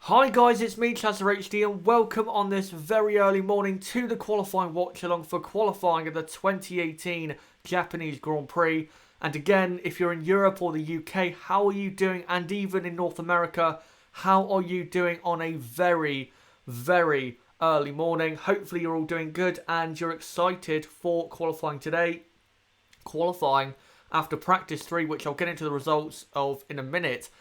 Hi guys, it's me, ChazzaHD, and welcome on this very early morning to the qualifying watch-along for qualifying of the 2018 Japanese Grand Prix. And again, if you're in Europe or the UK, how are you doing? And even in North America, how are you doing on a very, very early morning? Hopefully you're all doing good and you're excited for qualifying today. Qualifying after practice 3, which I'll get into the results of in a minute.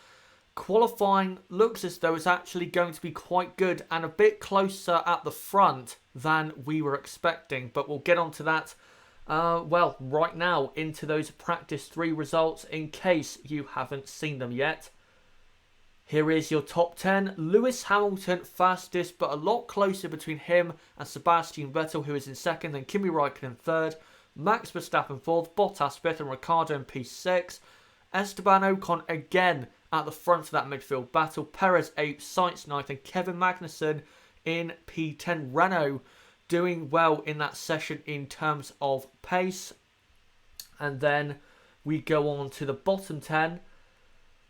Qualifying looks as though it's actually going to be quite good and a bit closer at the front than we were expecting. But we'll get on to that, right now into those practice 3 results in case you haven't seen them yet. Here is your top 10. Lewis Hamilton fastest, but a lot closer between him and Sebastian Vettel, who is in second, then Kimi Räikkönen third, Max Verstappen fourth, Bottas fifth, and Ricciardo in P6. Esteban Ocon again at the front of that midfield battle. Perez 8th, Sainz 9th, and Kevin Magnussen in P10. Renault doing well in that session in terms of pace. And then we go on to the bottom 10,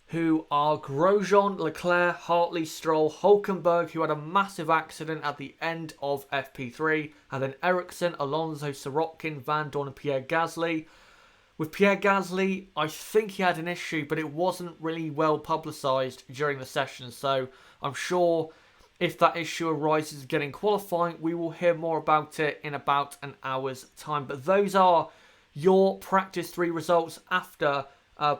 who are Grosjean, Leclerc, Hartley, Stroll, Hulkenberg, who had a massive accident at the end of FP3, and then Ericsson, Alonso, Sirotkin, Van Dorn, and Pierre Gasly. With Pierre Gasly, I think he had an issue, but it wasn't really well publicised during the session. So I'm sure if that issue arises again in qualifying, we will hear more about it in about an hour's time. But those are your practice 3 results after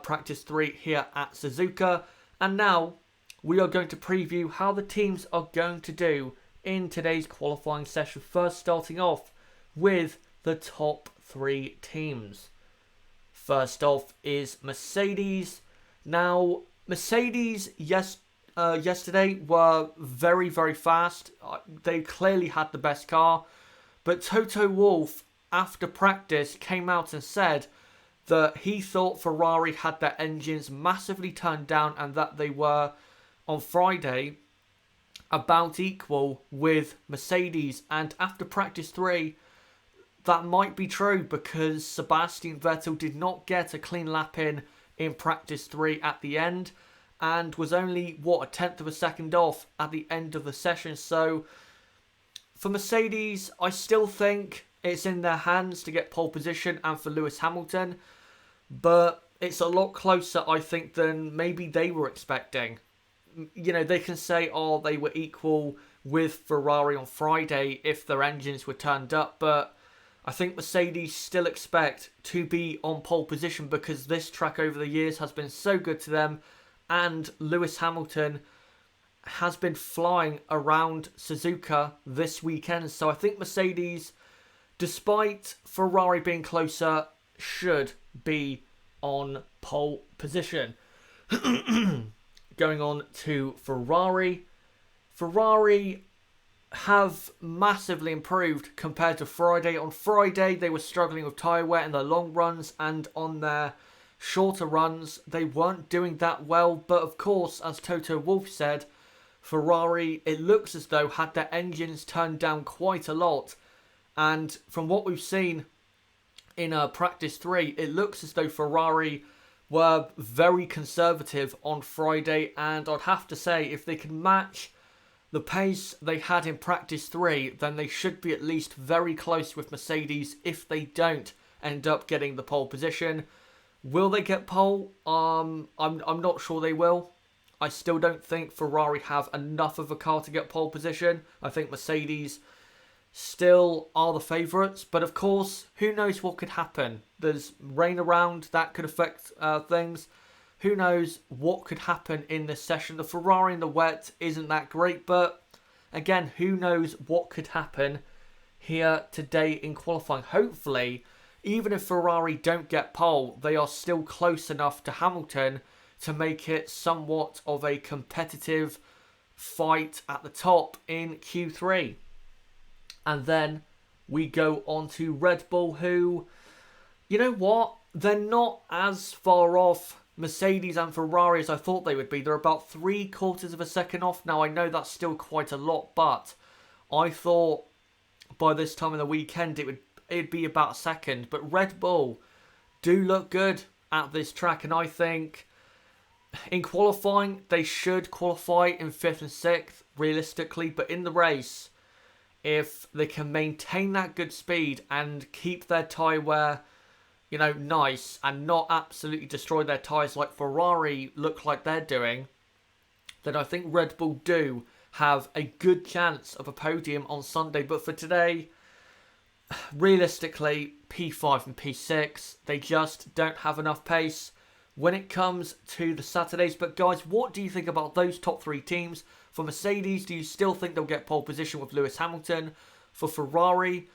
practice 3 here at Suzuka. And now we are going to preview how the teams are going to do in today's qualifying session. First, starting off with the top 3 teams. First off is Mercedes. Now, Mercedes, yesterday were very, very fast. They clearly had the best car. But Toto Wolff, after practice, came out and said that he thought Ferrari had their engines massively turned down and that they were, on Friday, about equal with Mercedes. And after practice 3, that might be true because Sebastian Vettel did not get a clean lap in practice 3 at the end and was only, a tenth of a second off at the end of the session. So for Mercedes, I still think it's in their hands to get pole position and for Lewis Hamilton. But it's a lot closer, I think, than maybe they were expecting. You know, they can say, they were equal with Ferrari on Friday if their engines were turned up, but I think Mercedes still expect to be on pole position because this track over the years has been so good to them, and Lewis Hamilton has been flying around Suzuka this weekend. So I think Mercedes, despite Ferrari being closer, should be on pole position. Going on to Ferrari. Ferrari have massively improved compared to Friday. On Friday, they were struggling with tyre wear in their long runs, and on their shorter runs, they weren't doing that well. But of course, as Toto Wolff said, Ferrari, it looks as though, had their engines turned down quite a lot. And from what we've seen in practice 3, it looks as though Ferrari were very conservative on Friday. And I'd have to say, if they can match the pace they had in practice 3, then they should be at least very close with Mercedes if they don't end up getting the pole position. Will they get pole? I'm not sure they will. I still don't think Ferrari have enough of a car to get pole position. I think Mercedes still are the favourites, but of course, who knows what could happen. There's rain around, that could affect things. Who knows what could happen in this session. The Ferrari in the wet isn't that great, but again, who knows what could happen here today in qualifying. Hopefully, even if Ferrari don't get pole, they are still close enough to Hamilton to make it somewhat of a competitive fight at the top in Q3. And then we go on to Red Bull, who, you know what, they're not as far off Mercedes and Ferrari as I thought they would be. They're about 3/4 of a second off. Now, I know that's still quite a lot, but I thought by this time of the weekend it'd be about a second. But Red Bull do look good at this track, and I think In qualifying, they should qualify in 5th and 6th, realistically. But in the race, if they can maintain that good speed and keep their tyre wear, you know, nice, and not absolutely destroy their tyres like Ferrari look like they're doing, then I think Red Bull do have a good chance of a podium on Sunday. But for today, realistically, P5 and P6, they just don't have enough pace when it comes to the Saturdays. But guys, what do you think about those top 3 teams? For Mercedes, do you still think they'll get pole position with Lewis Hamilton? For Ferrari,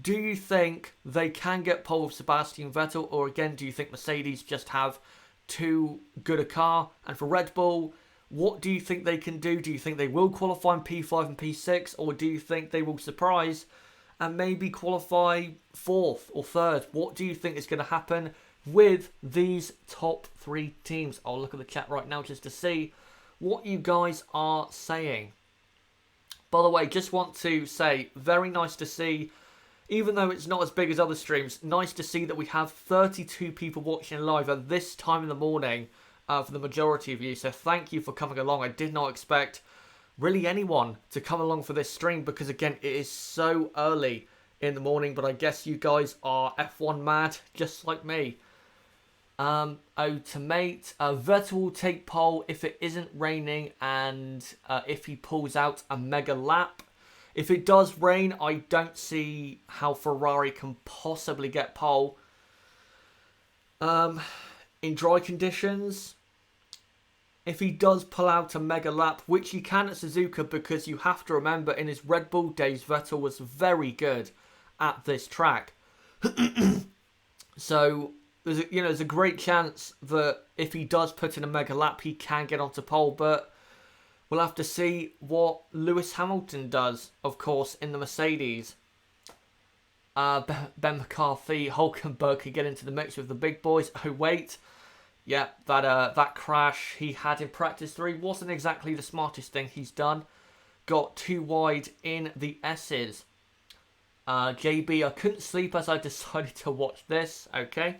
do you think they can get pole with Sebastian Vettel? Or again, do you think Mercedes just have too good a car? And for Red Bull, what do you think they can do? Do you think they will qualify in P5 and P6? Or do you think they will surprise and maybe qualify 4th or 3rd? What do you think is going to happen with these top 3 teams? I'll look at the chat right now just to see what you guys are saying. By the way, just want to say, very nice to see, even though it's not as big as other streams, nice to see that we have 32 people watching live at this time in the morning for the majority of you. So thank you for coming along. I did not expect really anyone to come along for this stream because, again, it is so early in the morning. But I guess you guys are F1 mad, just like me. Vettel will take pole if it isn't raining and if he pulls out a mega lap. If it does rain, I don't see how Ferrari can possibly get pole. In dry conditions, if he does pull out a mega lap, which he can at Suzuka, because you have to remember in his Red Bull days, Vettel was very good at this track. So there's a great chance that if he does put in a mega lap, he can get onto pole. But we'll have to see what Lewis Hamilton does, of course, in the Mercedes. Ben McCarthy, Hulkenberg could get into the mix with the big boys. Oh, wait. Yeah, that crash he had in practice 3 wasn't exactly the smartest thing he's done. Got too wide in the S's. JB, I couldn't sleep as I decided to watch this. Okay.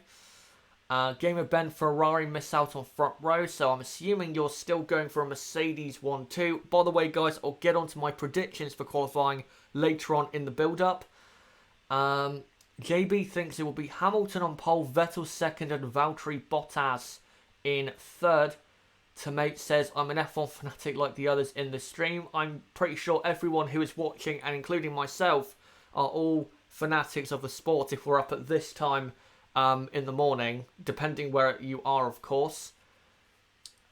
Gamer Ben, Ferrari miss out on front row, so I'm assuming you're still going for a Mercedes 1-2. By the way, guys, I'll get onto my predictions for qualifying later on in the build-up. JB thinks it will be Hamilton on pole, Vettel 2nd, and Valtteri Bottas in 3rd. Tomate says, I'm an F1 fanatic like the others in the stream. I'm pretty sure everyone who is watching, and including myself, are all fanatics of the sport if we're up at this time in the morning, depending where you are, of course.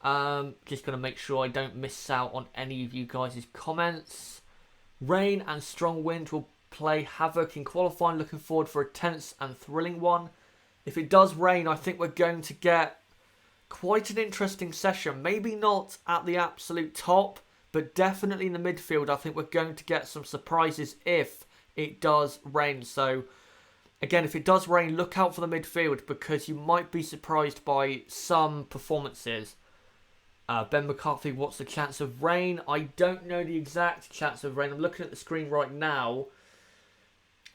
Just going to make sure I don't miss out on any of you guys' comments. Rain and strong wind will play havoc in qualifying. Looking forward for a tense and thrilling one. If it does rain, I think we're going to get quite an interesting session. Maybe not at the absolute top, but definitely in the midfield. I think we're going to get some surprises if it does rain. So again, if it does rain, look out for the midfield because you might be surprised by some performances. Ben McCarthy, what's the chance of rain? I don't know the exact chance of rain. I'm looking at the screen right now.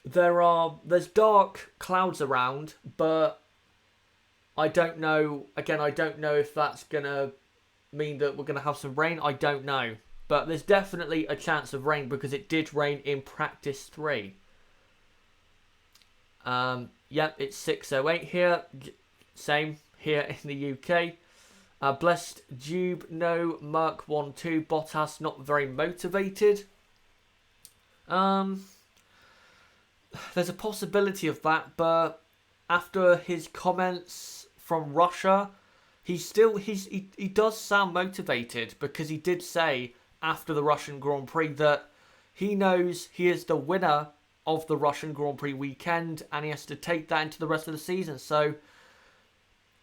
There's dark clouds around, but I don't know. Again, I don't know if that's going to mean that we're going to have some rain. I don't know. But there's definitely a chance of rain because it did rain in practice 3. Yep, it's 6:08 here. Same here in the UK. Blessed Jube, no. Merc 1-2. Bottas not very motivated. There's a possibility of that, but after his comments from Russia, he does sound motivated because he did say after the Russian Grand Prix that he knows he is the winner of the Russian Grand Prix weekend and he has to take that into the rest of the season. So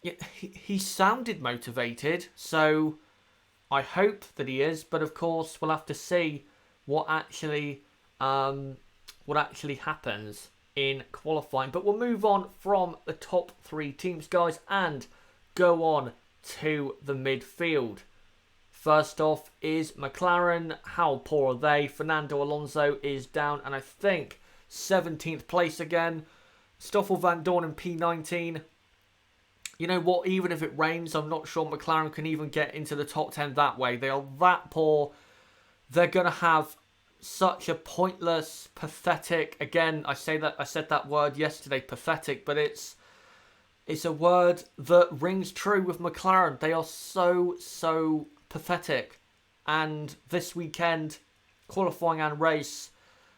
he sounded motivated, so I hope that he is, but of course we'll have to see what actually happens in qualifying. But we'll move on from the top 3 teams, guys, and go on to the midfield. First off is McLaren. How poor are they? Fernando Alonso is down, and I think 17th place again. Stoffel Van Dorn in P19. you know what, even if it rains, I'm not sure McLaren can even get into the top 10 that way. They are that poor. They're going to have such a pointless, pathetic, again, I said that word yesterday, pathetic, but it's a word that rings true with McLaren. They are so pathetic. And this weekend, qualifying and race,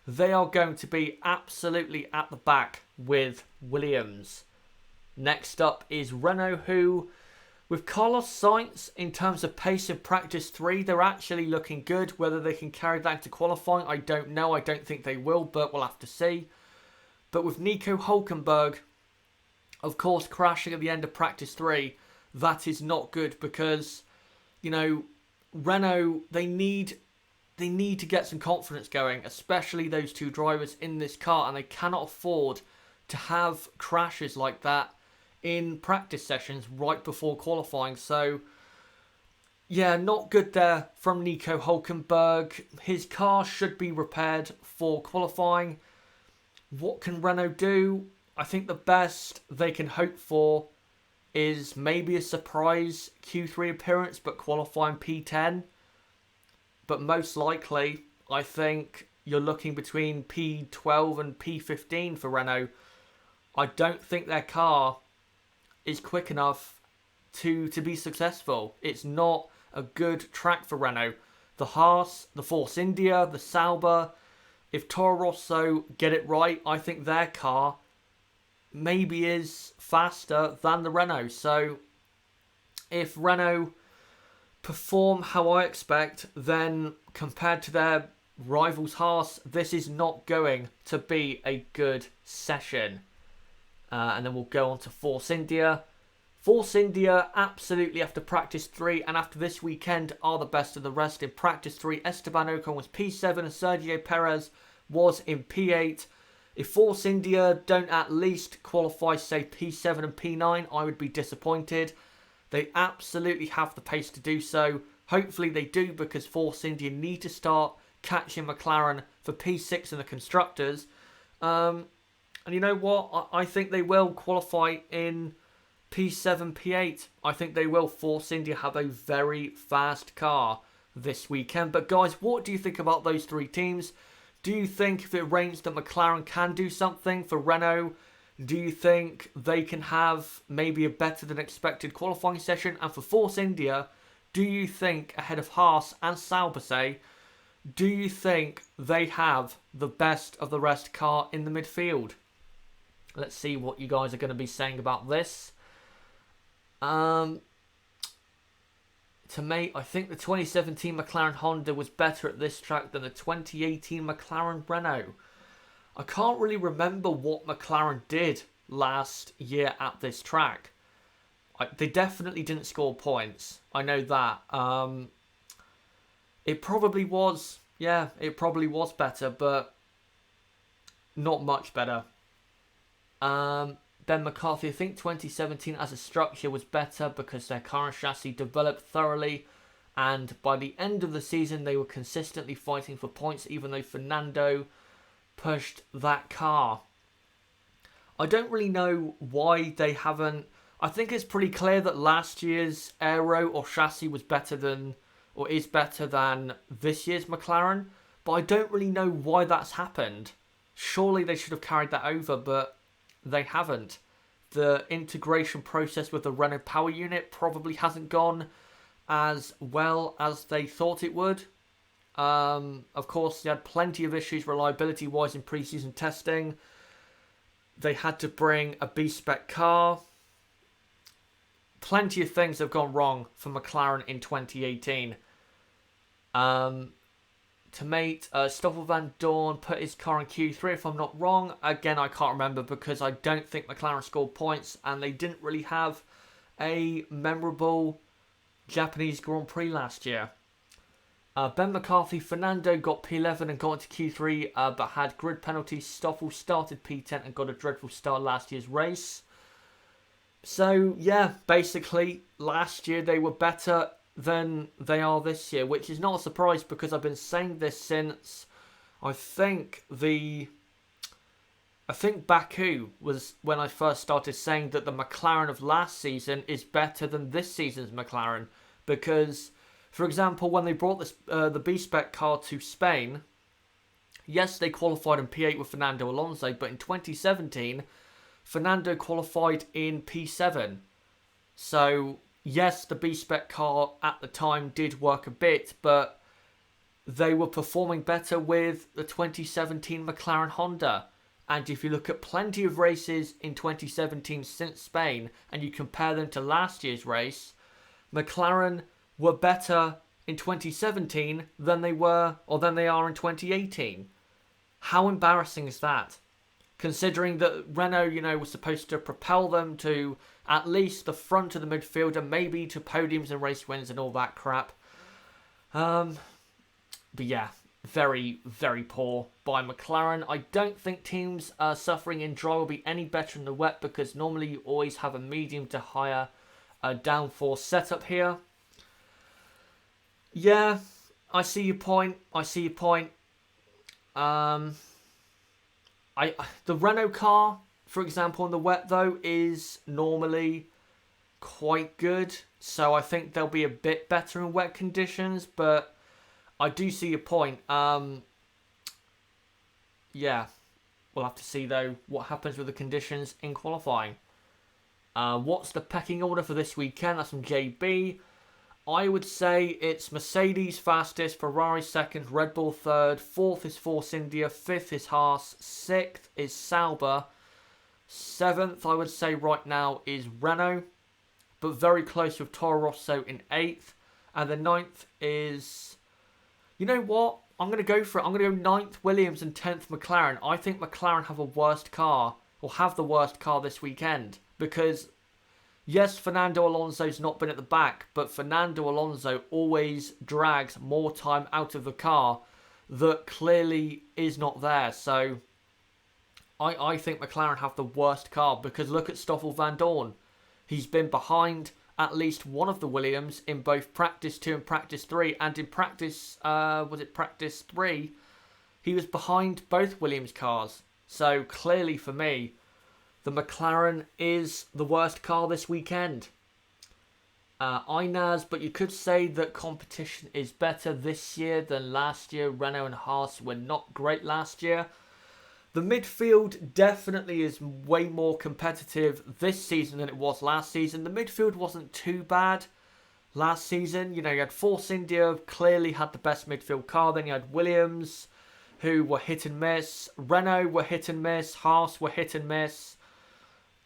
they are going to be absolutely at the back with Williams. Next up is Renault, who, with Carlos Sainz, in terms of pace in practice 3, they're actually looking good. Whether they can carry that into qualifying, I don't know. I don't think they will, but we'll have to see. But with Nico Hülkenberg, of course, crashing at the end of practice 3, that is not good because, you know, Renault, they need to get some confidence going, especially those two drivers in this car, and they cannot afford to have crashes like that in practice sessions right before qualifying. So, yeah, not good there from Nico Hülkenberg. His car should be repaired for qualifying. What can Renault do? I think the best they can hope for is maybe a surprise Q3 appearance, but qualifying P10. But most likely, I think you're looking between P12 and P15 for Renault. I don't think their car is quick enough to be successful. It's not a good track for Renault. The Haas, the Force India, the Sauber, if Toro Rosso get it right, I think their car maybe is faster than the Renault. So if Renault perform how I expect, then compared to their rivals Haas, this is not going to be a good session. And then we'll go on to Force India. Force India, absolutely after practice 3 and after this weekend, are the best of the rest. In practice 3, Esteban Ocon was P7 and Sergio Perez was in P8. If Force India don't at least qualify, say, P7 and P9, I would be disappointed. They absolutely have the pace to do so. Hopefully they do, because Force India need to start catching McLaren for P6 in the Constructors. And you know what? I think they will qualify in P7, P8. I think they will. Force India have a very fast car this weekend. But guys, what do you think about those three teams? Do you think if it rains that McLaren can do something for Renault? Do you think they can have maybe a better than expected qualifying session? And for Force India, do you think ahead of Haas and Sauber, say, do you think they have the best of the rest car in the midfield? Let's see what you guys are going to be saying about this. To me, I think the 2017 McLaren Honda was better at this track than the 2018 McLaren Renault. I can't really remember what McLaren did last year at this track. They definitely didn't score points. I know that. It probably was, it probably was better, but not much better. Ben McCarthy, I think 2017 as a structure was better because their car and chassis developed thoroughly, and by the end of the season they were consistently fighting for points, even though Fernando pushed that car. I don't really know why they haven't. I think it's pretty clear that last year's aero or chassis was better than, or is better than, this year's McLaren, but I don't really know why that's happened. Surely they should have carried that over, but they haven't. The integration process with the Renault power unit probably hasn't gone as well as they thought it would. Of course, they had plenty of issues reliability-wise in pre-season testing. They had to bring a B-spec car. Plenty of things have gone wrong for McLaren in 2018. Stoffel Van Dorn put his car in Q3, if I'm not wrong. Again, I can't remember because I don't think McLaren scored points and they didn't really have a memorable Japanese Grand Prix last year. Ben McCarthy, Fernando got P11 and got into Q3, but had grid penalties. Stoffel started P10 and got a dreadful start last year's race. So, yeah, basically, last year they were better than they are this year, which is not a surprise because I've been saying this since, I think, the I think Baku was when I first started saying that the McLaren of last season is better than this season's McLaren because, for example, when they brought this the B-Spec car to Spain, yes, they qualified in P8 with Fernando Alonso, but in 2017, Fernando qualified in P7. So, yes, the B-Spec car at the time did work a bit, but they were performing better with the 2017 McLaren Honda. And if you look at plenty of races in 2017 since Spain, and you compare them to last year's race, McLaren were better in 2017 than they were, or than they are in 2018. How embarrassing is that? Considering that Renault, was supposed to propel them to at least the front of the midfield and maybe to podiums and race wins and all that crap. But yeah, very, very poor by McLaren. I don't think teams suffering in dry will be any better in the wet because normally you always have a medium to higher downforce setup here. Yeah, I see your point. The Renault car, for example, in the wet though, is normally quite good. So I think they'll be a bit better in wet conditions, but I do see your point. Yeah, we'll have to see though what happens with the conditions in qualifying. What's the pecking order for this weekend? That's from JB. I would say it's Mercedes fastest, Ferrari second, Red Bull third, fourth is Force India, fifth is Haas, sixth is Sauber, seventh I would say right now is Renault, but very close with Toro Rosso in eighth, and the ninth is, you know what, I'm going to go for it. I'm going to go ninth Williams and 10th McLaren. I think McLaren have a worst car, or have the worst car this weekend, because yes, Fernando Alonso's not been at the back, but Fernando Alonso always drags more time out of the car that clearly is not there. So I think McLaren have the worst car because look at Stoffel Van Dorn. He's been behind at least one of the Williams in both practice 2 and practice 3, and in practice, practice 3, he was behind both Williams cars. So clearly for me, the McLaren is the worst car this weekend. Inaz, but you could say that competition is better this year than last year. Renault and Haas were not great last year. The midfield definitely is way more competitive this season than it was last season. The midfield wasn't too bad last season. You had Force India, clearly had the best midfield car. Then you had Williams, who were hit and miss. Renault were hit and miss. Haas were hit and miss.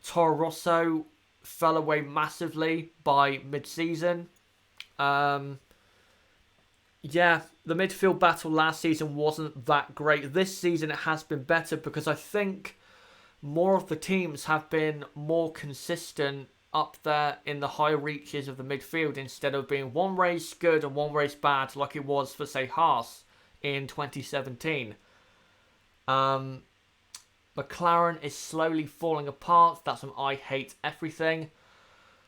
Toro Rosso fell away massively by mid-season. Yeah, the midfield battle last season wasn't that great. This season it has been better because I think more of the teams have been more consistent up there in the high reaches of the midfield instead of being one race good and one race bad like it was for, say, Haas in 2017. McLaren is slowly falling apart. That's when I hate everything.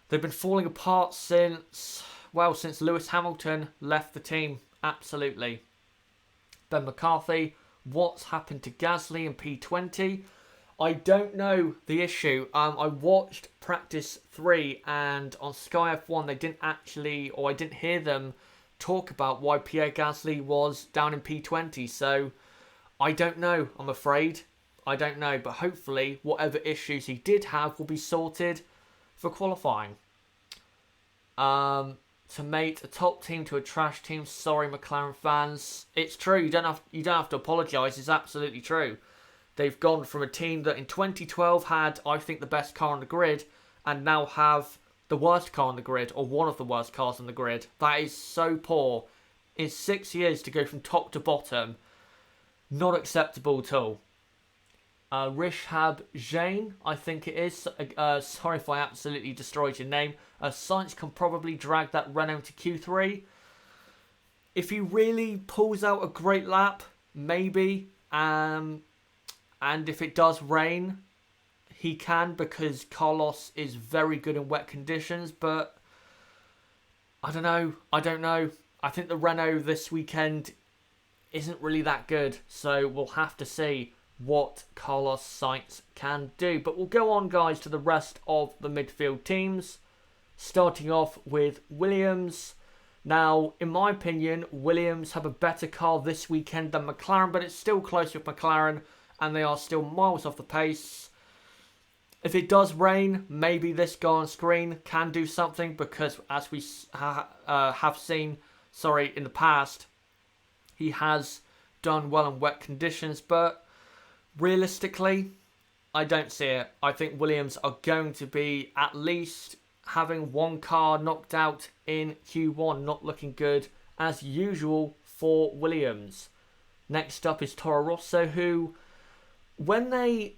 They've been falling apart since Lewis Hamilton left the team. Absolutely. Ben McCarthy, what's happened to Gasly in P20? I don't know the issue. I watched practice 3 and on Sky F1 they didn't actually, or I didn't hear them talk about why Pierre Gasly was down in P20. So I don't know, I'm afraid. I don't know, but hopefully whatever issues he did have will be sorted for qualifying. To mate a top team to a trash team. Sorry, McLaren fans. It's true. You don't have to apologise. It's absolutely true. They've gone from a team that in 2012 had, I think, the best car on the grid, and now have the worst car on the grid, or one of the worst cars on the grid. That is so poor. In 6 years to go from top to bottom, not acceptable at all. Rishab Jain, I think it is. Sorry if I absolutely destroyed your name. Sainz can probably drag that Renault to Q3. If he really pulls out a great lap, maybe. And if it does rain, he can, because Carlos is very good in wet conditions. But I don't know. I think the Renault this weekend isn't really that good. So we'll have to see. what Carlos Sainz can do. But we'll go on, guys, to the rest of the midfield teams. Starting off with Williams. Now, in my opinion, Williams have a better car this weekend than McLaren, but it's still close with McLaren, and they are still miles off the pace. If it does rain, maybe this guy on screen can do something, because as we have seen, in the past, he has done well in wet conditions, but realistically, I don't see it. I think Williams are going to be at least having one car knocked out in Q1, not looking good as usual for Williams. Next up is Toro Rosso, who, when they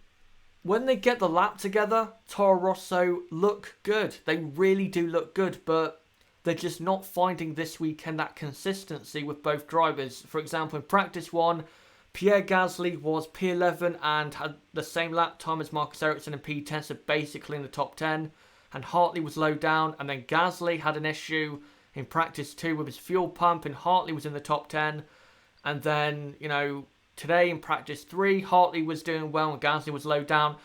get the lap together, Toro Rosso look good. They really do look good, but they're just not finding this weekend that consistency with both drivers. For example, in practice 1, Pierre Gasly was P11 and had the same lap time as Marcus Ericsson in P10, so basically in the top 10. And Hartley was low down, and then Gasly had an issue in practice 2 with his fuel pump, and Hartley was in the top 10. And then, today in practice 3, Hartley was doing well and Gasly was low down.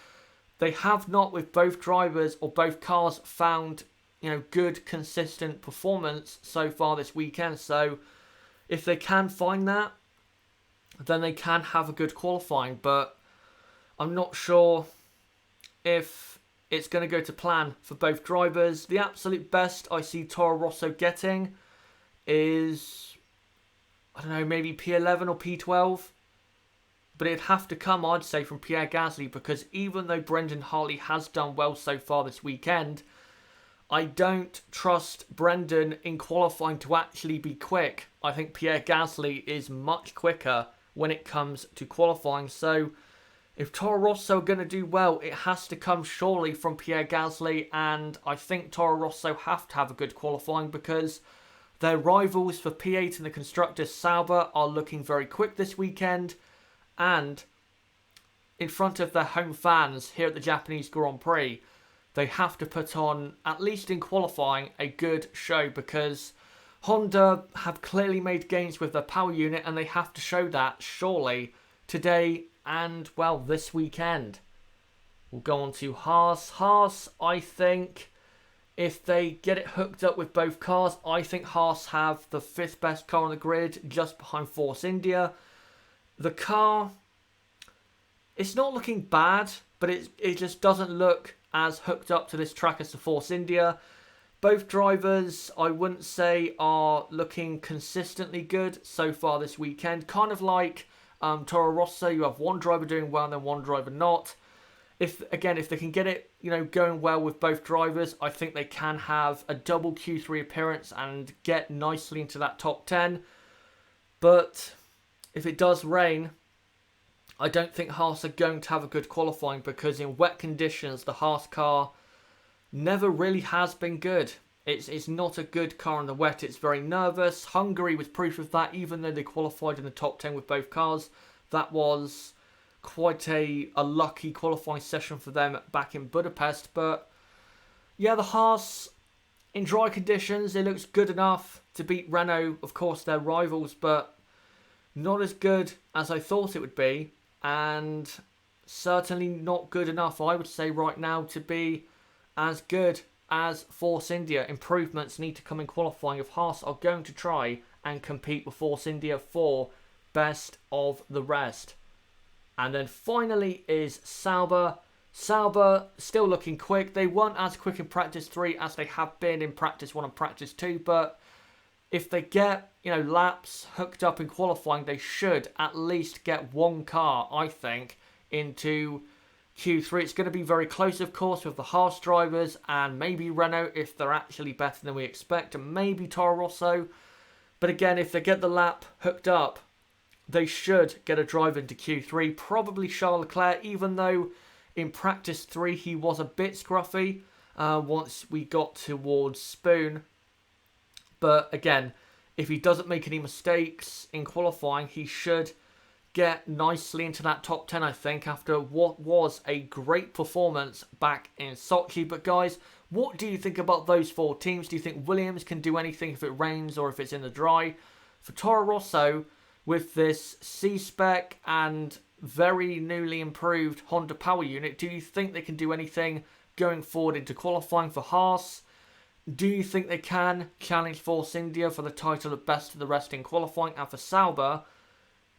They have not, with both drivers or both cars, found, good, consistent performance so far this weekend. So if they can find that, then they can have a good qualifying. But I'm not sure if it's going to go to plan for both drivers. The absolute best I see Toro Rosso getting is, maybe P11 or P12. But it'd have to come, I'd say, from Pierre Gasly, because even though Brendan Hartley has done well so far this weekend, I don't trust Brendan in qualifying to actually be quick. I think Pierre Gasly is much quicker when it comes to qualifying. So if Toro Rosso are going to do well, it has to come surely from Pierre Gasly, and I think Toro Rosso have to have a good qualifying because their rivals for P8 in the Constructors, Sauber, are looking very quick this weekend, and in front of their home fans here at the Japanese Grand Prix, they have to put on, at least in qualifying, a good show, because Honda have clearly made gains with their power unit, and they have to show that surely today and, well, this weekend. We'll go on to Haas. Haas, I think, if they get it hooked up with both cars, I think Haas have the 5th best car on the grid, just behind Force India. The car, it's not looking bad, but it just doesn't look as hooked up to this track as the Force India. Both drivers, I wouldn't say, are looking consistently good so far this weekend. Kind of like Toro Rosso, you have one driver doing well and then one driver not. If they can get it, going well with both drivers, I think they can have a double Q3 appearance and get nicely into that top 10. But if it does rain, I don't think Haas are going to have a good qualifying, because in wet conditions, the Haas car never really has been good. It's not a good car in the wet. It's very nervous. Hungary was proof of that, even though they qualified in the top 10 with both cars. That was quite a lucky qualifying session for them back in Budapest. But yeah, the Haas, in dry conditions, it looks good enough to beat Renault, of course, their rivals, but not as good as I thought it would be, and certainly not good enough, I would say, right now to be as good as Force India. Improvements need to come in qualifying if Haas are going to try and compete with Force India for best of the rest. And then finally is Sauber. Sauber still looking quick. They weren't as quick in practice 3 as they have been in practice 1 and practice 2, but if they get, laps hooked up in qualifying, they should at least get one car, I think, into Q3. It's going to be very close, of course, with the Haas drivers and maybe Renault if they're actually better than we expect, and maybe Toro Rosso. But again, if they get the lap hooked up, they should get a drive into Q3. Probably Charles Leclerc, even though in practice 3 he was a bit scruffy once we got towards Spoon. But again, if he doesn't make any mistakes in qualifying, he should get nicely into that top 10, I think, after what was a great performance back in Sochi. But guys, what do you think about those 4 teams? Do you think Williams can do anything if it rains or if it's in the dry? For Toro Rosso, with this C-spec and very newly improved Honda power unit, do you think they can do anything going forward into qualifying for Haas? Do you think they can challenge Force India for the title of best of the rest in qualifying? And for Sauber,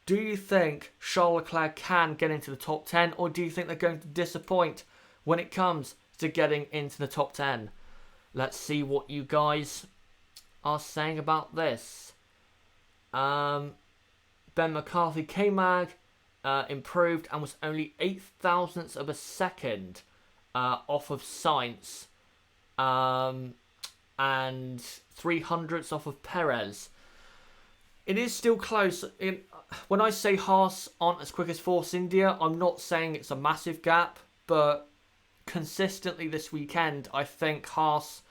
do you think Charles Leclerc can get into the top 10, or do you think they're going to disappoint when it comes to getting into the top 10? Let's see what you guys are saying about this. Ben McCarthy, K-Mag improved and was only 0.008 of a second off of Sainz, and 0.03 off of Perez. It is still close. When I say Haas aren't as quick as Force India, I'm not saying it's a massive gap, but consistently this weekend, I think Haas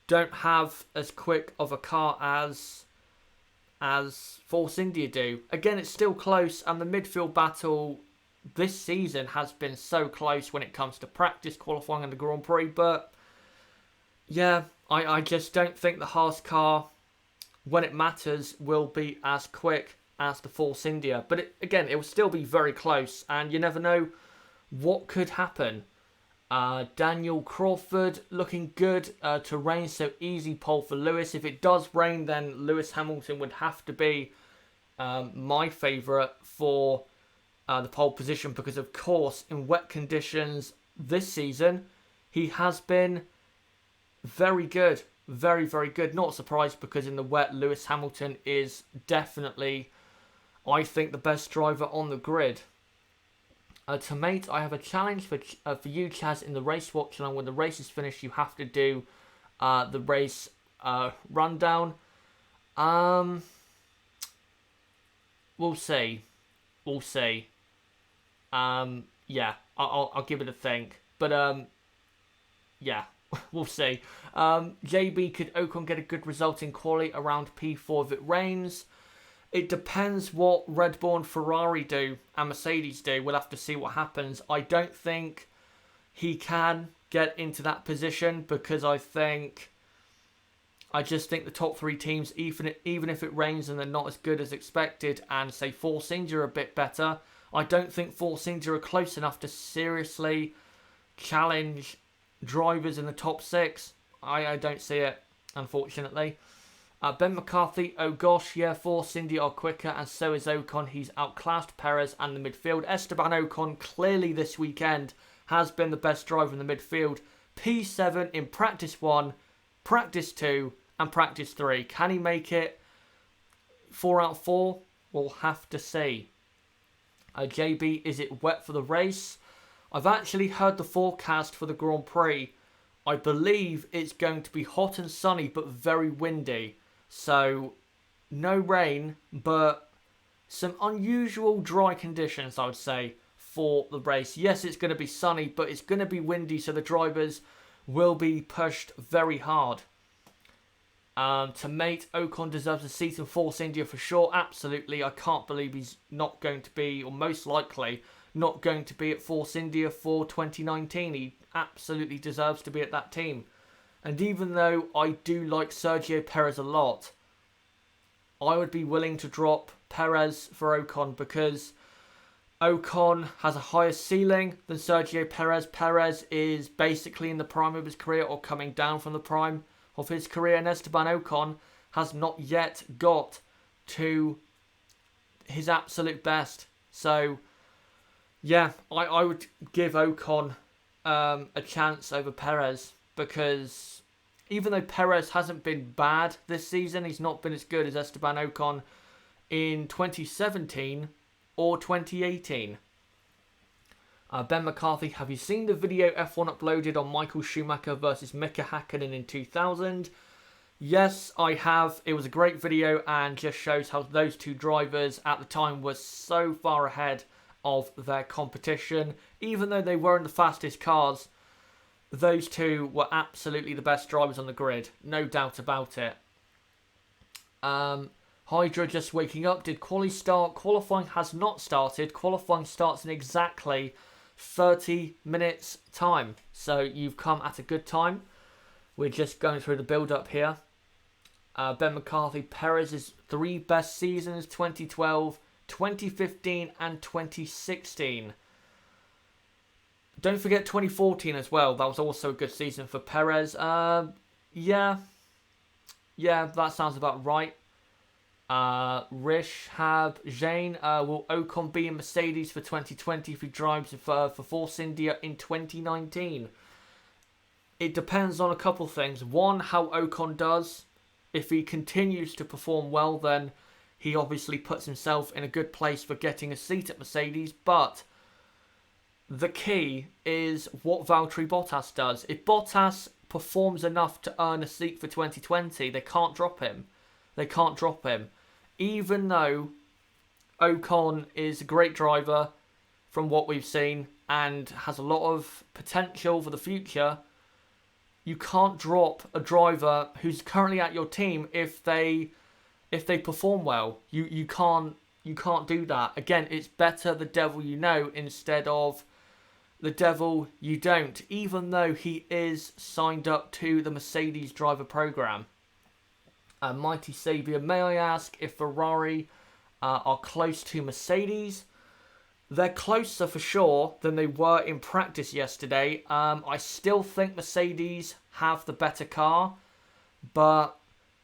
don't have as quick of a car as Force India do. Again, it's still close, and the midfield battle this season has been so close when it comes to practice, qualifying, and the Grand Prix. But yeah, I just don't think the Haas car, when it matters, will be as quick as the Force India. But it will still be very close, and you never know what could happen. Daniel Crawford looking good to rain, so easy pole for Lewis. If it does rain, then Lewis Hamilton would have to be my favourite for the pole position, because of course in wet conditions this season he has been very good, very, very good. Not surprised, because in the wet Lewis Hamilton is definitely, I think, the best driver on the grid. To mate, I have a challenge for you, Chaz, in the race watch along. When the race is finished, you have to do the race rundown. We'll see. Yeah, I'll give it a think. But yeah, we'll see. JB, could Ocon get a good result in quali around P4 if it rains? It depends what Red Bull and Ferrari do and Mercedes do. We'll have to see what happens. I don't think he can get into that position, because I just think the top three teams, even if it rains and they're not as good as expected, and say Force India are a bit better, I don't think Force India are close enough to seriously challenge drivers in the top six. I don't see it, unfortunately. Ben McCarthy, oh gosh, yeah, Force India are quicker, and so is Ocon. He's outclassed Perez and the midfield. Esteban Ocon, clearly this weekend, has been the best driver in the midfield. P7 in practice 1, practice 2, and practice 3. Can he make it 4 out of 4? We'll have to see. JB, is it wet for the race? I've actually heard the forecast for the Grand Prix. I believe it's going to be hot and sunny, but very windy. So, no rain, but some unusual dry conditions, I would say, for the race. Yes, it's going to be sunny, but it's going to be windy, so the drivers will be pushed very hard. To mate, Ocon deserves a seat in Force India for sure. Absolutely. I can't believe he's not going to be, or most likely not going to be at Force India for 2019. He absolutely deserves to be at that team. And even though I do like Sergio Perez a lot, I would be willing to drop Perez for Ocon, because Ocon has a higher ceiling than Sergio Perez. Perez is basically in the prime of his career, or coming down from the prime of his career, and Esteban Ocon has not yet got to his absolute best. So, yeah, I would give Ocon a chance over Perez, because even though Perez hasn't been bad this season, he's not been as good as Esteban Ocon in 2017 or 2018. Ben McCarthy, have you seen the video F1 uploaded on Michael Schumacher versus Mika Hakkinen in 2000? Yes, I have. It was a great video and just shows how those two drivers at the time were so far ahead of their competition. Even though they weren't the fastest cars, those two were absolutely the best drivers on the grid. No doubt about it. Hydra just waking up. Did quali start? Qualifying has not started. Qualifying starts in exactly 30 minutes time. So you've come at a good time. We're just going through the build-up here. Ben McCarthy, Perez's 3 best seasons, 2012, 2015 and 2016. Don't forget 2014 as well. That was also a good season for Perez. Yeah, that sounds about right. Rishab Jain, will Ocon be in Mercedes for 2020 if he drives for Force India in 2019? It depends on a couple things. One, how Ocon does. If he continues to perform well, then he obviously puts himself in a good place for getting a seat at Mercedes. But the key is what Valtteri Bottas does. If Bottas performs enough to earn a seat for 2020, they can't drop him. Even though Ocon is a great driver from what we've seen and has a lot of potential for the future, you can't drop a driver who's currently at your team if they perform well. You can't do that. Again, it's better the devil you know instead of the devil you don't, even though he is signed up to the Mercedes driver program. Mighty Saviour, may I ask if Ferrari are close to Mercedes? They're closer for sure than they were in practice yesterday. I still think Mercedes have the better car, but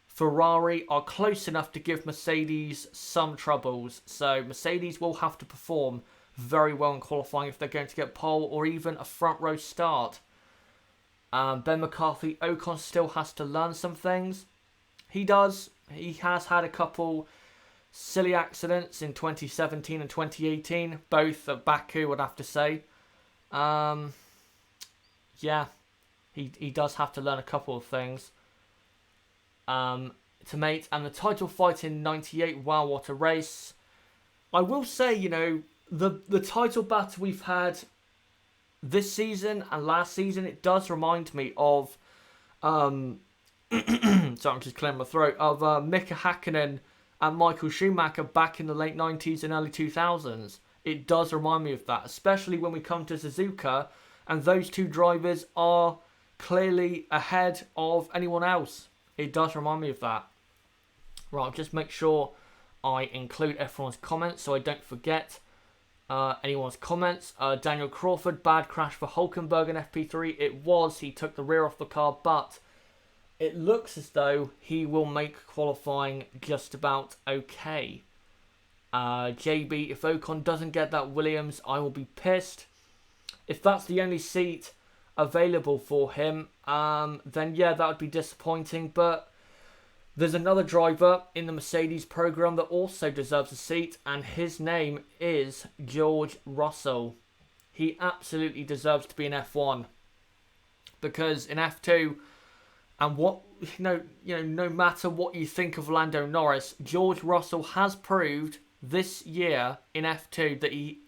Ferrari are close enough to give Mercedes some troubles. So Mercedes will have to perform very well in qualifying if they're going to get pole or even a front row start. Ben McCarthy, Ocon still has to learn some things. He does. He has had a couple silly accidents in 2017 and 2018, both at Baku, I'd have to say. Yeah, he does have to learn a couple of things. To mate, and the title fight in 98, wow, what a race. I will say, the title battle we've had this season and last season, it does remind me of sorry, I'm just clearing my throat, of Mika Hakkinen and Michael Schumacher back in the late 90s and early 2000s. It does remind me of that, especially when we come to Suzuka, and those two drivers are clearly ahead of anyone else. It does remind me of that. Right, I'll just make sure I include everyone's comments so I don't forget anyone's comments. Daniel Crawford, bad crash for Hulkenberg in FP3. It was, he took the rear off the car, but it looks as though he will make qualifying just about okay. JB, if Ocon doesn't get that Williams, I will be pissed. If that's the only seat available for him, then yeah, that would be disappointing. But there's another driver in the Mercedes program that also deserves a seat, and his name is George Russell. He absolutely deserves to be in F1, because in F2, and no matter what you think of Lando Norris, George Russell has proved this year in F2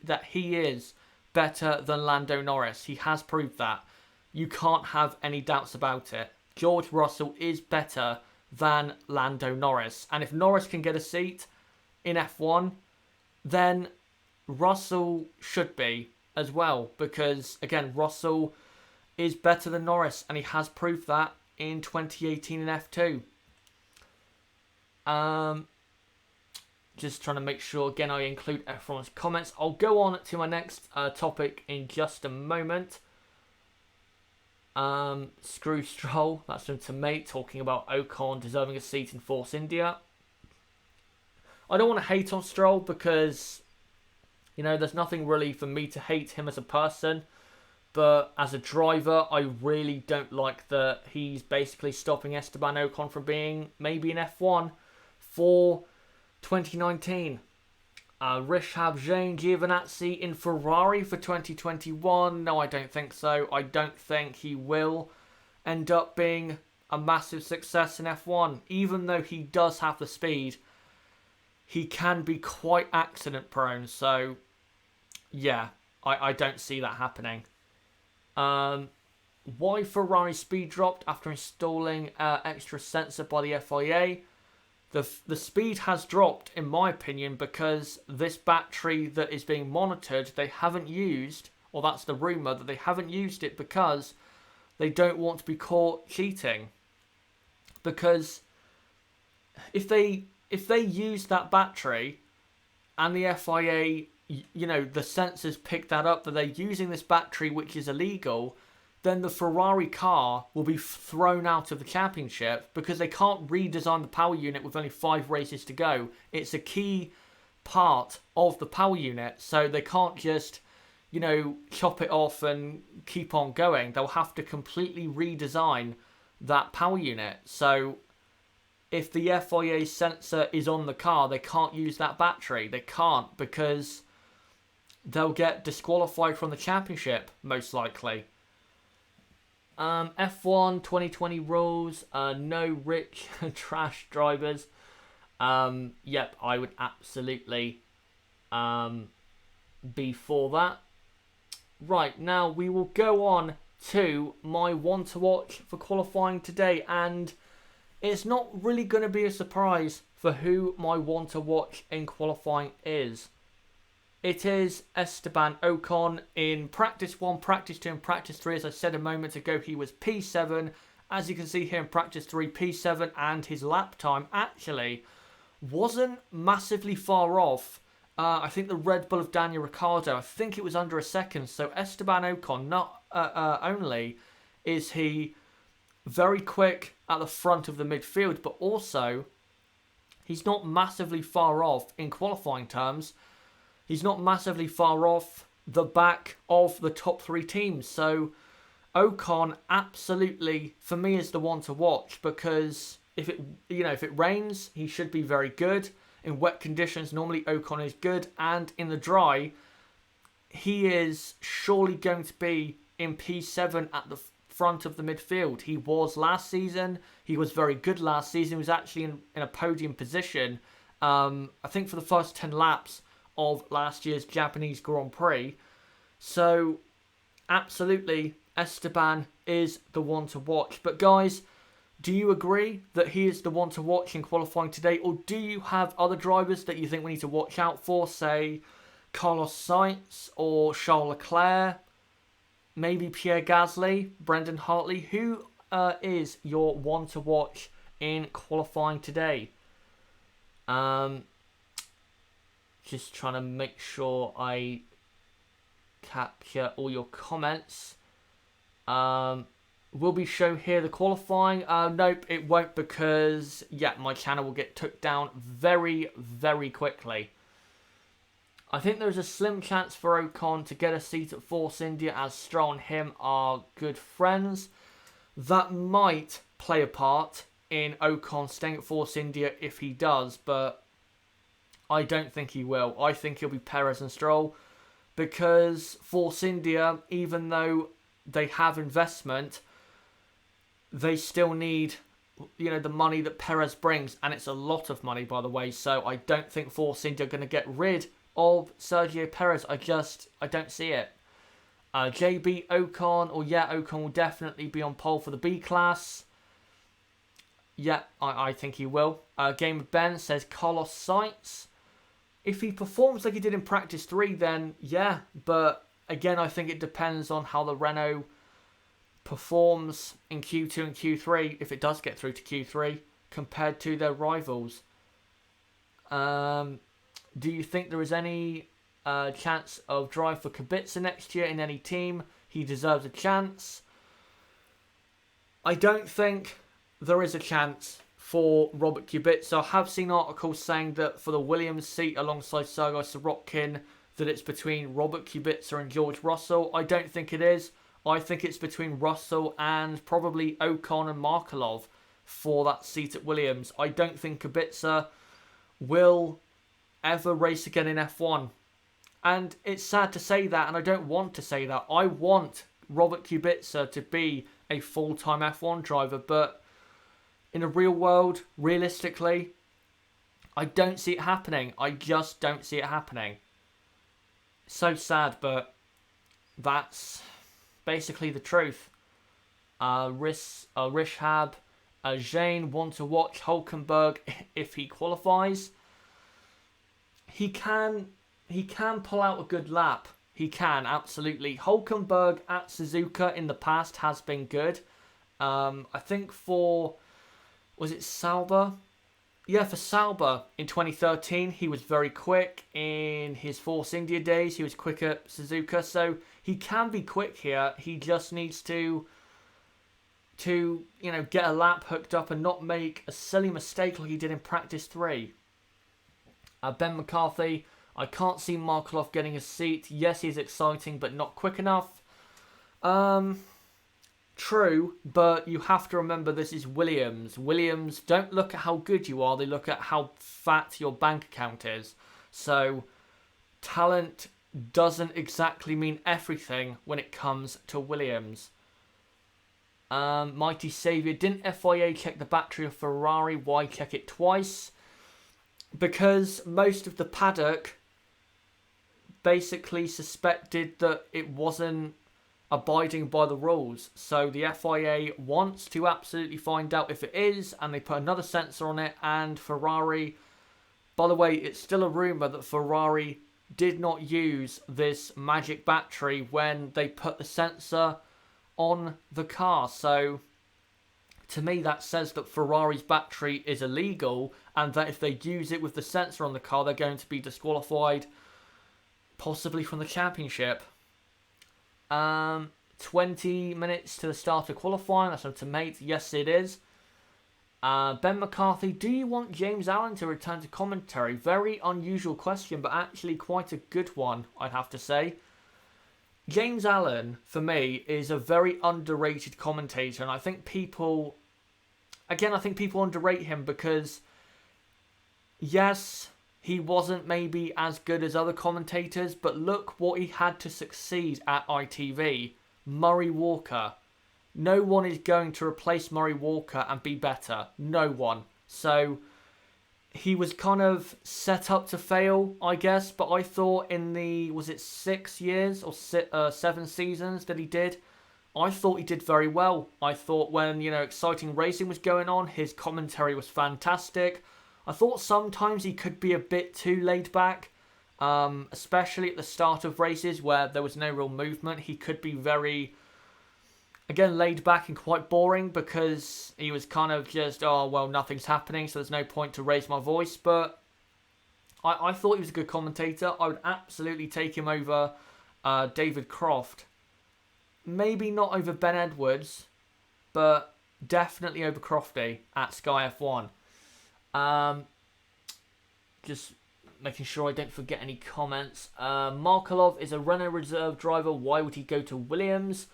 that he is better than Lando Norris. He has proved that. You can't have any doubts about it. George Russell is better than Lando Norris. And if Norris can get a seat in F1, then Russell should be as well. Because, again, Russell is better than Norris, and he has proved that in 2018 in F2. Just trying to make sure, again, I include everyone's comments. I'll go on to my next topic in just a moment. Screw Stroll, that's from Tomate, talking about Ocon deserving a seat in Force India. I don't want to hate on Stroll because, there's nothing really for me to hate him as a person. But as a driver, I really don't like that he's basically stopping Esteban Ocon from being maybe in F1 for 2019. Rishab Jain, Giovinazzi in Ferrari for 2021. No, I don't think so. I don't think he will end up being a massive success in F1. Even though he does have the speed, he can be quite accident prone. So, yeah, I don't see that happening. Why Ferrari speed dropped after installing extra sensor by the FIA? The speed has dropped, in my opinion, because this battery that is being monitored, they haven't used, or that's the rumour, that they haven't used it because they don't want to be caught cheating. Because if they use that battery and the FIA, you know, the sensors pick that up, that they're using this battery which is illegal, then the Ferrari car will be thrown out of the championship because they can't redesign the power unit with only 5 races to go. It's a key part of the power unit, so they can't just, you know, chop it off and keep on going. They'll have to completely redesign that power unit. So if the FIA sensor is on the car, they can't use that battery. They can't, because they'll get disqualified from the championship, most likely. F1 2020 rules, no rich trash drivers. Yep, I would absolutely be for that. Right, now we will go on to my one to watch for qualifying today, and it's not really going to be a surprise for who my one to watch in qualifying is. It is Esteban Ocon in practice 1, practice 2 and practice 3. As I said a moment ago, he was P7. As you can see here in practice 3, P7, and his lap time actually wasn't massively far off. I think the Red Bull of Daniel Ricciardo, I think it was under a second. So Esteban Ocon, not only is he very quick at the front of the midfield, but also he's not massively far off in qualifying terms. He's not massively far off the back of the top 3 teams. So Ocon absolutely, for me, is the one to watch, because if it rains, he should be very good. In wet conditions, normally Ocon is good, and in the dry, he is surely going to be in P7 at the front of the midfield. He was last season. He was very good last season. He was actually in a podium position, I think, for the first 10 laps of last year's Japanese Grand Prix. So absolutely, Esteban is the one to watch. But guys, do you agree that he is the one to watch in qualifying today, or do you have other drivers that you think we need to watch out for, say Carlos Sainz or Charles Leclerc, maybe Pierre Gasly, Brendan Hartley? Who is your one to watch in qualifying today? Just trying to make sure I capture all your comments. Will be shown here the qualifying? Nope, it won't, because yeah, my channel will get took down very, very quickly. I think there's a slim chance for Ocon to get a seat at Force India, as Stroll and him are good friends. That might play a part in Ocon staying at Force India if he does, but I don't think he will. I think he'll be Perez and Stroll, because Force India, even though they have investment, they still need, the money that Perez brings, and it's a lot of money, by the way. So I don't think Force India are going to get rid of Sergio Perez. I don't see it. JB Ocon, Ocon will definitely be on pole for the B class. Yeah, I think he will. Game of Ben says Carlos Sainz. If he performs like he did in practice 3, then yeah. But again, I think it depends on how the Renault performs in Q2 and Q3, if it does get through to Q3, compared to their rivals. Do you think there is any chance of drive for Kubica next year in any team? He deserves a chance. I don't think there is a chance for Robert Kubica. I have seen articles saying that for the Williams seat alongside Sergei Sorokin, that it's between Robert Kubica and George Russell. I don't think it is. I think it's between Russell and probably Ocon and Markelov for that seat at Williams. I don't think Kubica will ever race again in F1. And it's sad to say that, and I don't want to say that. I want Robert Kubica to be a full-time F1 driver, but in the real world, realistically, I don't see it happening. I just don't see it happening. So sad, but that's basically the truth. Rishab, Jane want to watch Hulkenberg if he qualifies. He can pull out a good lap. He can, absolutely. Hulkenberg at Suzuka in the past has been good. I think for, was it Sauber? Yeah, for Sauber in 2013, he was very quick. In his Force India days, he was quick at Suzuka. So he can be quick here. He just needs to get a lap hooked up and not make a silly mistake like he did in practice 3. Ben McCarthy, I can't see Markelov getting a seat. Yes, he's exciting, but not quick enough. True, but you have to remember this is Williams. Williams don't look at how good you are, they look at how fat your bank account is. So, talent doesn't exactly mean everything when it comes to Williams. Mighty Saviour, didn't FIA check the battery of Ferrari? Why check it twice? Because most of the paddock basically suspected that it wasn't abiding by the rules. So the FIA wants to absolutely find out if it is, and they put another sensor on it. And Ferrari, by the way, it's still a rumour that Ferrari did not use this magic battery when they put the sensor on the car. So to me, that says that Ferrari's battery is illegal, and that if they use it with the sensor on the car, they're going to be disqualified, possibly from the championship. 20 minutes to the start of qualifying. That's up to mate. Yes, it is. Ben McCarthy, do you want James Allen to return to commentary? Very unusual question, but actually quite a good one, I'd have to say. James Allen, for me, is a very underrated commentator, and I think people underrate him because, yes, he wasn't maybe as good as other commentators, but look what he had to succeed at ITV. Murray Walker. No one is going to replace Murray Walker and be better. No one. So he was kind of set up to fail, I guess, but I thought in the, was it 6 years or 7 seasons that he did? I thought he did very well. I thought when, exciting racing was going on, his commentary was fantastic. I thought sometimes he could be a bit too laid back, especially at the start of races where there was no real movement. He could be very, again, laid back and quite boring because he was kind of just, oh, well, nothing's happening, so there's no point to raise my voice. But I thought he was a good commentator. I would absolutely take him over David Croft. Maybe not over Ben Edwards, but definitely over Crofty at Sky F1. Just making sure I don't forget any comments. Markelov is a Renault reserve driver. Why would he go to Williams?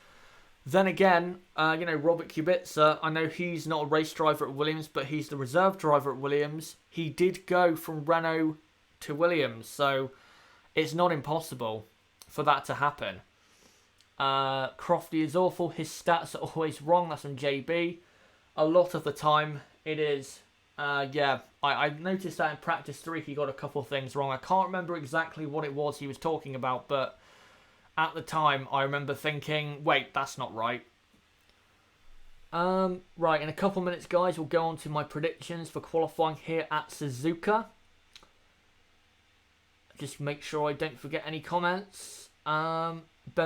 Then again, Robert Kubica, I know he's not a race driver at Williams, but he's the reserve driver at Williams. He did go from Renault to Williams, so it's not impossible for that to happen. Crofty is awful. His stats are always wrong. That's from JB. A lot of the time, it is. I noticed that in practice 3 he got a couple of things wrong. I can't remember exactly what it was he was talking about, but at the time I remember thinking, wait, that's not right. Right, in a couple of minutes, guys, we'll go on to my predictions for qualifying here at Suzuka. Just make sure I don't forget any comments. Ben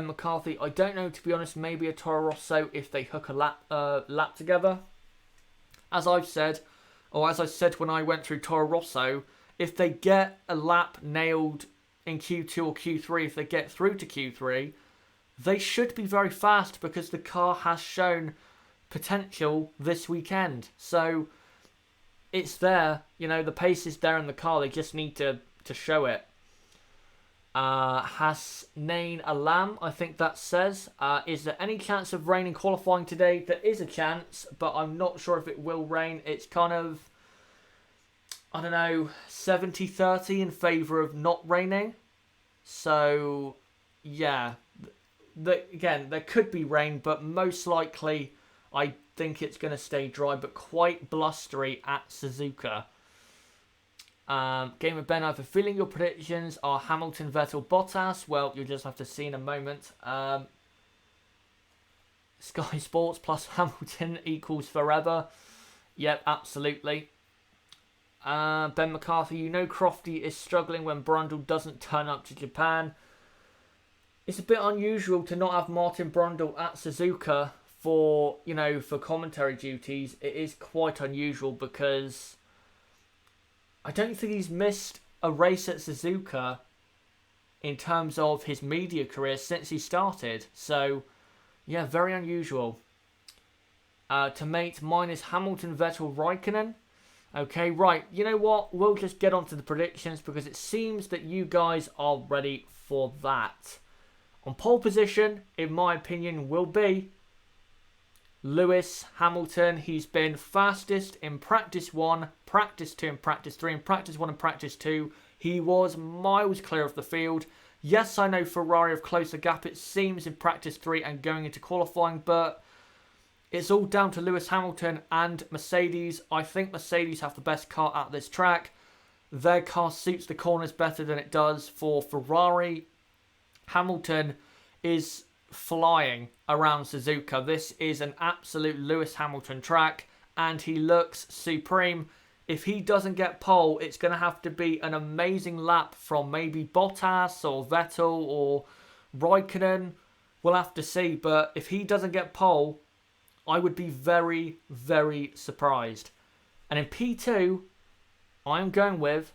McCarthy, I don't know, to be honest, maybe a Toro Rosso if they hook a lap together. As I said when I went through Toro Rosso, if they get a lap nailed in Q2 or Q3, if they get through to Q3, they should be very fast because the car has shown potential this weekend. So it's there, the pace is there in the car, they just need to show it. Hasnain Alam, I think that says, is there any chance of rain in qualifying today? There is a chance, but I'm not sure if it will rain. It's kind of, 70-30 in favour of not raining. So, yeah, again, there could be rain, but most likely I think it's going to stay dry, but quite blustery at Suzuka. Game of Ben, I have a feeling your predictions are Hamilton, Vettel, Bottas. Well, you'll just have to see in a moment. Sky Sports plus Hamilton equals forever. Yep, absolutely. Ben McCarthy, Crofty is struggling when Brundle doesn't turn up to Japan. It's a bit unusual to not have Martin Brundle at Suzuka for commentary duties. It is quite unusual because I don't think he's missed a race at Suzuka in terms of his media career since he started. So, yeah, very unusual. To mate, mine is Hamilton, Vettel, Raikkonen. Okay, right. You know what? We'll just get on to the predictions because it seems that you guys are ready for that. On pole position, in my opinion, will be Lewis Hamilton. He's been fastest in practice 1, practice 2 and practice 3, and practice 1 and practice 2. He was miles clear of the field. Yes, I know Ferrari have closed the gap, it seems, in practice 3 and going into qualifying, but it's all down to Lewis Hamilton and Mercedes. I think Mercedes have the best car at this track. Their car suits the corners better than it does for Ferrari. Hamilton is flying around Suzuka. This is an absolute Lewis Hamilton track, and he looks supreme. If he doesn't get pole, it's going to have to be an amazing lap from maybe Bottas or Vettel or Raikkonen. We'll have to see, but if he doesn't get pole, I would be very, very surprised. And in P2, I'm going with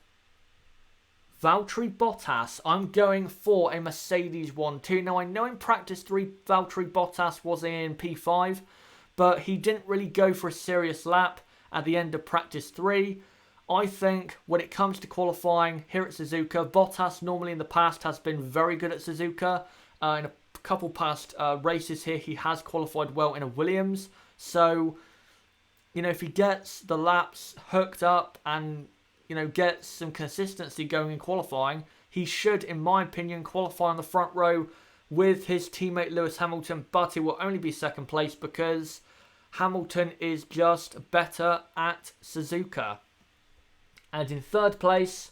Valtteri Bottas. I'm going for a Mercedes 1-2. Now, I know in practice 3, Valtteri Bottas was in P5, but he didn't really go for a serious lap at the end of practice 3. I think when it comes to qualifying here at Suzuka, Bottas normally in the past has been very good at Suzuka. In a couple past races here, he has qualified well in a Williams. So, you know, if he gets the laps hooked up and, you know, gets some consistency going in qualifying, he should, in my opinion, qualify on the front row with his teammate Lewis Hamilton, but it will only be second place because Hamilton is just better at Suzuka. And in third place,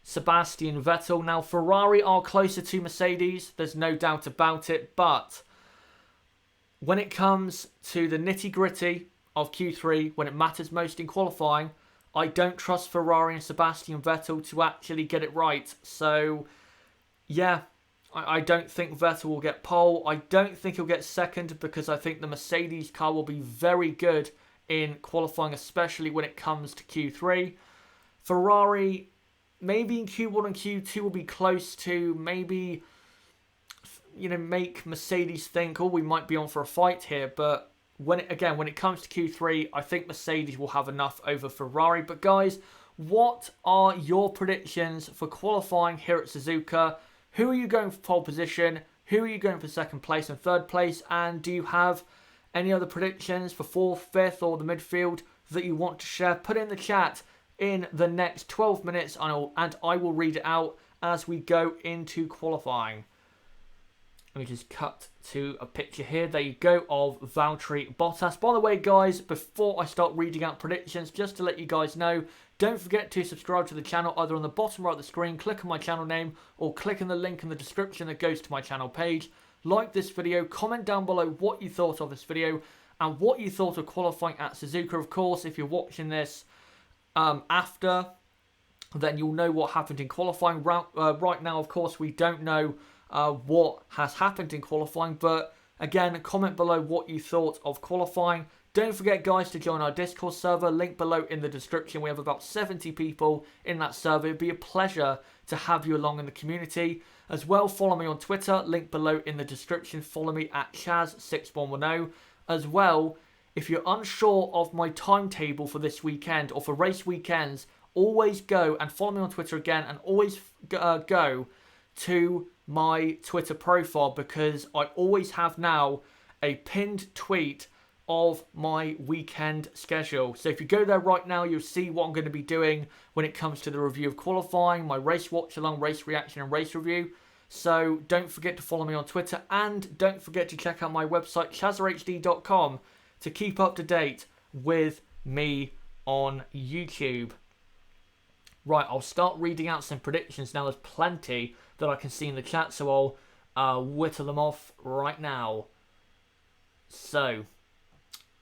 Sebastian Vettel. Now, Ferrari are closer to Mercedes, there's no doubt about it, but when it comes to the nitty-gritty of Q3, when it matters most in qualifying, I don't trust Ferrari and Sebastian Vettel to actually get it right. So, yeah, I don't think Vettel will get pole. I don't think he'll get second because I think the Mercedes car will be very good in qualifying, especially when it comes to Q3. Ferrari, maybe in Q1 and Q2 will be close to maybe, you know, make Mercedes think, oh, we might be on for a fight here. But when it comes to Q3, I think Mercedes will have enough over Ferrari. But guys, what are your predictions for qualifying here at Suzuka? Who are you going for pole position? Who are you going for second place and third place? And do you have any other predictions for fourth, fifth, or the midfield that you want to share? Put it in the chat in the next 12 minutes, and I will read it out as we go into qualifying. Let me just cut to a picture here. There you go, of Valtteri Bottas. By the way, guys, before I start reading out predictions, just to let you guys know, don't forget to subscribe to the channel either on the bottom right of the screen, click on my channel name, or click on the link in the description that goes to my channel page. Like this video, comment down below what you thought of this video and what you thought of qualifying at Suzuka. Of course, if you're watching this after, then you'll know what happened in qualifying. Right now, of course, we don't know what has happened in qualifying, but again, comment below what you thought of qualifying. Don't forget, guys, to join our Discord server, link below in the description. We have about 70 people in that server. It'd be a pleasure to have you along in the community. As well, follow me on Twitter, link below in the description. Follow me at Chaz6110. As well, if you're unsure of my timetable for this weekend or for race weekends, always go and follow me on Twitter again, and always go to my Twitter profile, because I always have now a pinned tweet of my weekend schedule. So if you go there right now, you'll see what I'm going to be doing when it comes to the review of qualifying, my race watch along, race reaction and race review. So don't forget to follow me on Twitter, and don't forget to check out my website chazerhd.com to keep up to date with me on YouTube. Right, I'll start reading out some predictions now. There's plenty that I can see in the chat, so I'll whittle them off right now. So,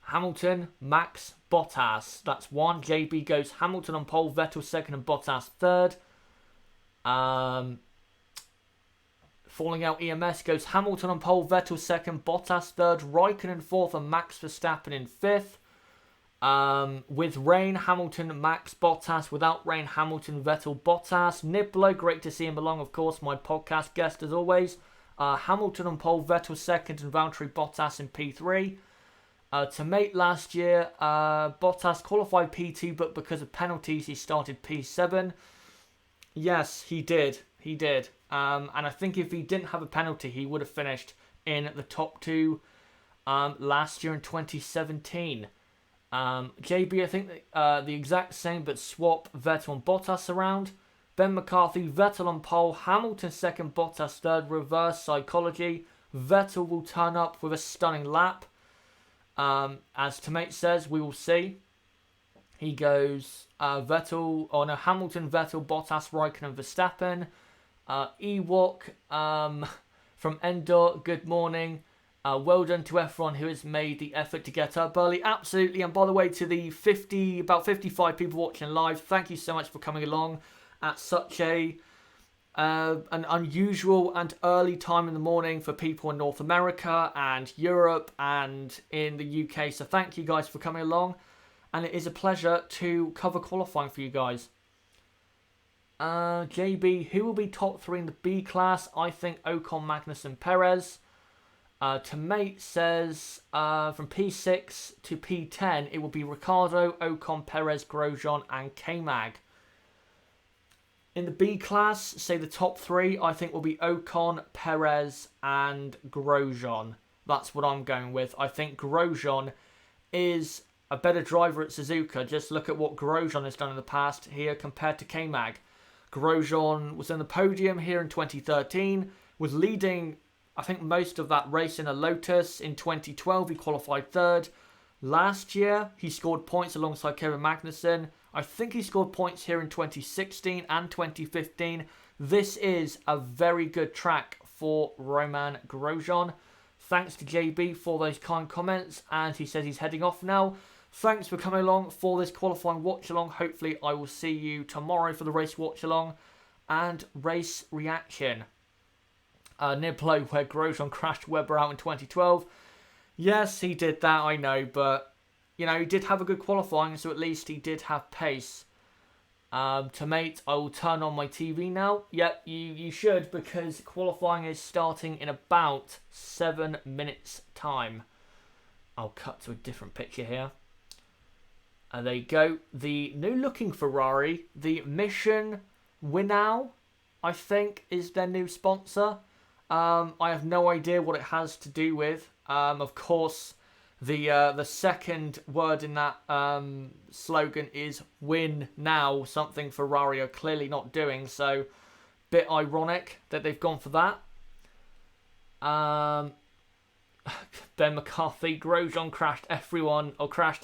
Hamilton, Max, Bottas. That's one. JB goes Hamilton on pole, Vettel second, and Bottas third. Falling out EMS goes Hamilton on pole, Vettel second, Bottas third, Raikkonen fourth, and Max Verstappen in fifth. With rain, Hamilton, Max, Bottas. Without rain, Hamilton, Vettel, Bottas. Niblo, great to see him along, of course, my podcast guest as always. Hamilton on pole, Vettel second, and Valtteri Bottas in P3. To mate last year, Bottas qualified P2, but because of penalties, he started P7. Yes, he did. He did. And I think if he didn't have a penalty, he would have finished in the top two last year in 2017. JB, I think the exact same, but swap Vettel and Bottas around. Ben McCarthy, Vettel on pole, Hamilton second, Bottas third, reverse psychology. Vettel will turn up with a stunning lap. As Tomate says, we will see. He goes Hamilton, Vettel, Bottas, Raikkonen, Verstappen. Ewok from Endor, good morning. Well done to everyone who has made the effort to get up early. Absolutely. And by the way, to the about 55 people watching live, thank you so much for coming along at such an unusual and early time in the morning for people in North America and Europe and in the UK. So thank you guys for coming along. And it is a pleasure to cover qualifying for you guys. JB, who will be top three in the B class? I think Ocon, Magnussen, Perez. Tomate says from P6 to P10, it will be Ricciardo, Ocon, Perez, Grosjean, and K-Mag. In the B class, say the top three, I think will be Ocon, Perez, and Grosjean. That's what I'm going with. I think Grosjean is a better driver at Suzuka. Just look at what Grosjean has done in the past here compared to K-Mag. Grosjean was in the podium here in 2013, was leading, I think, most of that race in a Lotus. In 2012, he qualified third. Last year, he scored points alongside Kevin Magnussen. I think he scored points here in 2016 and 2015. This is a very good track for Romain Grosjean. Thanks to JB for those kind comments, and he says he's heading off now. Thanks for coming along for this qualifying watch-along. Hopefully I will see you tomorrow for the race watch-along and race reaction. Niblo, where Grosjean crashed Webber out in 2012. Yes, he did that, I know, but, you know, he did have a good qualifying, so at least he did have pace. Tomate, I will turn on my TV now. Yep, you should, because qualifying is starting in about 7 minutes' time. I'll cut to a different picture here. There you go. The new-looking Ferrari, the Mission Winnow, I think, is their new sponsor. I have no idea what it has to do with. Of course, the second word in that slogan is win now, something Ferrari are clearly not doing. So, bit ironic that they've gone for that. Ben McCarthy, Grosjean crashed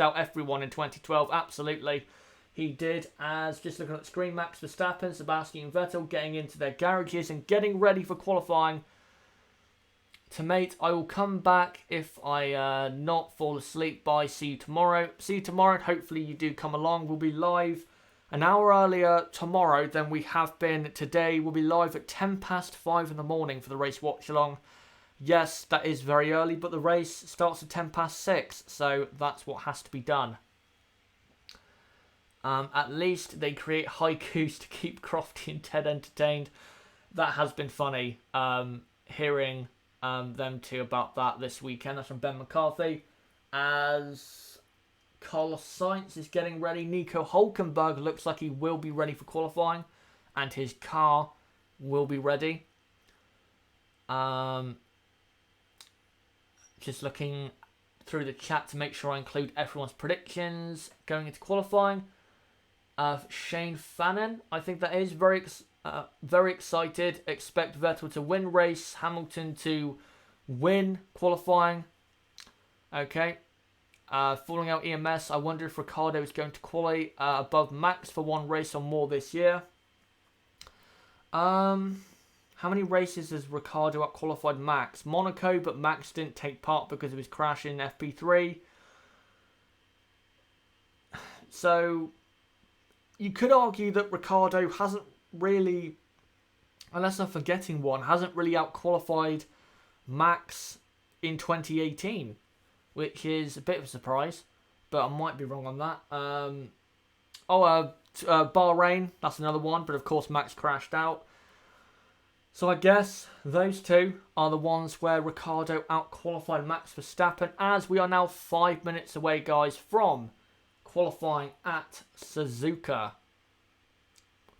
out everyone in 2012. Absolutely, he did. As just looking at the screen, Max Verstappen, Sebastian Vettel getting into their garages and getting ready for qualifying. Tomate, I will come back if I not fall asleep. Bye. See you tomorrow. See you tomorrow. And hopefully you do come along. We'll be live an hour earlier tomorrow than we have been today. We'll be live at 5:10 in the morning for the race watch along. Yes, that is very early, but the race starts at 6:10, so that's what has to be done. At least they create haikus to keep Crofty and Ted entertained. That has been funny, hearing them two about that this weekend. That's from Ben McCarthy. As Carlos Sainz is getting ready, Nico Hulkenberg looks like he will be ready for qualifying, and his car will be ready. Just looking through the chat to make sure I include everyone's predictions going into qualifying. Shane Fannin, I think that is very excited. Expect Vettel to win race, Hamilton to win qualifying. Okay. Falling out EMS, I wonder if Ricciardo is going to qualify above Max for one race or more this year. How many races has Ricciardo out-qualified Max? Monaco, but Max didn't take part because of his crash in FP3. So, you could argue that Ricciardo hasn't really, unless I'm forgetting one, hasn't really out-qualified Max in 2018, which is a bit of a surprise. but I might be wrong on that. Bahrain, that's another one, but of course Max crashed out. So I guess those two are the ones where Ricciardo out-qualified Max Verstappen, as we are now 5 minutes away, guys, from qualifying at Suzuka.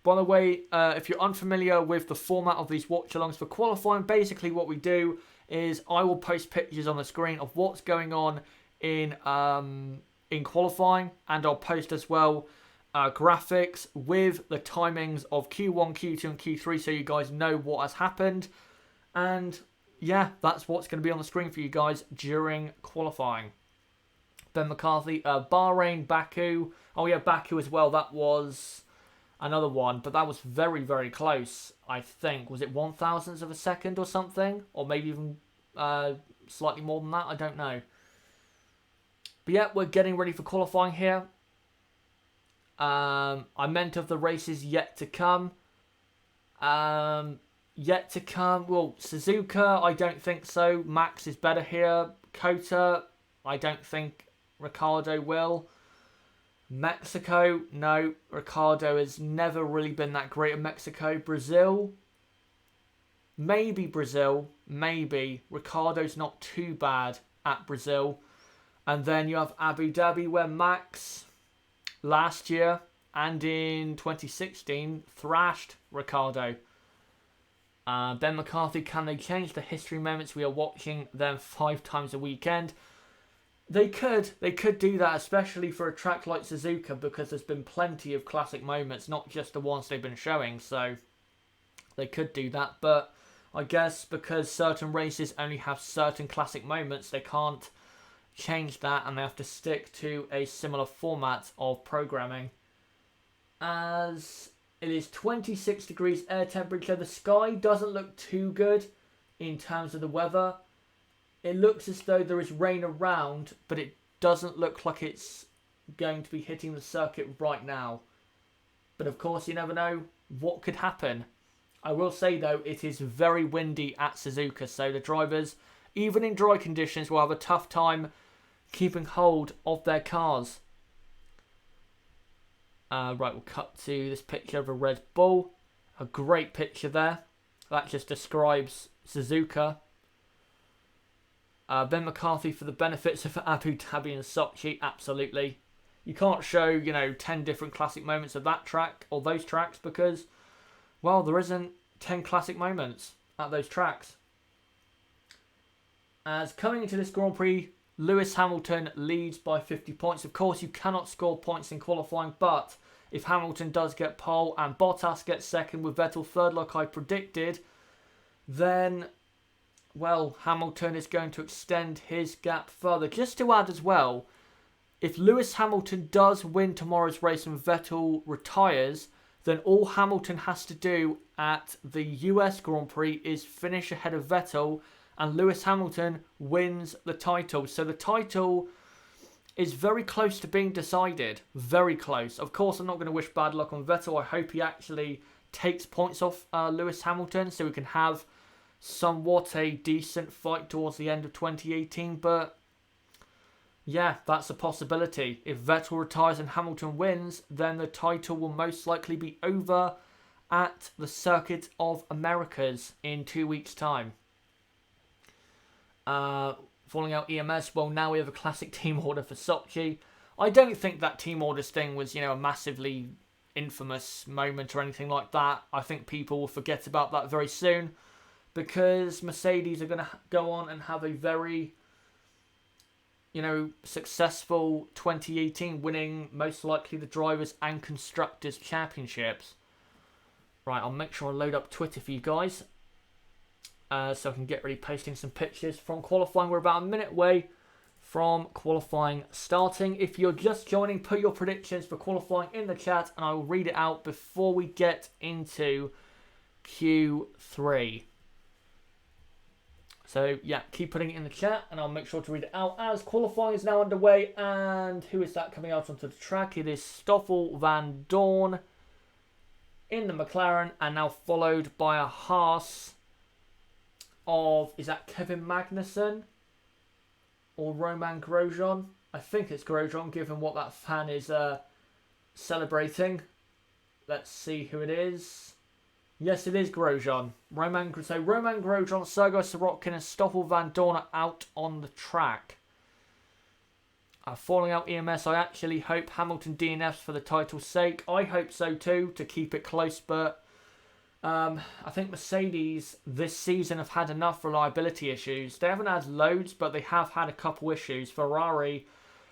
By the way, if you're unfamiliar with the format of these watch-alongs for qualifying, basically what we do is I will post pictures on the screen of what's going on in qualifying, and I'll post as well graphics with the timings of Q1, Q2 and Q3 so you guys know what has happened. And yeah, that's what's going to be on the screen for you guys during qualifying. Ben McCarthy, Bahrain, Baku. Oh yeah, Baku as well. That was another one, but that was very, very close, I think. Was it 1,000ths of a second or something? Or maybe even slightly more than that, I don't know. But yeah, we're getting ready for qualifying here. I meant of the races yet to come. Well, Suzuka, I don't think so. Max is better here. Kota, I don't think Ricciardo will. Mexico, no. Ricciardo has never really been that great at Mexico. Brazil, maybe Brazil. Maybe. Ricciardo's not too bad at Brazil. And then you have Abu Dhabi, where Max last year and in 2016 thrashed Ricciardo. Ben McCarthy, can they change the history moments? We are watching them 5 times a weekend. They could do that, especially for a track like Suzuka, because there's been plenty of classic moments, not just the ones they've been showing. So they could do that, but I guess because certain races only have certain classic moments, they can't change that, and they have to stick to a similar format of programming. As it is 26 degrees air temperature, the sky doesn't look too good in terms of the weather. It looks as though there is rain around, but it doesn't look like it's going to be hitting the circuit right now. But of course, you never know what could happen. I will say though, it is very windy at Suzuka, so the drivers, even in dry conditions, will have a tough time keeping hold of their cars. Right, we'll cut to this picture of a Red Bull. A great picture there. That just describes Suzuka. Ben McCarthy, for the benefits of Abu Dhabi and Sochi, absolutely. You can't show, 10 different classic moments of that track or those tracks because, well, there isn't 10 classic moments at those tracks. As coming into this Grand Prix, Lewis Hamilton leads by 50 points. Of course, you cannot score points in qualifying, but if Hamilton does get pole and Bottas gets second with Vettel third like I predicted, then, well, Hamilton is going to extend his gap further. Just to add as well, if Lewis Hamilton does win tomorrow's race and Vettel retires, then all Hamilton has to do at the US Grand Prix is finish ahead of Vettel, and Lewis Hamilton wins the title. So the title is very close to being decided. Very close. Of course, I'm not going to wish bad luck on Vettel. I hope he actually takes points off Lewis Hamilton so we can have somewhat a decent fight towards the end of 2018. But yeah, that's a possibility. If Vettel retires and Hamilton wins, then the title will most likely be over at the Circuit of Americas in 2 weeks' time. Falling out EMS, well, now we have a classic team order for Sochi. I don't think that team orders thing was, a massively infamous moment or anything like that. I think people will forget about that very soon because Mercedes are going to go on and have a very, successful 2018, winning most likely the Drivers' and Constructors' Championships. Right, I'll make sure I load up Twitter for you guys. So I can get ready posting some pictures from qualifying. We're about a minute away from qualifying starting. If you're just joining, put your predictions for qualifying in the chat and I will read it out before we get into Q3. So yeah, keep putting it in the chat and I'll make sure to read it out as qualifying is now underway. And who is that coming out onto the track? It is Stoffel van Dorn in the McLaren and now followed by a Haas of, is that Kevin Magnussen or Roman Grosjean? I think it's Grosjean, given what that fan is celebrating. Let's see who it is. Yes, it is Grosjean. Roman Grosjean, Sergei Sorokin and Stoffel Van Dorn are out on the track. Falling out EMS, I actually hope Hamilton DNFs for the title's sake. I hope so too, to keep it close, but I think Mercedes this season have had enough reliability issues. They haven't had loads, but they have had a couple issues. Ferrari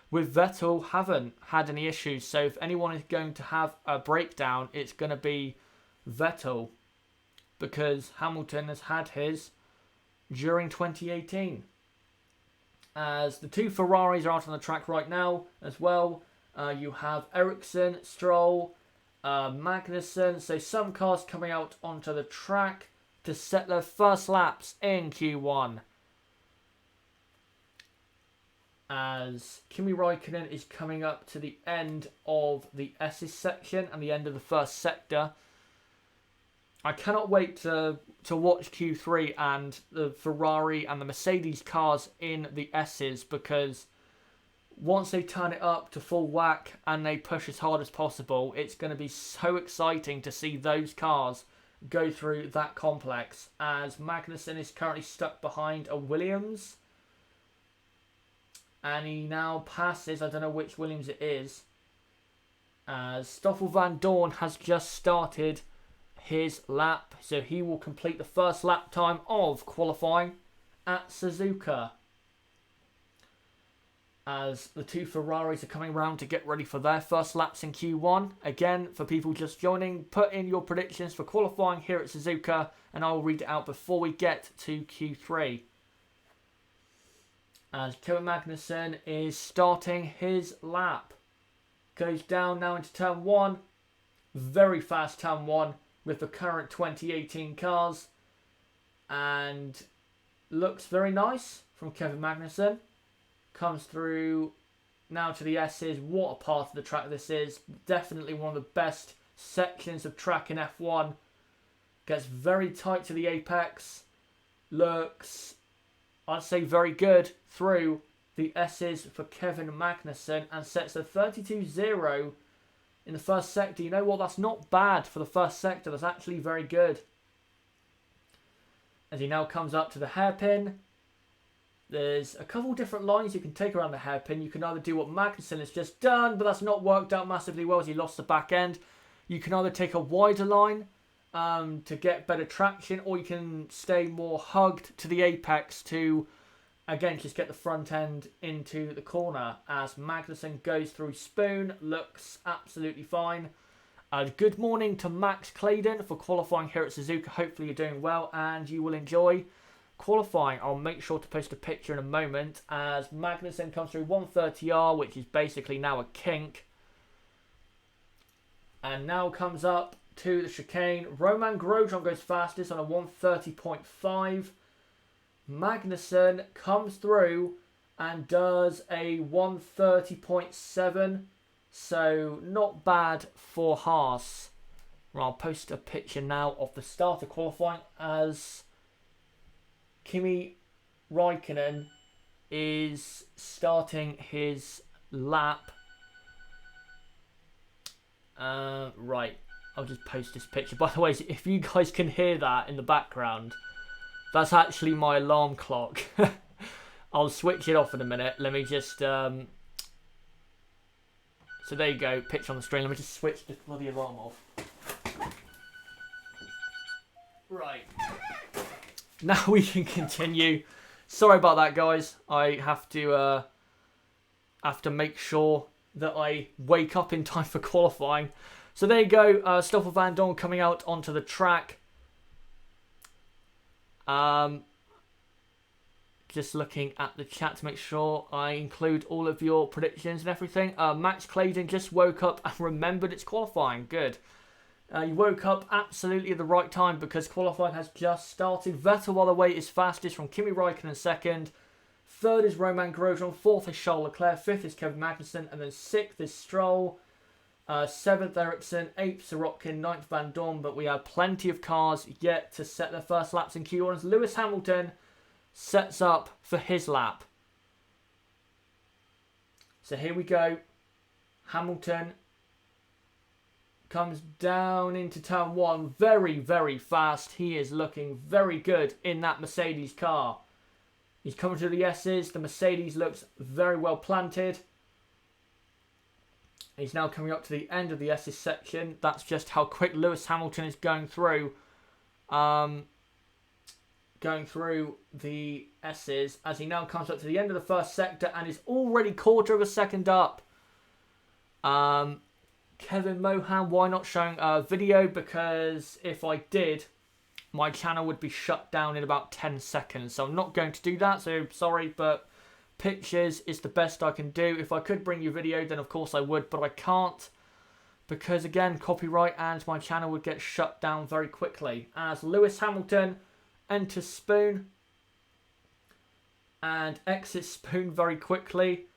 with Vettel haven't had any issues, so if anyone is going to have a breakdown, it's going to be Vettel, because Hamilton has had his during 2018. As the two Ferraris are out on the track right now as well. You have Ericsson, Stroll, Magnussen. So some cars coming out onto the track to set their first laps in Q1. As Kimi Raikkonen is coming up to the end of the S's section and the end of the first sector. I cannot wait to watch Q3 and the Ferrari and the Mercedes cars in the S's, because once they turn it up to full whack and they push as hard as possible, it's going to be so exciting to see those cars go through that complex. As Magnussen is currently stuck behind a Williams, and he now passes, I don't know which Williams it is, as Stoffel Van Dorn has just started his lap, so he will complete the first lap time of qualifying at Suzuka. As the two Ferraris are coming around to get ready for their first laps in Q1. Again, for people just joining, put in your predictions for qualifying here at Suzuka, and I will read it out before we get to Q3. As Kevin Magnussen is starting his lap. Goes down now into turn 1. Very fast turn 1. With the current 2018 cars, and looks very nice from Kevin Magnussen. Comes through now to the S's. What a part of the track this is. Definitely one of the best sections of track in F1. Gets very tight to the apex. Looks, I'd say, very good through the S's for Kevin Magnussen, and sets a 32-0 in the first sector. You know what? That's not bad for the first sector. That's actually very good. As he now comes up to the hairpin. There's a couple different lines you can take around the hairpin. You can either do what Magnussen has just done, but that's not worked out massively well as he lost the back end. You can either take a wider line to get better traction, or you can stay more hugged to the apex to, again, just get the front end into the corner. As Magnussen goes through Spoon, looks absolutely fine. Good morning to Max Claydon for qualifying here at Suzuka. Hopefully you're doing well and you will enjoy qualifying. I'll make sure to post a picture in a moment as Magnussen comes through 130R, which is basically now a kink. And now comes up to the chicane. Roman Grosjean goes fastest on a 130.5. Magnussen comes through and does a 130.7. So not bad for Haas. Well, I'll post a picture now of the start of qualifying as Kimi Raikkonen is starting his lap. Right, I'll just post this picture. By the way, if you guys can hear that in the background, that's actually my alarm clock. I'll switch it off in a minute. Let me just... So there you go, picture on the screen. Let me just switch the bloody alarm off. Right. Now we can continue. Sorry about that, guys. I have to make sure that I wake up in time for qualifying. So there you go. Stoffel Van Dorn coming out onto the track. Just looking at the chat to make sure I include all of your predictions and everything. Max Claydon just woke up and remembered it's qualifying. Good. You woke up absolutely at the right time because qualifying has just started. Vettel, by the way, is fastest from Kimi Raikkonen second. Third is Roman Grosjean. Fourth is Charles Leclerc. Fifth is Kevin Magnussen. And then sixth is Stroll. Seventh, Ericsson. Eighth, Sorokin. Ninth, Van Dorn. But we have plenty of cars yet to set their first laps in Q1 as Lewis Hamilton sets up for his lap. So here we go. Hamilton comes down into turn 1 very, very fast. He is looking very good in that Mercedes car. He's coming to the S's. The Mercedes looks very well planted. He's now coming up to the end of the S's section. That's just how quick Lewis Hamilton is going through. Going through the S's as he now comes up to the end of the first sector and is already quarter of a second up. Kevin Mohan, why not showing a video? Because if I did, my channel would be shut down in about 10 seconds. So I'm not going to do that. So sorry, but pictures is the best I can do. If I could bring you video, then of course I would, but I can't. Because again, copyright and my channel would get shut down very quickly. As Lewis Hamilton enters Spoon and exits Spoon very quickly.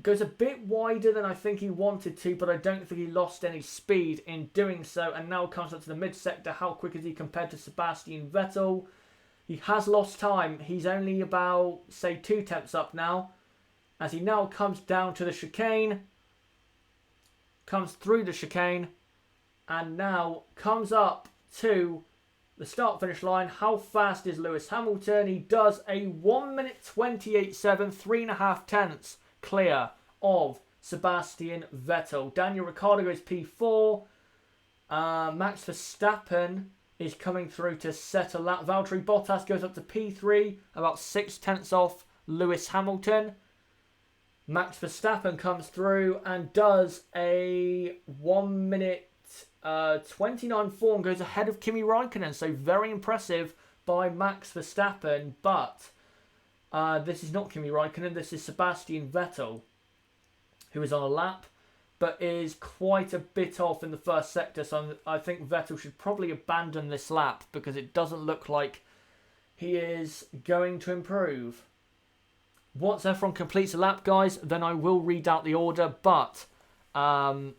Goes a bit wider than I think he wanted to, but I don't think he lost any speed in doing so. And now comes up to the mid-sector. How quick is he compared to Sebastian Vettel? He has lost time. He's only about, say, 2 tenths up now. As he now comes down to the chicane. Comes through the chicane. And now comes up to the start-finish line. How fast is Lewis Hamilton? He does a 1 minute 28.7, 3.5 tenths. Clear of Sebastian Vettel. Daniel Ricciardo goes P4. Max Verstappen is coming through to set a lap. Valtteri Bottas goes up to P3, about 6 tenths off Lewis Hamilton. Max Verstappen comes through and does a 1 minute 29.4 and goes ahead of Kimi Raikkonen. So very impressive by Max Verstappen, but this is not Kimi Raikkonen, this is Sebastian Vettel, who is on a lap, but is quite a bit off in the first sector. So I think Vettel should probably abandon this lap because it doesn't look like he is going to improve. Once F1 completes a lap, guys, then I will read out the order, but oh,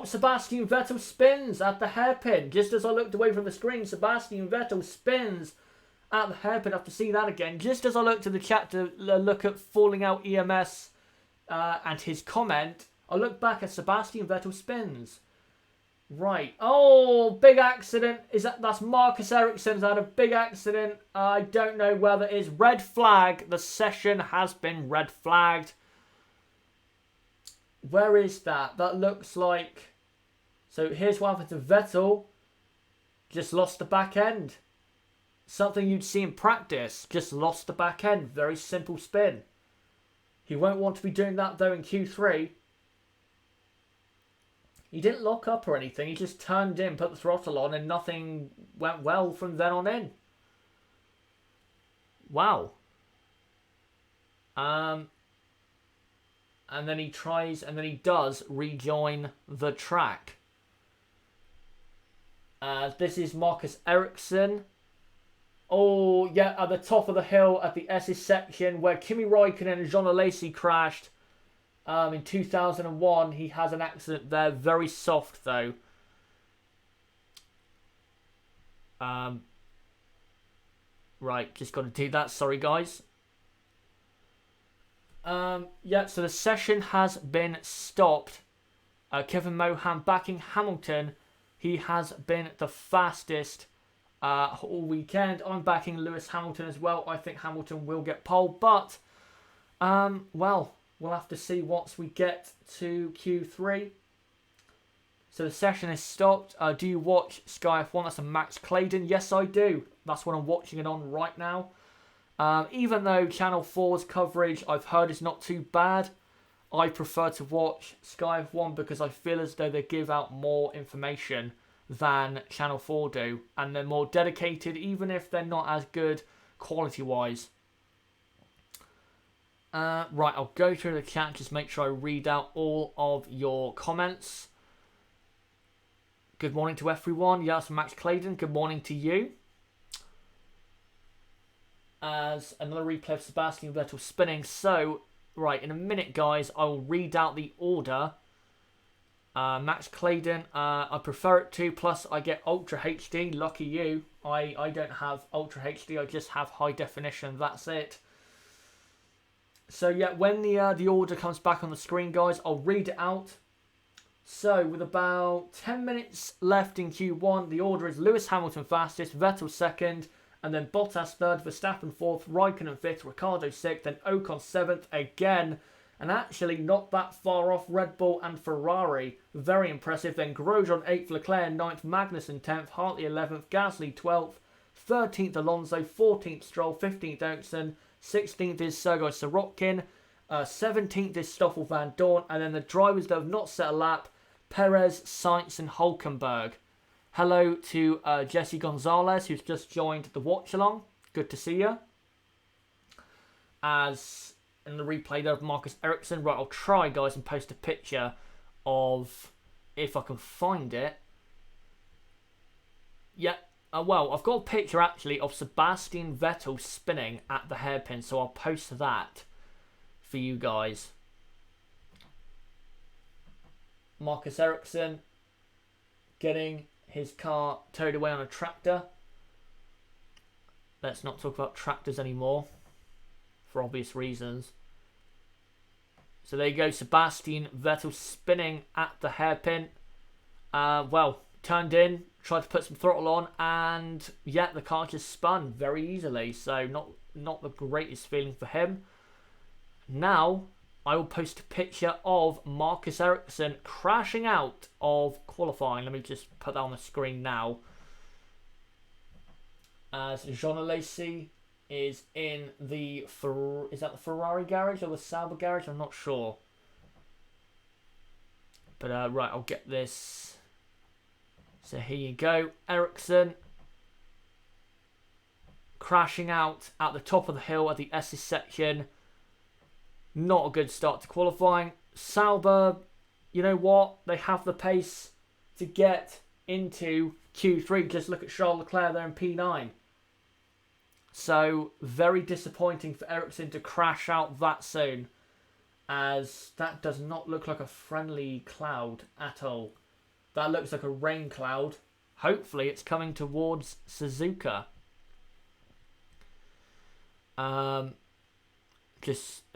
Sebastian Vettel spins at the hairpin. Just as I looked away from the screen, Sebastian Vettel spins at the hairpin. I have to see that again. Just as I looked to the chat to look at falling out EMS and his comment, I look back at Sebastian Vettel spins. Right. Oh, big accident. That's Marcus Ericsson's had a big accident. I don't know whether it is. Red flag. The session has been red flagged. Where is that? That looks like... So here's what happened to Vettel. Just lost the back end. Something you'd see in practice. Just lost the back end. Very simple spin. He won't want to be doing that though in Q3. He didn't lock up or anything. He just turned in, put the throttle on, and nothing went well from then on in. Wow. And then he tries, and then he does rejoin the track. This is Marcus Ericsson. Oh, yeah, at the top of the hill at the S's section where Kimi Raikkonen and Jean Alesi crashed in 2001. He has an accident there. Very soft, though. Right, just got to do that. Sorry, guys. Yeah, so the session has been stopped. Kevin Mohan backing Hamilton. He has been the fastest all weekend. I'm backing Lewis Hamilton as well. I think Hamilton will get pole, but well, we'll have to see once we get to Q3. So the session is stopped. Do you watch Sky F1? That's a Max Clayton. Yes, I do. That's what I'm watching it on right now. Even though Channel 4's coverage I've heard is not too bad, I prefer to watch Sky F1 because I feel as though they give out more information than Channel 4 do, and they're more dedicated, even if they're not as good quality-wise. Right, I'll go through the chat, just make sure I read out all of your comments. Good morning to everyone. Yes, Max Clayton, good morning to you. As another replay of Sebastian Vettel spinning. So, right, in a minute, guys, I will read out the order. Max Clayton, I prefer it to, plus I get Ultra HD, lucky you. I don't have Ultra HD, I just have high definition, that's it. So yeah, when the order comes back on the screen, guys, I'll read it out. So with about 10 minutes left in Q1, the order is Lewis Hamilton fastest, Vettel second, and then Bottas third, Verstappen fourth, Raikkonen fifth, Ricciardo sixth, then Ocon seventh again. And actually not that far off Red Bull and Ferrari. Very impressive. Then Grosjean 8th, Leclerc 9th, Magnussen 10th, Hartley 11th, Gasly 12th, 13th Alonso, 14th Stroll, 15th Ericsson, 16th is Sergei Sorokin, 17th is Stoffel Van Dorn, and then the drivers that have not set a lap, Perez, Sainz and Hulkenberg. Hello to Jesse Gonzalez, who's just joined the Watchalong. Good to see you. As in the replay there of Marcus Ericsson. Right, I'll try, guys, and post a picture of, if I can find it. Yeah, well, I've got a picture, actually, of Sebastian Vettel spinning at the hairpin, so I'll post that for you guys. Marcus Ericsson getting his car towed away on a tractor. Let's not talk about tractors anymore, for obvious reasons. So there you go, Sebastian Vettel spinning at the hairpin. Well, turned in, tried to put some throttle on, and yeah, the car just spun very easily. So not the greatest feeling for him. Now, I will post a picture of Marcus Ericsson crashing out of qualifying. Let me just put that on the screen now. As Jean Alesi is in the is that the Ferrari garage or the Sauber garage? I'm not sure. But right, I'll get this. So here you go, Ericsson crashing out at the top of the hill at the S's section. Not a good start to qualifying. Sauber, you know what? They have the pace to get into Q3. Just look at Charles Leclerc there in P9. So, very disappointing for Ericsson to crash out that soon, as that does not look like a friendly cloud at all. That looks like a rain cloud. Hopefully, it's coming towards Suzuka. Let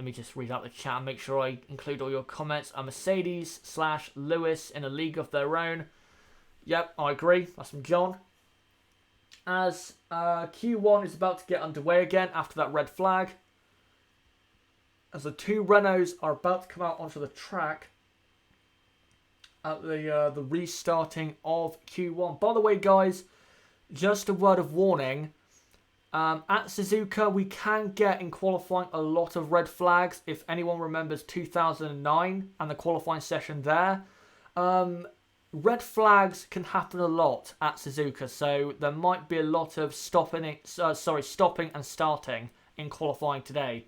me just read out the chat and make sure I include all your comments. Mercedes/Lewis in a league of their own. Yep, I agree. That's from John. As Q1 is about to get underway again after that red flag. As the two Renaults are about to come out onto the track at the restarting of Q1. By the way, guys, just a word of warning. At Suzuka, we can get in qualifying a lot of red flags. If anyone remembers 2009 and the qualifying session there. Red flags can happen a lot at Suzuka, so there might be a lot of stopping and starting in qualifying today.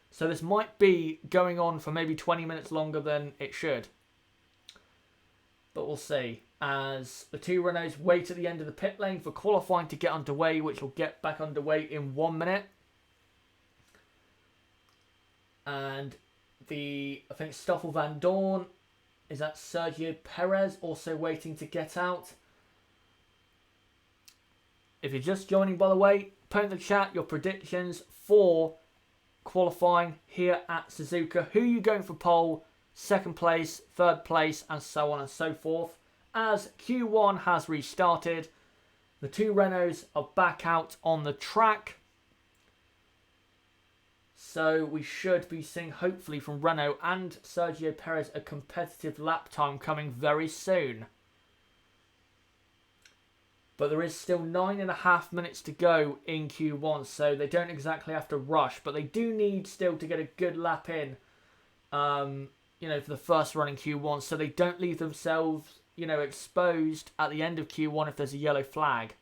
So this might be going on for maybe 20 minutes longer than it should. But we'll see. As the two Renaults wait at the end of the pit lane for qualifying to get underway, which will get back underway in 1 minute. And I think Stoffel Van Dorn, is that Sergio Perez, also waiting to get out. If you're just joining, by the way, put in the chat your predictions for qualifying here at Suzuka. Who are you going for pole, second place, third place, and so on and so forth. As Q1 has restarted, the two Renaults are back out on the track. So we should be seeing, hopefully, from Renault and Sergio Perez, a competitive lap time coming very soon. But there is still 9.5 minutes to go in Q1, so they don't exactly have to rush. But they do need still to get a good lap in, for the first run in Q1, so they don't leave themselves, exposed at the end of Q1 if there's a yellow flag.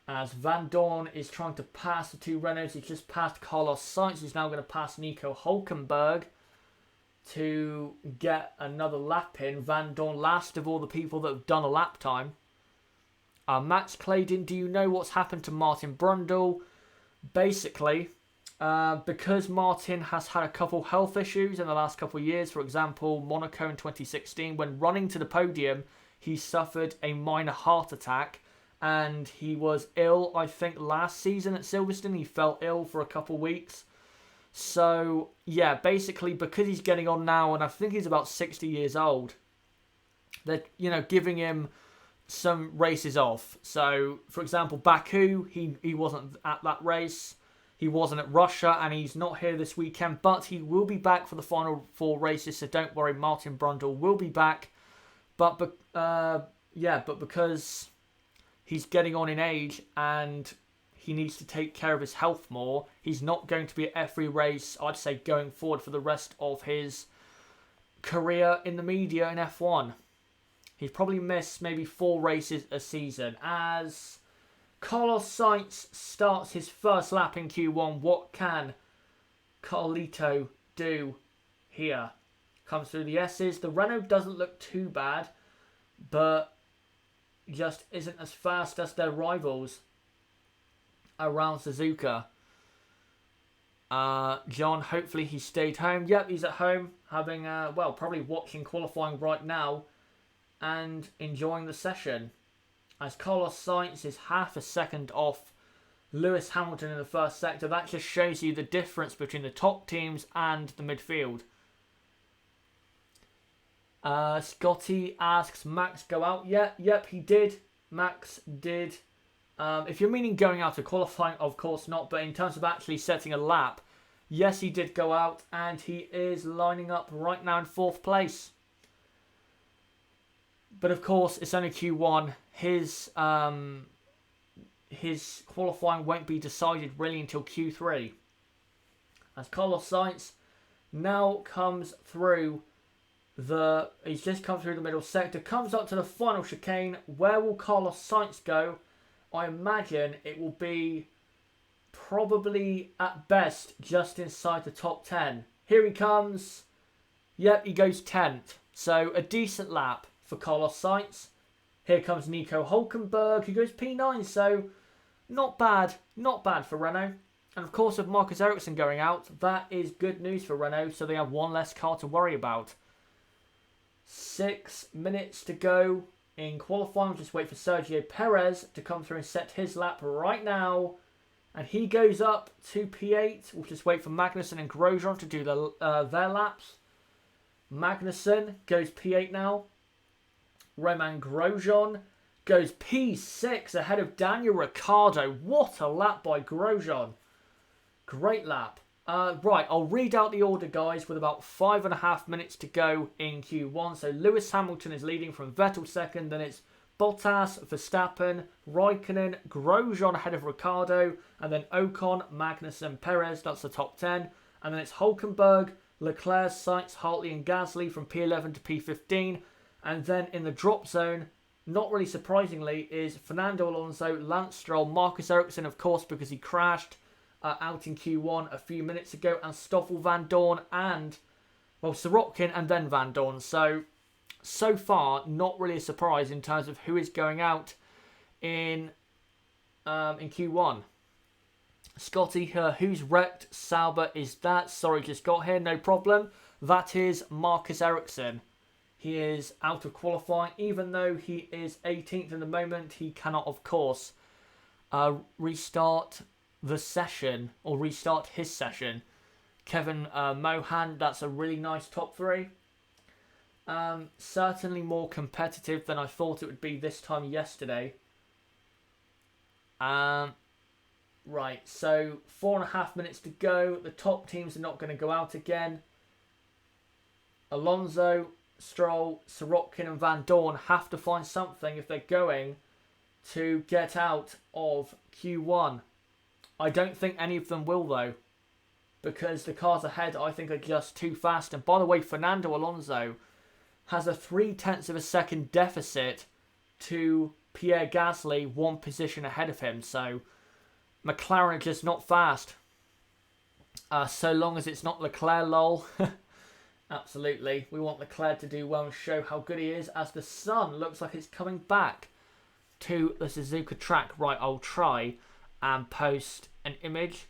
As Van Dorn is trying to pass the two Renaults. He's just passed Carlos Sainz. He's now going to pass Nico Hulkenberg to get another lap in. Van Dorn, last of all the people that have done a lap time. Max Claydon, do you know what's happened to Martin Brundle? Basically, because Martin has had a couple health issues in the last couple of years, for example, Monaco in 2016, when running to the podium, he suffered a minor heart attack. And he was ill, I think, last season at Silverstone. He fell ill for a couple of weeks. So, yeah, basically, because he's getting on now, and I think he's about 60 years old, they're, giving him some races off. So, for example, Baku, he wasn't at that race. He wasn't at Russia, and he's not here this weekend, but he will be back for the final 4 races, so don't worry, Martin Brundle will be back. But because he's getting on in age and he needs to take care of his health more, he's not going to be at every race, I'd say, going forward for the rest of his career in the media in F1. He'd probably miss maybe 4 races a season. As Carlos Sainz starts his first lap in Q1, what can Carlito do here? Comes through the S's. The Renault doesn't look too bad, but just isn't as fast as their rivals around Suzuka. John, hopefully he stayed home. Yep, he's at home, having, probably watching qualifying right now and enjoying the session. As Carlos Sainz is half a second off Lewis Hamilton in the first sector. That just shows you the difference between the top teams and the midfield. Scotty asks, Max go out yet? Yep, he did. Max did. If you're meaning going out of qualifying, of course not. But in terms of actually setting a lap, yes, he did go out. And he is lining up right now in 4th place. But of course, it's only Q1. His qualifying won't be decided really until Q3. As Carlos Sainz now comes through he's just come through the middle sector, comes up to the final chicane. Where will Carlos Sainz go? I imagine it will be probably at best just inside the top 10. Here he comes. Yep, he goes 10th. So a decent lap for Carlos Sainz. Here comes Nico Hülkenberg, who goes P9. So not bad for Renault. And of course, with Marcus Ericsson going out, that is good news for Renault. So they have one less car to worry about. 6 minutes to go in qualifying. We'll just wait for Sergio Perez to come through and set his lap right now. And he goes up to P8. We'll just wait for Magnussen and Grosjean to do their laps. Magnussen goes P8 now. Romain Grosjean goes P6 ahead of Daniel Ricciardo. What a lap by Grosjean. Great lap. Right, I'll read out the order, guys, with about 5.5 minutes to go in Q1. So Lewis Hamilton is leading from Vettel second. Then it's Bottas, Verstappen, Raikkonen, Grosjean ahead of Ricciardo. And then Ocon, Magnussen, Perez. That's the top 10. And then it's Hülkenberg, Leclerc, Sainz, Hartley and Gasly from P11 to P15. And then in the drop zone, not really surprisingly, is Fernando Alonso, Lance Stroll, Marcus Ericsson, of course, because he crashed out in Q1 a few minutes ago, and Stoffel Van Dorn and, Sorokin and then Van Dorn. So far, not really a surprise in terms of who is going out in Q1. Scotty, who's wrecked? Sauber is that? Sorry, just got here, no problem. That is Marcus Ericsson. He is out of qualifying, even though he is 18th in the moment. He cannot, of course, restart the session or restart his session. Kevin Mohan, that's a really nice top 3. Certainly more competitive than I thought it would be this time yesterday. Right, so 4.5 minutes to go. The top teams are not going to go out again. Alonso, Stroll, Sorokin and Van Dorn have to find something if they're going to get out of Q1. I don't think any of them will, though, because the cars ahead, I think, are just too fast. And by the way, Fernando Alonso has a 0.3 of a second deficit to Pierre Gasly, 1 position ahead of him. So McLaren are just not fast. So long as it's not Leclerc, lol. Absolutely. We want Leclerc to do well and show how good he is, as the sun looks like it's coming back to the Suzuka track. Right, I'll try and post an image.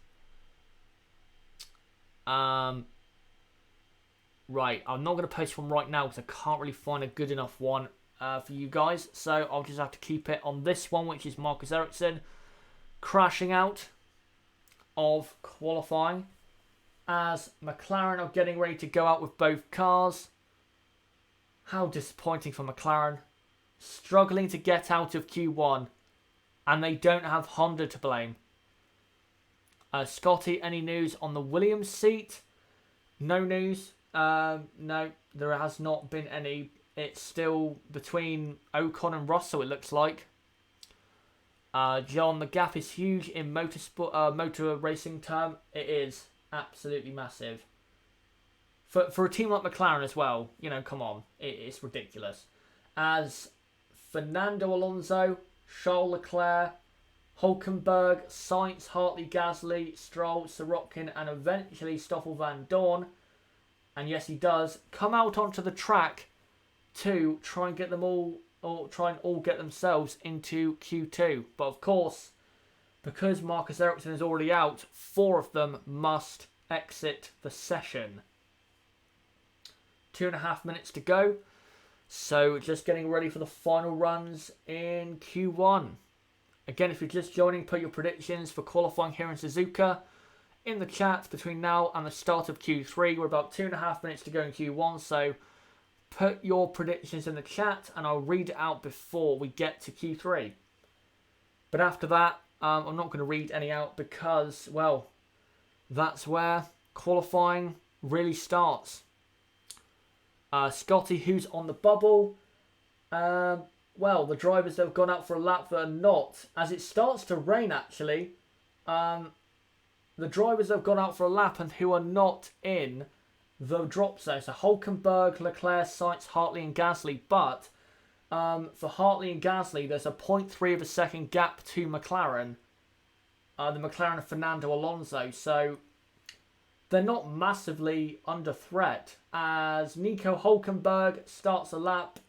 Right, I'm not going to post one right now because I can't really find a good enough one for you guys. So I'll just have to keep it on this one, which is Marcus Ericsson crashing out of qualifying. as McLaren are getting ready to go out with both cars. How disappointing for McLaren. Struggling to get out of Q1. And they don't have Honda to blame. Scotty, any news on the Williams seat? No news. No, there has not been any. It's still between Ocon and Russell, it looks like. John, the gap is huge in motor racing term. It is absolutely massive. For a team like McLaren as well, you know, come on. It's ridiculous. As Fernando Alonso, Charles Leclerc, Hulkenberg, Sainz, Hartley, Gasly, Stroll, Sirotkin, and eventually Stoffel Van Dorn, and yes he does, come out onto the track to try and get them all, or try and all get themselves into Q2. But of course, because Marcus Ericsson is already out, 4 of them must exit the session. 2.5 minutes to go. So just getting ready for the final runs in Q1. Again, if you're just joining, put your predictions for qualifying here in Suzuka in the chat between now and the start of Q3. We're about 2.5 minutes to go in Q1, so put your predictions in the chat and I'll read it out before we get to Q3. But after that, I'm not going to read any out because, well, that's where qualifying really starts. Scotty, who's on the bubble? Well, the drivers that have gone out for a lap that are not. As it starts to rain, actually, the drivers that have gone out for a lap and who are not in the drop zone. So Hulkenberg, Leclerc, Sainz, Hartley and Gasly. But for Hartley and Gasly, there's a 0.3 of a second gap to McLaren. The McLaren of Fernando Alonso. So they're not massively under threat. As Nico Hulkenberg starts a lap.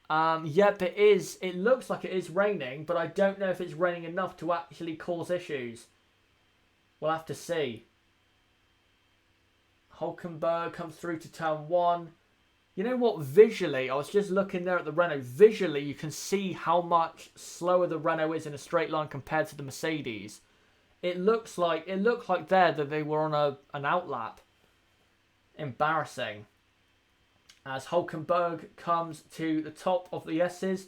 Yep, it is. It looks like it is raining, but I don't know if it's raining enough to actually cause issues. We'll have to see. Hulkenberg comes through to turn 1. You know what? Visually, I was just looking there at the Renault. Visually, you can see how much slower the Renault is in a straight line compared to the Mercedes. It looked like there that they were on an outlap. Embarrassing. As Hulkenberg comes to the top of the S's.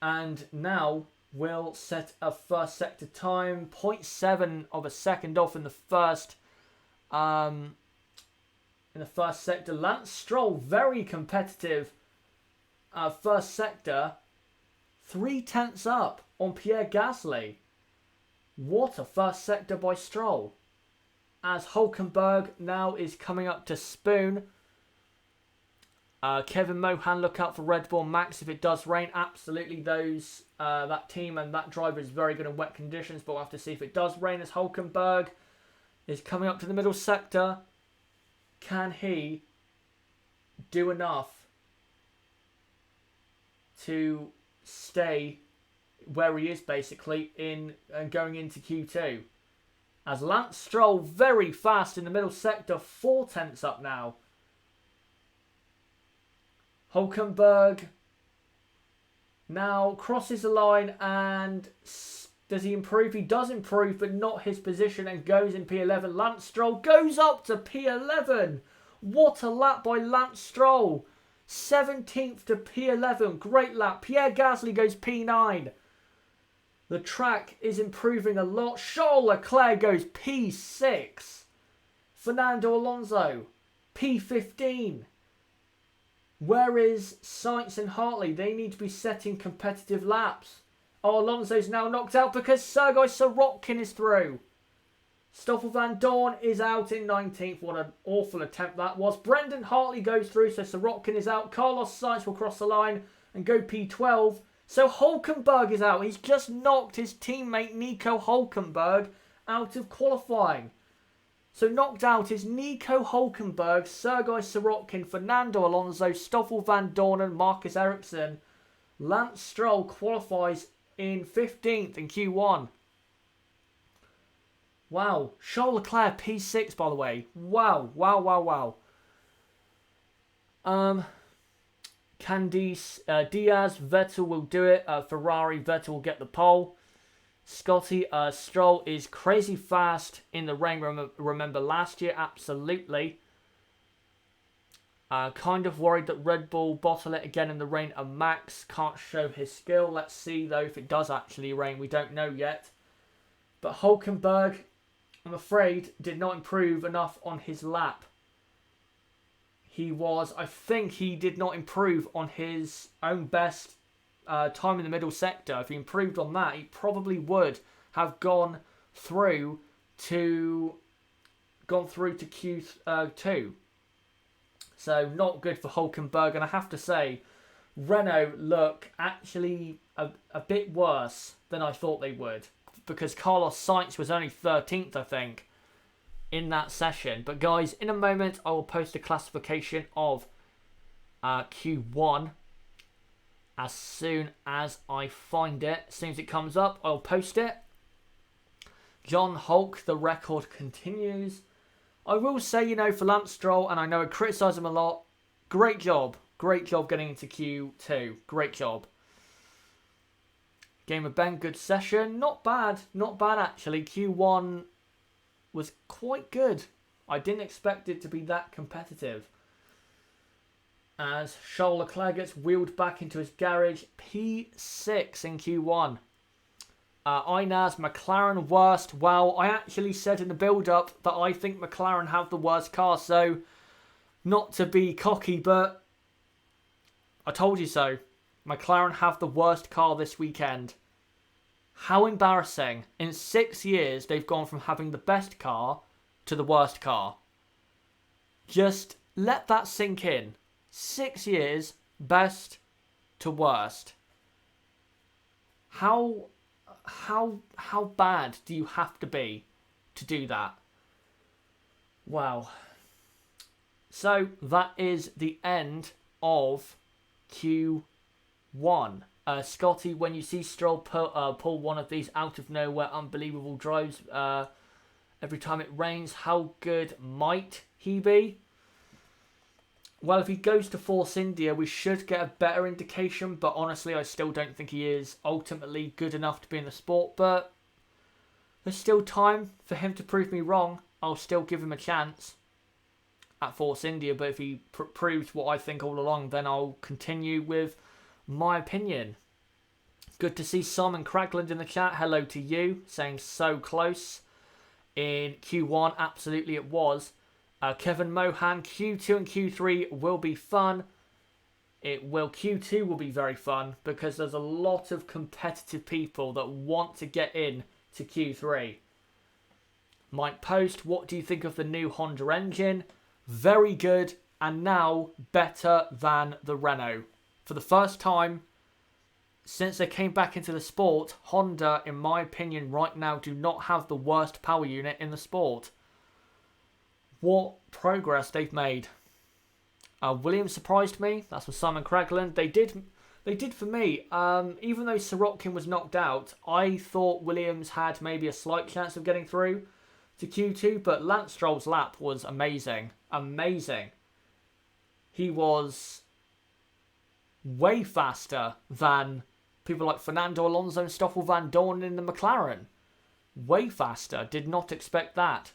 And now will set a first sector time. 0.7 of a second off in the first sector. Lance Stroll, very competitive first sector. 0.3 up on Pierre Gasly. What a first sector by Stroll. As Hulkenberg now is coming up to Spoon. Kevin Mohan, look out for Red Bull Max if it does rain. Absolutely, that team and that driver is very good in wet conditions, but we'll have to see if it does rain. As Hulkenberg is coming up to the middle sector, can he do enough to stay where he is basically in and going into Q2? As Lance Stroll very fast in the middle sector, 0.4 up now. Hulkenberg now crosses the line and does he improve? He does improve, but not his position and goes in P11. Lance Stroll goes up to P11. What a lap by Lance Stroll. 17th to P11. Great lap. Pierre Gasly goes P9. The track is improving a lot. Charles Leclerc goes P6. Fernando Alonso, P15. Where is Sainz and Hartley? They need to be setting competitive laps. Oh, Alonso's now knocked out because Sergei Sirotkin is through. Stoffel Van Dorn is out in 19th. What an awful attempt that was. Brendan Hartley goes through, so Sirotkin is out. Carlos Sainz will cross the line and go P12. So Hulkenberg is out. He's just knocked his teammate Nico Hulkenberg out of qualifying. So knocked out is Nico Hulkenberg, Sergei Sirotkin, Fernando Alonso, Stoffel Van Dorn and Marcus Ericsson. Lance Stroll qualifies in 15th in Q1. Wow. Charles Leclerc P6 by the way. Wow. Candice Diaz, Vettel will do it. Ferrari, Vettel will get the pole. Scotty, Stroll is crazy fast in the rain. Remember last year? Absolutely. Kind of worried that Red Bull bottle it again in the rain and Max can't show his skill. Let's see though if it does actually rain. We don't know yet. But Hulkenberg, I'm afraid, did not improve enough on his lap. I think he did not improve on his own best time in the middle sector. If he improved on that, he probably would have gone through to Q2. So not good for Hulkenberg, and I have to say, Renault look actually a bit worse than I thought they would, because Carlos Sainz was only 13th, I think, in that session. But guys, in a moment I will post a classification of Q1 as soon as I find it. As soon as it comes up, I'll post it. John Hulk, the record continues. I will say, for Lance Stroll, and I know I criticise him a lot, great job. Great job getting into Q2. Great job. Game of Ben, good session. Not bad. Not bad, actually. Q1 was quite good. I didn't expect it to be that competitive. As Charles Leclerc gets wheeled back into his garage. P6 in Q1. Inaz, McLaren worst. Well, I actually said in the build-up that I think McLaren have the worst car. So, not to be cocky, but I told you so. McLaren have the worst car this weekend. How embarrassing. In 6 years, they've gone from having the best car to the worst car. Just let that sink in. 6 years, best to worst. How bad do you have to be to do that? Wow. So that is the end of Q1. Scotty, when you see Stroll pull one of these out of nowhere unbelievable drives every time it rains, how good might he be? Well, if he goes to Force India, we should get a better indication, but honestly, I still don't think he is ultimately good enough to be in the sport, but there's still time for him to prove me wrong. I'll still give him a chance at Force India, but if he proves what I think all along, then I'll continue with my opinion. Good to see Simon Cragland in the chat. Hello to you, saying so close. In Q1, absolutely it was. Kevin Mohan, Q2 and Q3 will be fun. Q2 will be very fun because there's a lot of competitive people that want to get in to Q3. Mike Post, what do you think of the new Honda engine? Very good, and now better than the Renault. For the first time since they came back into the sport, Honda, in my opinion, right now do not have the worst power unit in the sport. What progress they've made. Williams surprised me. That's for Simon Cragland. They did for me. Even though Sirotkin was knocked out, I thought Williams had maybe a slight chance of getting through to Q2, but Lance Stroll's lap was amazing. Amazing. He was way faster than people like Fernando Alonso and Stoffel Van Dorn in the McLaren. Way faster. Did not expect that.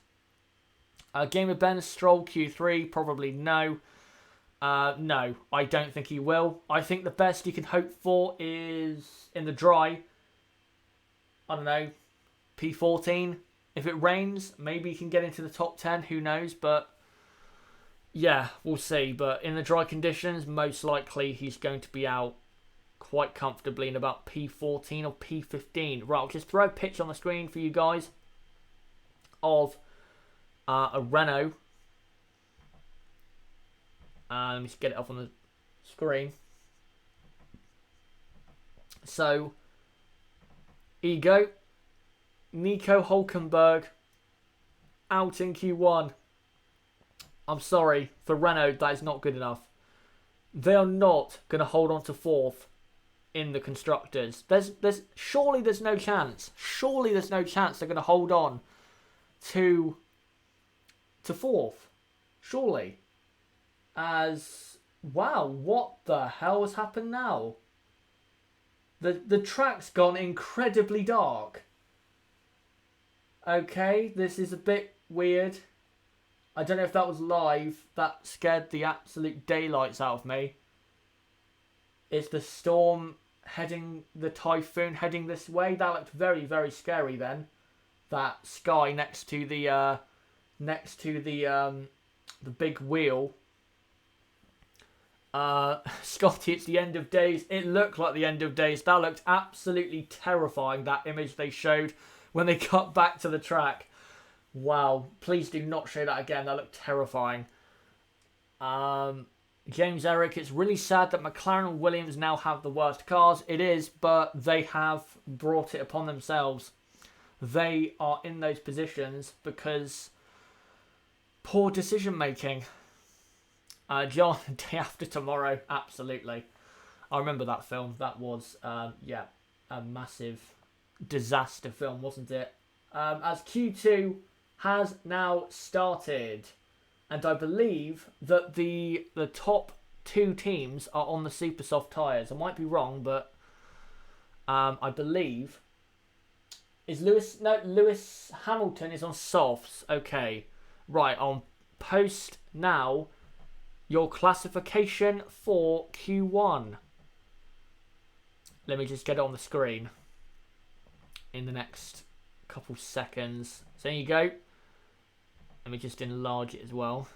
Game of Ben, Stroll Q3, probably no. No, I don't think he will. I think the best you can hope for is in the dry. I don't know, P14. If it rains, maybe he can get into the top 10, who knows, but yeah, we'll see. But in the dry conditions, most likely he's going to be out quite comfortably in about P14 or P15. Right, I'll just throw a picture on the screen for you guys of a Renault. Let me just get it up on the screen. So, here you go. Nico Hulkenberg out in Q1. I'm sorry, for Renault, that is not good enough. They are not going to hold on to fourth in the constructors. Surely there's no chance. Surely there's no chance they're going to hold on to fourth. Surely. Wow, what the hell has happened now? The track's gone incredibly dark. Okay, this is a bit weird. I don't know if that was live. That scared the absolute daylights out of me. Is the storm heading, the typhoon heading this way? That looked very, very scary then. That sky next to the big wheel. Scotty, it's the end of days. It looked like the end of days. That looked absolutely terrifying, that image they showed when they cut back to the track. Wow, please do not show that again. That looked terrifying. James Eric, it's really sad that McLaren and Williams now have the worst cars. It is, but they have brought it upon themselves. They are in those positions because poor decision making. John, Day After Tomorrow, absolutely. I remember that film. That was, a massive disaster film, wasn't it? As Q2 has now started. And I believe that the top two teams are on the super soft tyres. I might be wrong, but I believe... Lewis Hamilton is on softs. Okay. Right, on post now your classification for Q1. Let me just get it on the screen in the next couple seconds. So there you go. Let me just enlarge it as well.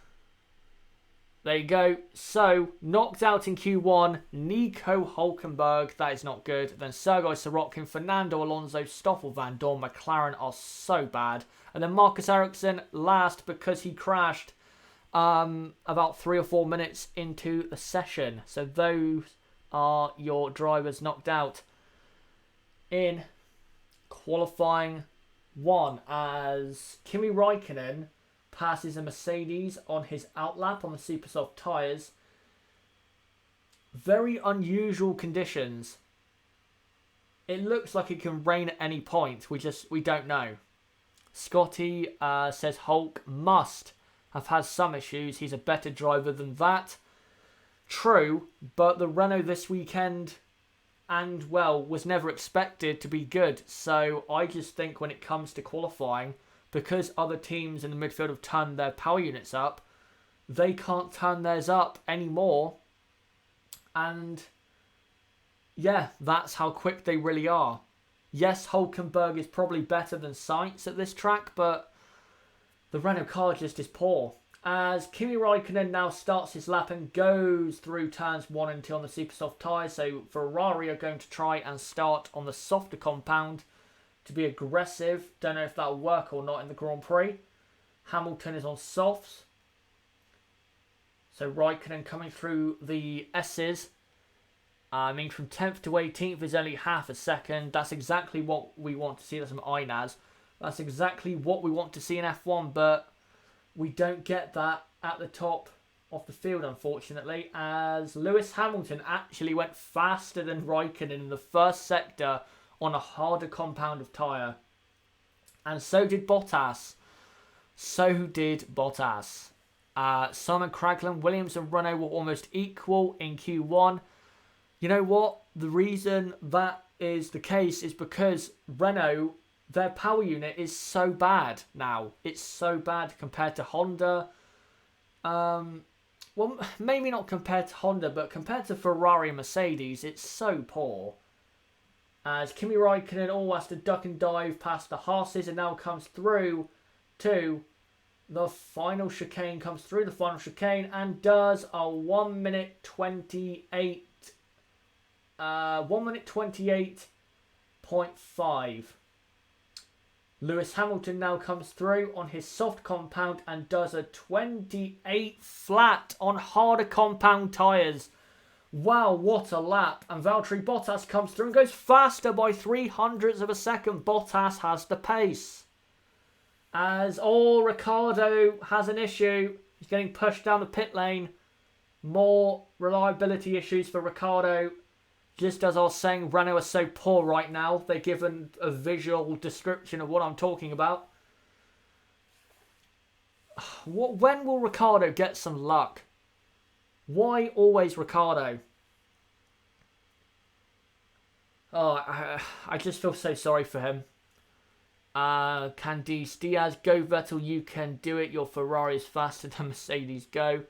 There you go. So, knocked out in Q1, Nico Hulkenberg. That is not good. Then Sergei Sorokin, Fernando Alonso, Stoffel Van Dorn. McLaren are so bad. And then Marcus Ericsson last because he crashed about 3 or 4 minutes into the session. So those are your drivers knocked out in qualifying 1 as Kimi Raikkonen passes a Mercedes on his outlap on the super soft tyres. Very unusual conditions. It looks like it can rain at any point. We don't know. Scotty says Hulk must have had some issues. He's a better driver than that. True, but the Renault this weekend and, well, was never expected to be good. So I just think when it comes to qualifying, because other teams in the midfield have turned their power units up, they can't turn theirs up anymore. And yeah, that's how quick they really are. Yes, Hulkenberg is probably better than Sainz at this track, but the Renault car just is poor. As Kimi Raikkonen now starts his lap and goes through turns 1 and 2 on the super soft tyres. So Ferrari are going to try and start on the softer compound to be aggressive. Don't know if that'll work or not in the Grand Prix. Hamilton is on softs. So Raikkonen coming through the S's. I mean, from 10th to 18th is only half a second. That's exactly what we want to see. That's some INAS. That's exactly what we want to see in F1, but we don't get that at the top of the field, unfortunately, as Lewis Hamilton actually went faster than Raikkonen in the first sector on a harder compound of tyre. And so did Bottas. Simon Craglan, Williams and Renault were almost equal in Q1. You know what? The reason that is the case is because Renault, their power unit is so bad now. It's so bad compared to Honda. Well, maybe not compared to Honda, but compared to Ferrari and Mercedes, it's so poor. As Kimi Raikkonen has to duck and dive past the Haas's and now comes through to the final chicane, and does a 1 minute 28. 1 minute 28.5. Lewis Hamilton now comes through on his soft compound and does a 28 flat on harder compound tyres. Wow, what a lap. And Valtteri Bottas comes through and goes faster by 0.03 of a second. Bottas has the pace. As Ricciardo has an issue. He's getting pushed down the pit lane. More reliability issues for Ricciardo. Just as I was saying, Renault are so poor right now. They're given a visual description of what I'm talking about. When will Ricciardo get some luck? Why always Ricciardo? Oh, I just feel so sorry for him. Candice Diaz, go Vettel, you can do it. Your Ferrari is faster than Mercedes, go.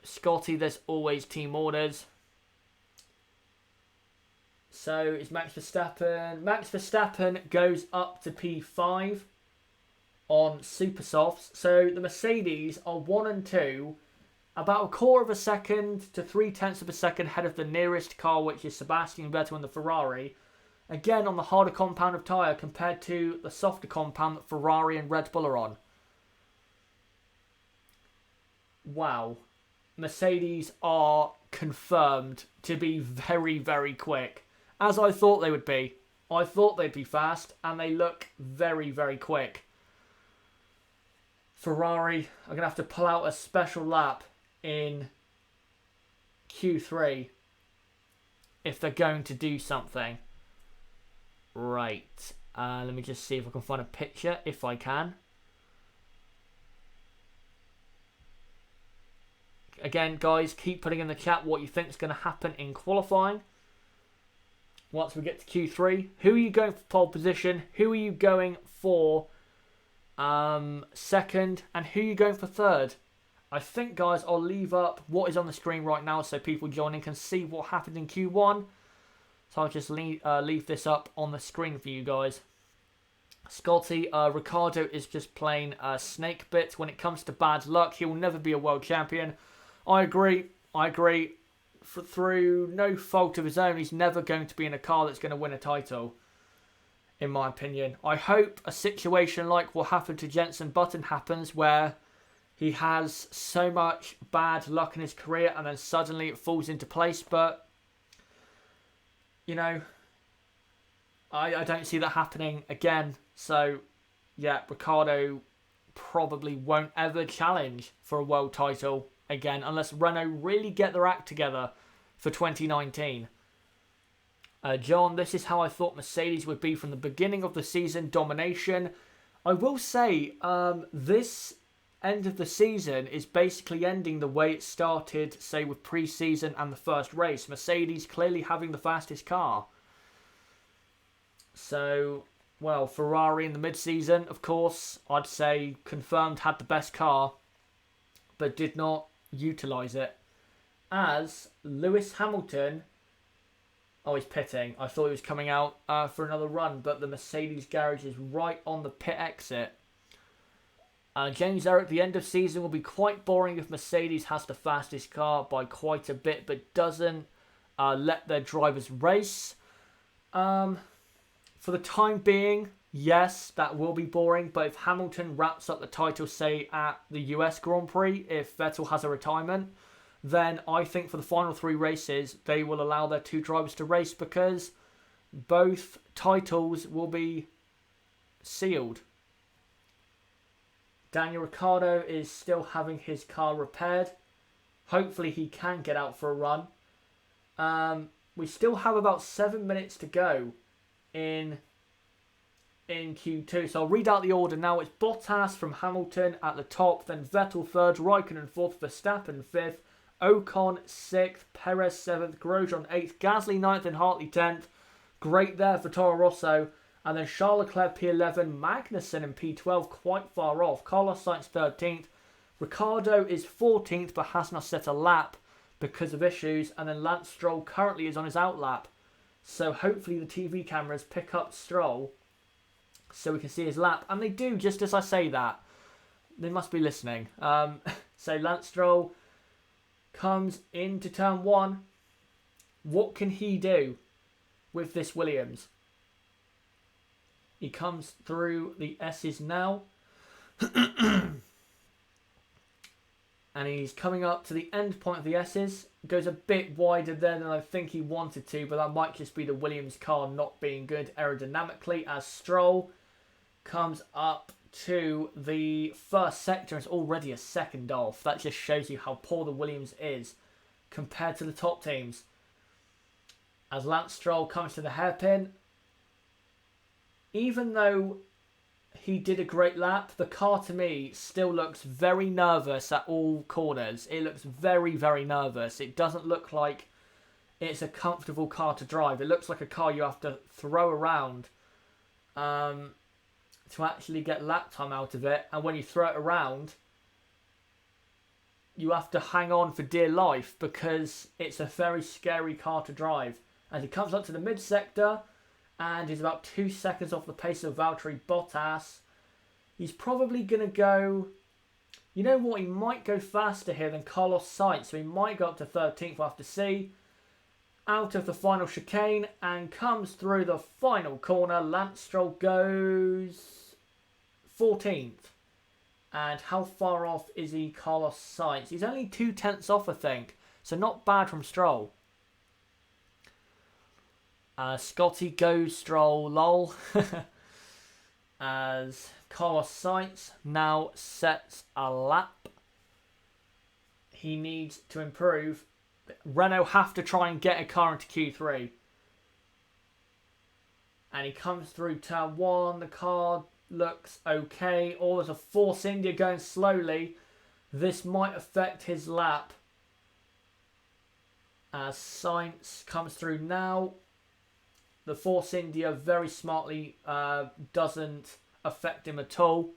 Scotty, there's always team orders. So it's Max Verstappen. Max Verstappen goes up to P5 on super softs. So the Mercedes are 1 and 2, about a quarter of a second to 0.3 of a second ahead of the nearest car, which is Sebastian Vettel and the Ferrari. Again, on the harder compound of tyre compared to the softer compound that Ferrari and Red Bull are on. Wow. Mercedes are confirmed to be very, very quick. As I thought they would be. I thought they'd be fast, and they look very, very quick. Ferrari are going to have to pull out a special lap in Q3 if they're going to do something. Right. Let me just see if I can find a picture, if I can. Again, guys, keep putting in the chat what you think is going to happen in qualifying. Once we get to Q3, who are you going for pole position? Who are you going for second? And who are you going for third? I think, guys, I'll leave up what is on the screen right now so people joining can see what happened in Q1. So I'll just leave this up on the screen for you guys. Scotty, Ricciardo is just plain snake bit. When it comes to bad luck, he will never be a world champion. I agree. Through no fault of his own, he's never going to be in a car that's going to win a title, in my opinion. I hope a situation like what happened to Jenson Button happens, where he has so much bad luck in his career and then suddenly it falls into place. But, you know, I don't see that happening again. So, yeah, Ricciardo probably won't ever challenge for a world title again, unless Renault really get their act together for 2019. John, this is how I thought Mercedes would be from the beginning of the season. Domination. I will say, this end of the season is basically ending the way it started, say, with pre-season and the first race. Mercedes clearly having the fastest car. So, well, Ferrari in the mid-season, of course, I'd say confirmed had the best car, but did not utilise it. As Lewis Hamilton, oh, he's pitting. I thought he was coming out for another run, but the Mercedes garage is right on the pit exit. James Eric, the end of season will be quite boring if Mercedes has the fastest car by quite a bit, but doesn't let their drivers race. For the time being, yes, that will be boring, but if Hamilton wraps up the title, say, at the US Grand Prix, if Vettel has a retirement, then I think for the final 3 races, they will allow their 2 drivers to race because both titles will be sealed. Daniel Ricciardo is still having his car repaired. Hopefully he can get out for a run. We still have about 7 minutes to go in Q2. So I'll read out the order now. It's Bottas from Hamilton at the top, then Vettel 3rd, Raikkonen 4th, Verstappen 5th, Ocon 6th, Perez 7th, Grosjean 8th, Gasly 9th and Hartley 10th. Great there for Toro Rosso. And then Charles Leclerc P11, Magnussen in P12, quite far off. Carlos Sainz 13th. Ricciardo is 14th but has not set a lap because of issues. And then Lance Stroll currently is on his out lap. So hopefully the TV cameras pick up Stroll so we can see his lap. And they do, just as I say that. They must be listening. So Lance Stroll comes into turn 1. What can he do with this Williams? He comes through the S's now. And he's coming up to the end point of the S's. Goes a bit wider there than I think he wanted to, but that might just be the Williams car not being good aerodynamically, as Stroll comes up to the first sector. It's already a second off. That just shows you how poor the Williams is compared to the top teams. As Lance Stroll comes to the hairpin, even though he did a great lap, the car to me still looks very nervous at all corners. It looks very, very nervous. It doesn't look like it's a comfortable car to drive. It looks like a car you have to throw around to actually get lap time out of it. And when you throw it around, you have to hang on for dear life because it's a very scary car to drive. As he comes up to the mid-sector and is about 2 seconds off the pace of Valtteri Bottas. He's probably going to go... You know what? He might go faster here than Carlos Sainz. So he might go up to 13th. We'll have to see. Out of the final chicane and comes through the final corner. Lance Stroll goes 14th. And how far off is he, Carlos Sainz? He's only 0.2 off, I think. So not bad from Stroll. Scotty goes Stroll, lol. As Carlos Sainz now sets a lap. He needs to improve. Renault have to try and get a car into Q3. And he comes through turn 1. The car looks okay. Oh, there's a Force India going slowly. This might affect his lap. As Sainz comes through now. The Force India very smartly doesn't affect him at all.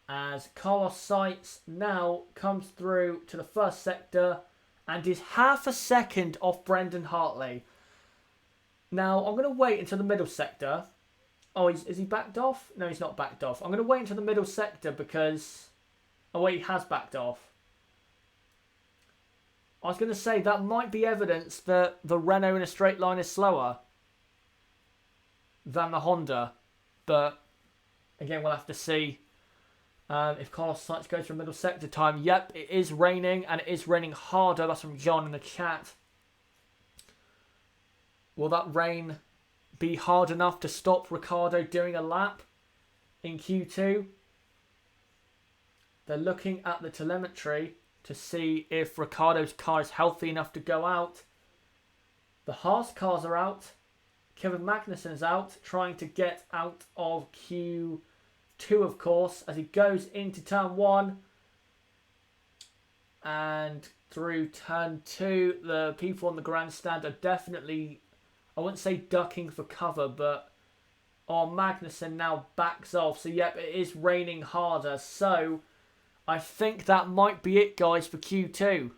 As Carlos Sainz now comes through to the first sector and is half a second off Brendan Hartley. Now, I'm going to wait until the middle sector. Oh, is he backed off? No, he's not backed off. I'm going to wait until the middle sector because... Oh, wait, he has backed off. I was going to say that might be evidence that the Renault in a straight line is slower than the Honda. But, again, we'll have to see if Carlos Sainz goes for middle sector time. Yep, it is raining, and it is raining harder. That's from John in the chat. Will that rain be hard enough to stop Ricciardo doing a lap in Q2? They're looking at the telemetry to see if Ricciardo's car is healthy enough to go out. The Haas cars are out. Kevin Magnussen's out, trying to get out of Q2, of course, as he goes into turn 1. And through turn 2, the people on the grandstand are definitely, I wouldn't say ducking for cover, but Magnussen now backs off. So, yep, it is raining harder. So, I think that might be it, guys, for Q2.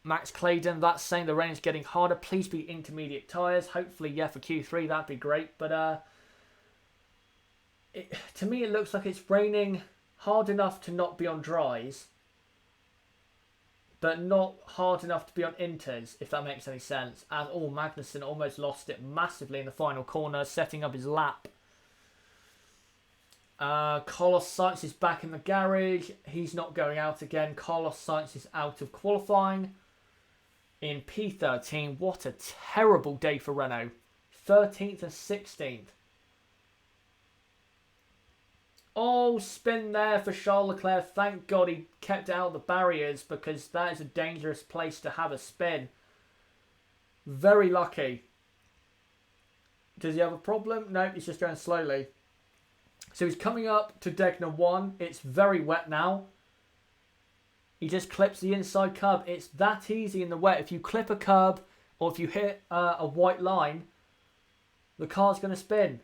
Max Clayton, that's saying the rain is getting harder. Please be intermediate tyres. Hopefully, yeah, for Q3, that'd be great. But to me, it looks like it's raining hard enough to not be on dries, but not hard enough to be on inters, if that makes any sense. As Magnussen almost lost it massively in the final corner, setting up his lap. Carlos Sainz is back in the garage. He's not going out again. Carlos Sainz is out of qualifying in P13. What a terrible day for Renault. 13th and 16th. Oh, spin there for Charles Leclerc. Thank God he kept out the barriers because that is a dangerous place to have a spin. Very lucky. Does he have a problem? No, he's just going slowly. So he's coming up to Degner 1. It's very wet now. He just clips the inside curb. It's that easy in the wet. If you clip a curb or if you hit a white line, the car's going to spin.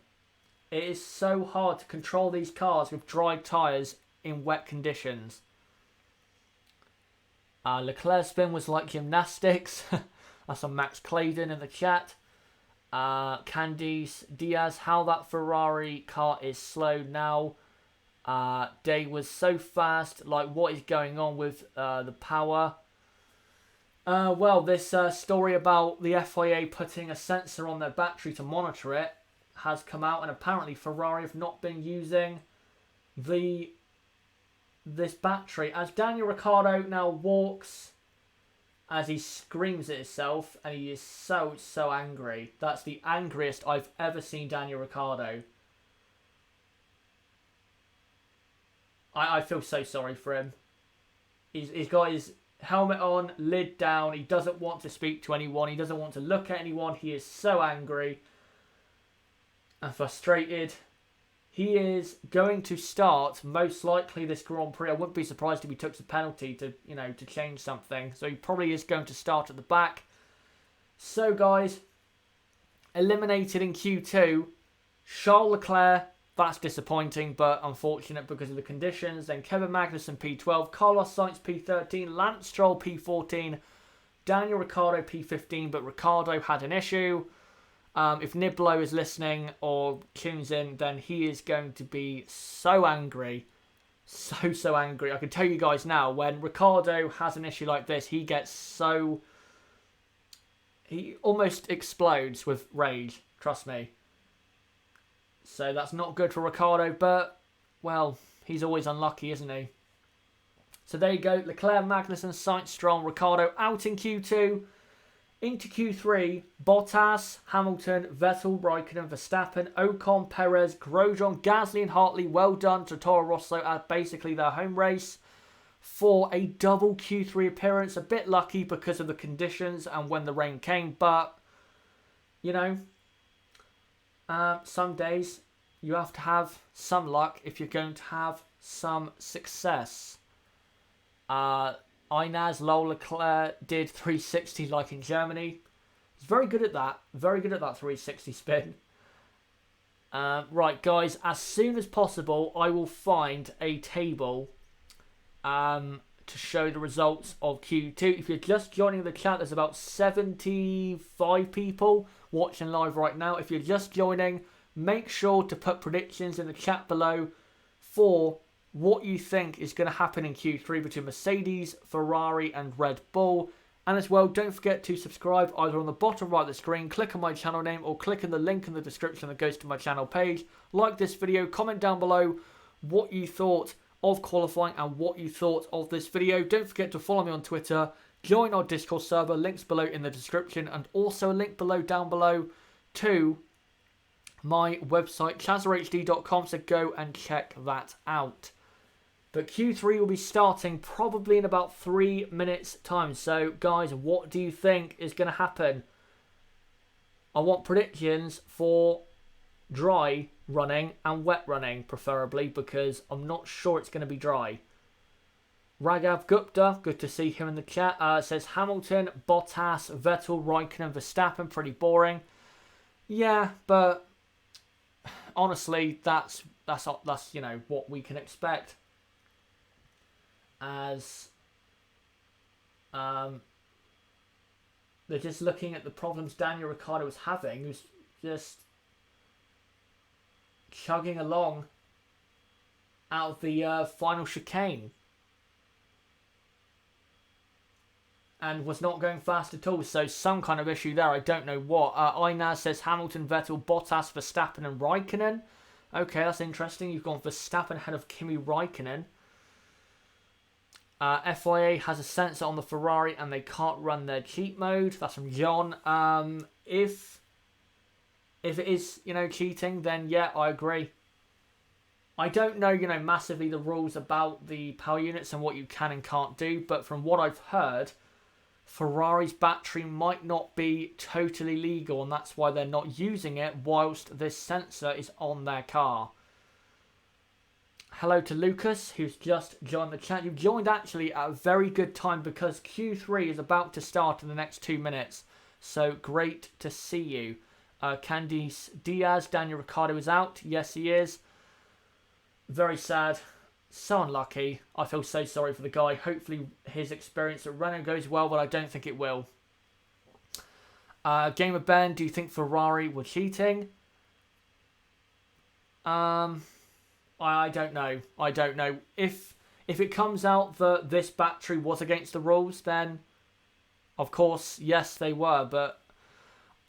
It is so hard to control these cars with dry tyres in wet conditions. Leclerc's spin was like gymnastics. That's on Max Clayton in the chat. Candice Diaz, how that Ferrari car is slow now. Day was so fast. Like, what is going on with the power? Well, this story about the FIA putting a sensor on their battery to monitor it has come out, and apparently Ferrari have not been using this battery. As Daniel Ricciardo now walks, as he screams at himself, and he is so angry. That's the angriest I've ever seen Daniel Ricciardo. I feel so sorry for him. He's got his helmet on, lid down. He doesn't want to speak to anyone. He doesn't want to look at anyone. He is so angry and frustrated. He is going to start, most likely, this Grand Prix. I wouldn't be surprised if he took the penalty to, to change something. So he probably is going to start at the back. So, guys, eliminated in Q2, Charles Leclerc. That's disappointing, but unfortunate because of the conditions. Then Kevin Magnussen, P12. Carlos Sainz, P13. Lance Stroll, P14. Daniel Ricciardo, P15. But Ricciardo had an issue. If Niblo is listening or tunes in, then he is going to be so angry. So angry. I can tell you guys now, when Ricciardo has an issue like this, he gets so... He almost explodes with rage. Trust me. So that's not good for Ricciardo, but, well, he's always unlucky, isn't he? So there you go. Leclerc, Magnussen, Sainz, Stroll, Ricciardo out in Q2. Into Q3, Bottas, Hamilton, Vettel, Raikkonen, Verstappen, Ocon, Perez, Grosjean, Gasly and Hartley. Well done to Toro Rosso at basically their home race for a double Q3 appearance. A bit lucky because of the conditions and when the rain came, but, some days you have to have some luck if you're going to have some success. Inaz Lowell Leclerc did 360 like in Germany. He's very good at that. Very good at that 360 spin. Right, guys, as soon as possible, I will find a table to show the results of Q2. If you're just joining the chat, there's about 75 people watching live right now. If you're just joining, make sure to put predictions in the chat below for what you think is going to happen in Q3 between Mercedes, Ferrari and Red Bull. And as well, don't forget to subscribe either on the bottom right of the screen, click on my channel name, or click on the link in the description that goes to my channel page. Like this video, comment down below what you thought of qualifying and what you thought of this video. Don't forget to follow me on Twitter, join our Discord server, links below in the description, and also a link down below to my website, chazerhd.com, so go and check that out. But Q3 will be starting probably in about 3 minutes time. So, guys, what do you think is going to happen? I want predictions for dry running and wet running, preferably, because I'm not sure it's going to be dry. Raghav Gupta, good to see him in the chat, says Hamilton, Bottas, Vettel, Raikkonen, Verstappen, pretty boring. Yeah, but honestly, that's what we can expect. As they're just looking at the problems Daniel Ricciardo was having, who's just chugging along out of the final chicane and was not going fast at all. So some kind of issue there. I don't know what. Inaz says Hamilton, Vettel, Bottas, Verstappen and Raikkonen. Okay, that's interesting. You've gone Verstappen ahead of Kimi Raikkonen. FIA has a sensor on the Ferrari and they can't run their cheat mode. That's from John. If it is, cheating, then yeah, I agree. I don't know, massively the rules about the power units and what you can and can't do, but from what I've heard, Ferrari's battery might not be totally legal, and that's why they're not using it whilst this sensor is on their car. Hello to Lucas, who's just joined the chat. You've joined actually at a very good time because Q3 is about to start in the next 2 minutes. So great to see you. Candice Diaz, Daniel Ricciardo is out. Yes, he is. Very sad. So unlucky. I feel so sorry for the guy. Hopefully his experience at Renault goes well, but I don't think it will. Gamer Ben, do you think Ferrari were cheating? I don't know. I don't know. If it comes out that this battery was against the rules, then of course, yes, they were. But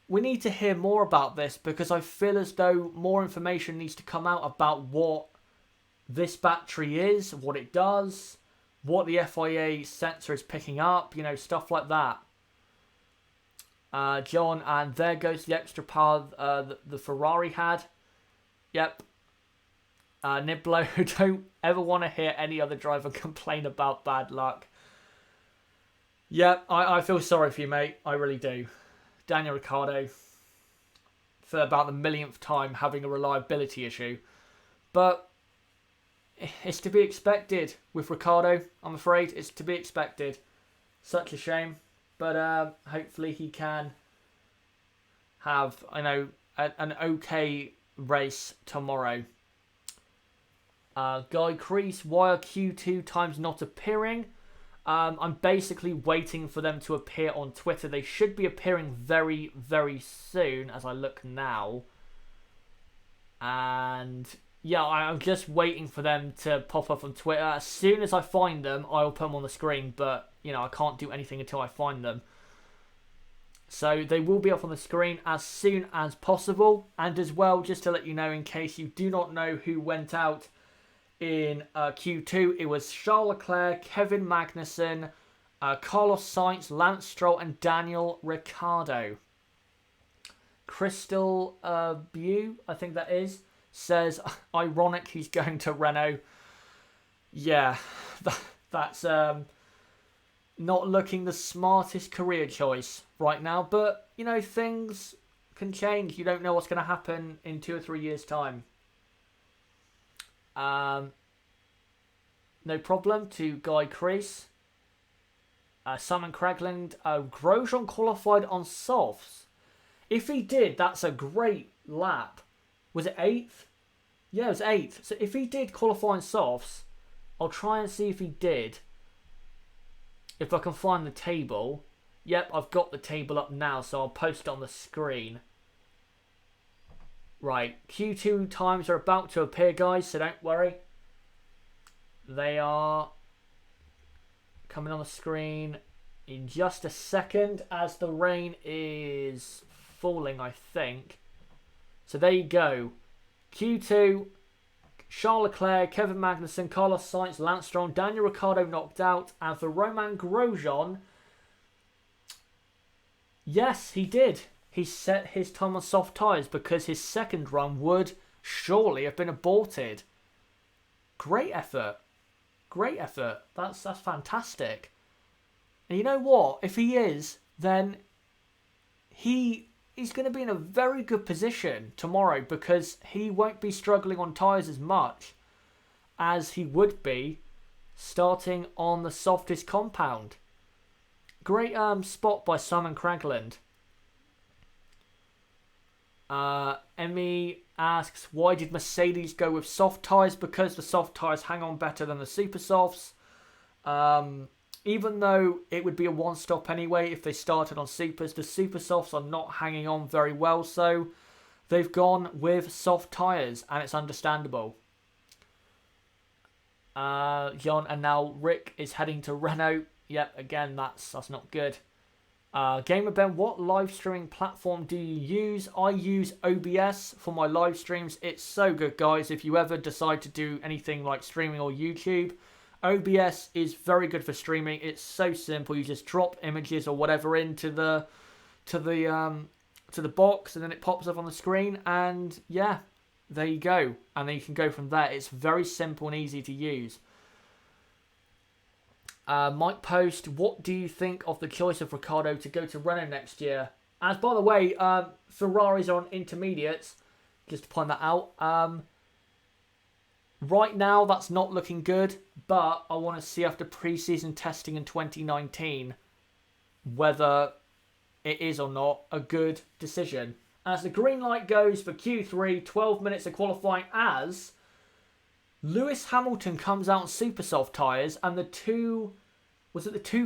we need to hear more about this because I feel as though more information needs to come out about what this battery is, what it does, what the FIA sensor is picking up, stuff like that. John, and there goes the extra power the Ferrari had. Yep. Niblo, who don't ever want to hear any other driver complain about bad luck. Yeah, I feel sorry for you, mate. I really do. Daniel Ricciardo, for about the millionth time, having a reliability issue. But it's to be expected with Ricciardo, I'm afraid. It's to be expected. Such a shame. But hopefully he can have, an okay race tomorrow. Guy Crease, why are Q2 times not appearing? I'm basically waiting for them to appear on Twitter. They should be appearing very, very soon as I look now. And yeah, I'm just waiting for them to pop up on Twitter. As soon as I find them, I'll put them on the screen. But, I can't do anything until I find them. So they will be up on the screen as soon as possible. And as well, just to let you know, in case you do not know who went out in Q2, it was Charles Leclerc, Kevin Magnussen, Carlos Sainz, Lance Stroll, and Daniel Ricciardo. Crystal Bew, I think that is, says, ironic he's going to Renault. Yeah, that's not looking the smartest career choice right now. But, things can change. You don't know what's going to happen in 2 or 3 years' time. No problem to Guy Crease. Simon Cragland. Grosjean qualified on softs. If he did, that's a great lap. Was it 8th? Yeah, it was 8th. So if he did qualify on softs, I'll try and see if he did. If I can find the table. Yep, I've got the table up now, so I'll post it on the screen. Right, Q2 times are about to appear, guys, so don't worry. They are coming on the screen in just a second as the rain is falling, I think. So there you go. Q2, Charles Leclerc, Kevin Magnussen, Carlos Sainz, Lance Stroll, Daniel Ricciardo knocked out. And for Romain Grosjean, yes, he did. He set his time on soft tyres because his second run would surely have been aborted. Great effort. Great effort. That's fantastic. And you know what? If he is, then he's going to be in a very good position tomorrow because he won't be struggling on tyres as much as he would be starting on the softest compound. Great spot by Simon Cragland. Emmy asks, why did Mercedes go with soft tyres? Because the soft tyres hang on better than the super softs. Even though it would be a one-stop anyway if they started on supers, the super softs are not hanging on very well, so they've gone with soft tyres, and it's understandable. John, and now Rick is heading to Renault. Yep, again, that's not good. Gamer Ben, what live streaming platform do you use? I use OBS for my live streams. It's so good, guys. If you ever decide to do anything like streaming or YouTube, OBS is very good for streaming. It's so simple. You just drop images or whatever into the box, and then it pops up on the screen. And yeah, there you go. And then you can go from there. It's very simple and easy to use. Mike Post, what do you think of the choice of Ricciardo to go to Renault next year? As by the way, Ferraris are on intermediates, just to point that out. Right now, that's not looking good, but I want to see after pre-season testing in 2019 whether it is or not a good decision. As the green light goes for Q3, 12 minutes of qualifying as Lewis Hamilton comes out on super soft tyres, and the two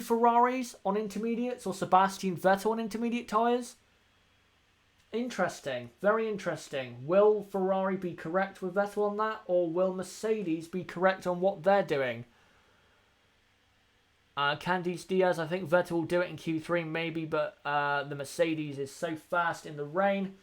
Ferraris on intermediates, or Sebastian Vettel on intermediate tyres? Interesting. Very interesting. Will Ferrari be correct with Vettel on that, or will Mercedes be correct on what they're doing? Candice Diaz, I think Vettel will do it in Q3 maybe, but the Mercedes is so fast in the rain.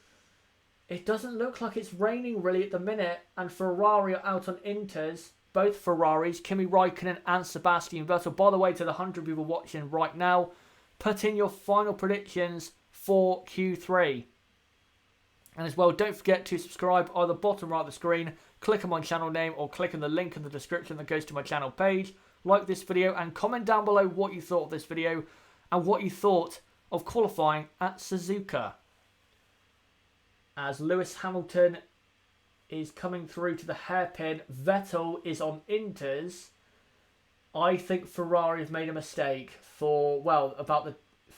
It doesn't look like it's raining really at the minute, and Ferrari are out on inters. Both Ferraris, Kimi Raikkonen and Sebastian Vettel. By the way, to the 100 people watching right now, put in your final predictions for Q3. And as well, don't forget to subscribe either bottom right of the screen, click on my channel name, or click on the link in the description that goes to my channel page. Like this video and comment down below what you thought of this video and what you thought of qualifying at Suzuka. As Lewis Hamilton is coming through to the hairpin. Vettel is on Inters. I think Ferrari have made a mistake for, well, about the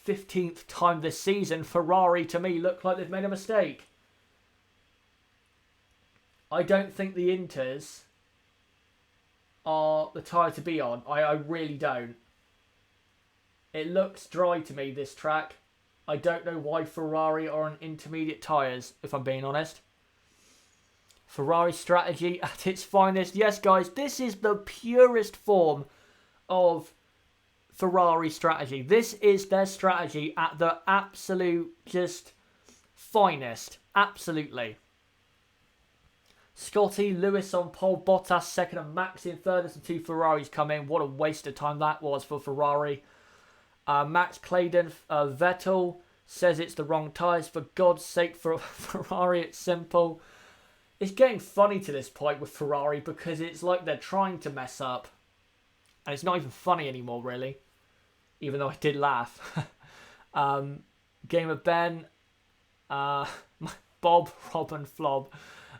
15th time this season. Ferrari, to me, look like they've made a mistake. I don't think the Inters are the tyre to be on. I really don't. It looks dry to me, this track. I don't know why Ferrari are on intermediate tyres, if I'm being honest. Ferrari strategy at its finest. Yes, guys, this is the purest form of Ferrari strategy. This is their strategy at the absolute just finest. Absolutely. Scotty, Lewis on pole, Bottas second and Max in third as the two Ferraris come in. What a waste of time that was for Ferrari. Max Clayton, Vettel says it's the wrong tyres. For God's sake, for Ferrari, it's simple. It's getting funny to this point with Ferrari because it's like they're trying to mess up. And it's not even funny anymore, really. Even though I did laugh. Game of Ben. Bob, Rob and Flob.